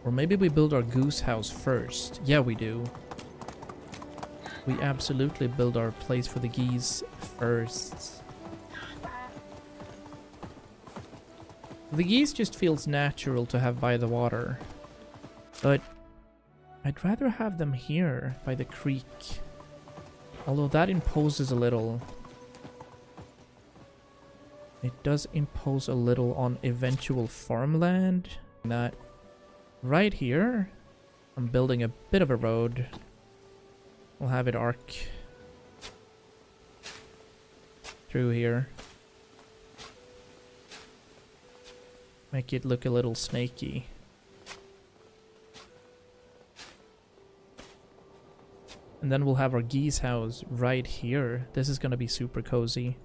Or maybe we build our goose house first. Yeah, we do. We absolutely build our place for the geese first. The geese just feels natural to have by the water. But I'd rather have them here by the creek. Although that imposes a little. It does impose a little on eventual farmland. That right here, I'm building a bit of a road. We'll have it arc through here. Make it look a little snaky. And then we'll have our geese house right here. This is gonna be super cozy.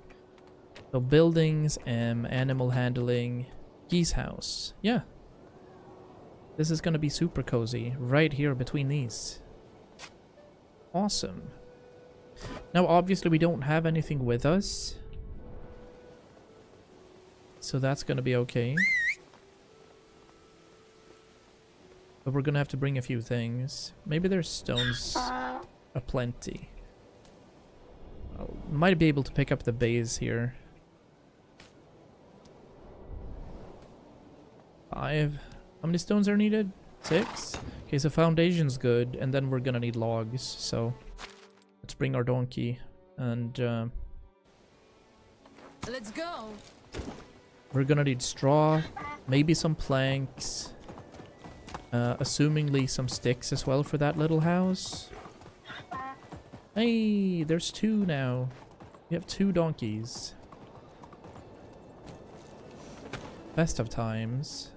So buildings, animal handling, geese house. Yeah. This is gonna be super cozy, right here between these. Awesome. Now, obviously, we don't have anything with us. So that's gonna be okay. But we're gonna have to bring a few things. Maybe there's stones aplenty. Might be able to pick up the base here. 5. How many stones are needed? 6? Okay, so foundation's good, and then we're gonna need logs, so let's bring our donkey, and Let's go. we're gonna need straw, maybe some planks, assumingly some sticks as well for that little house. Hey, there's 2 now. We have 2 donkeys. Best of times.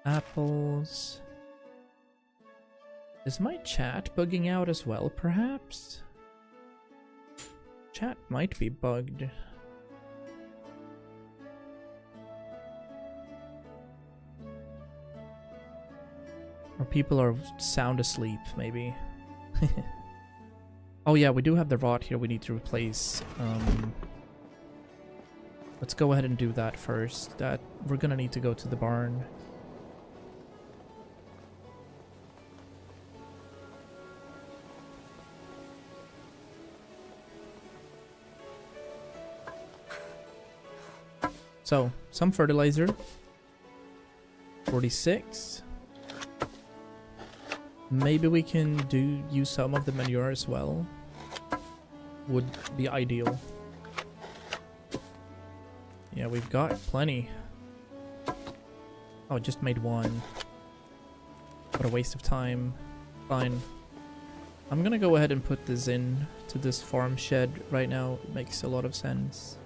Apples. Is my chat bugging out as well, perhaps? Chat might be bugged. Or people are sound asleep, maybe. Oh yeah, we do have the rot here we need to replace. Let's go ahead and do that first. That we're gonna need to go to the barn. So, some fertilizer. 46. Maybe we can use some of the manure as well. Would be ideal. Yeah, we've got plenty. Oh, just made 1. What a waste of time. Fine. I'm gonna go ahead and put this in to this farm shed right now. It makes a lot of sense.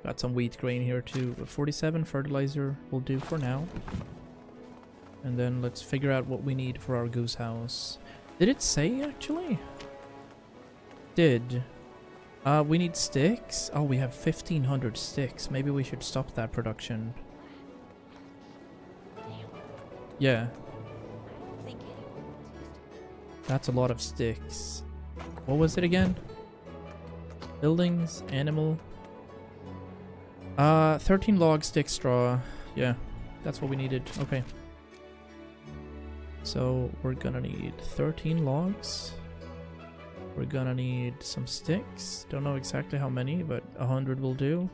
Got some wheat grain here too. 47 fertilizer will do for now. And then let's figure out what we need for our goose house. Did it say actually? Did. We need sticks. Oh, we have 1,500 sticks. Maybe we should stop that production. Yeah. That's a lot of sticks. What was it again? Buildings, animal. 13 log, stick, straw. Yeah, that's what we needed. Okay. So we're gonna need 13 logs. We're gonna need some sticks. Don't know exactly how many, but 100 will do.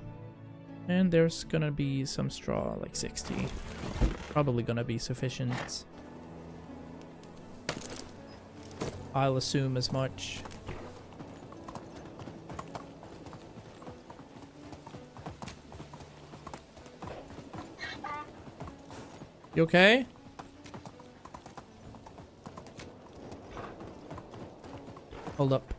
And there's gonna be some straw, like 60. Probably gonna be sufficient. I'll assume as much. You okay? Hold up.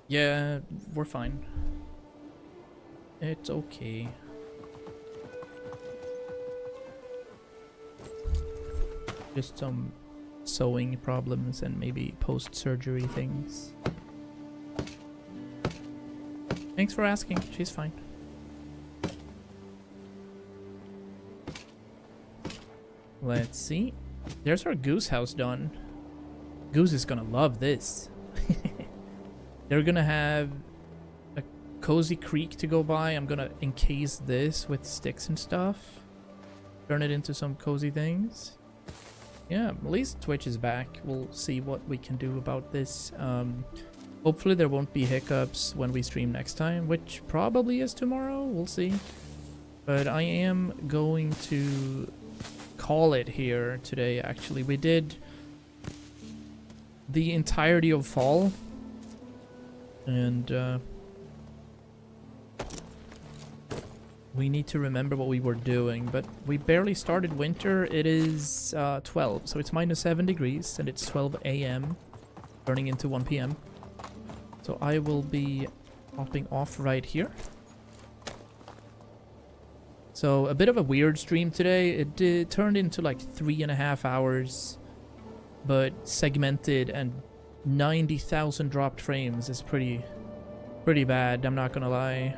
Yeah, we're fine. It's okay. Just some sewing problems and maybe post-surgery things. Thanks for asking. She's fine. Let's see. There's our goose house done. Goose is gonna love this. They're gonna have a cozy creek to go by. I'm gonna encase this with sticks and stuff. Turn it into some cozy things. Yeah, at least Twitch is back. We'll see what we can do about this. Hopefully there won't be hiccups when we stream next time, which probably is tomorrow. We'll see. But I am going to call it here today, actually. We did the entirety of fall. And we need to remember what we were doing, but we barely started winter. It is 12, so it's -7 degrees, and it's 12 a.m. turning into 1 p.m. So I will be popping off right here. So a bit of a weird stream today. It turned into like 3.5 hours, but segmented, and 90,000 dropped frames is pretty bad, I'm not gonna lie.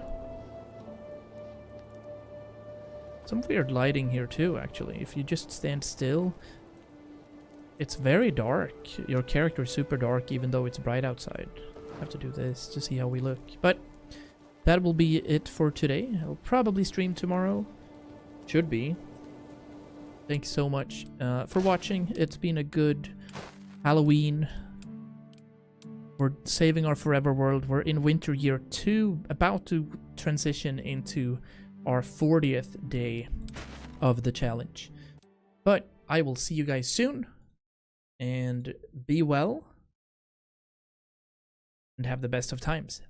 Some weird lighting here too, actually. If you just stand still, it's very dark. Your character is super dark even though it's bright outside. I have to do this to see how we look. But that will be it for today. I'll probably stream tomorrow. Should be. Thanks so much for watching. It's been a good Halloween. We're saving our forever world. We're in winter year 2, about to transition into our 40th day of the challenge. But I will see you guys soon, and be well, and have the best of times.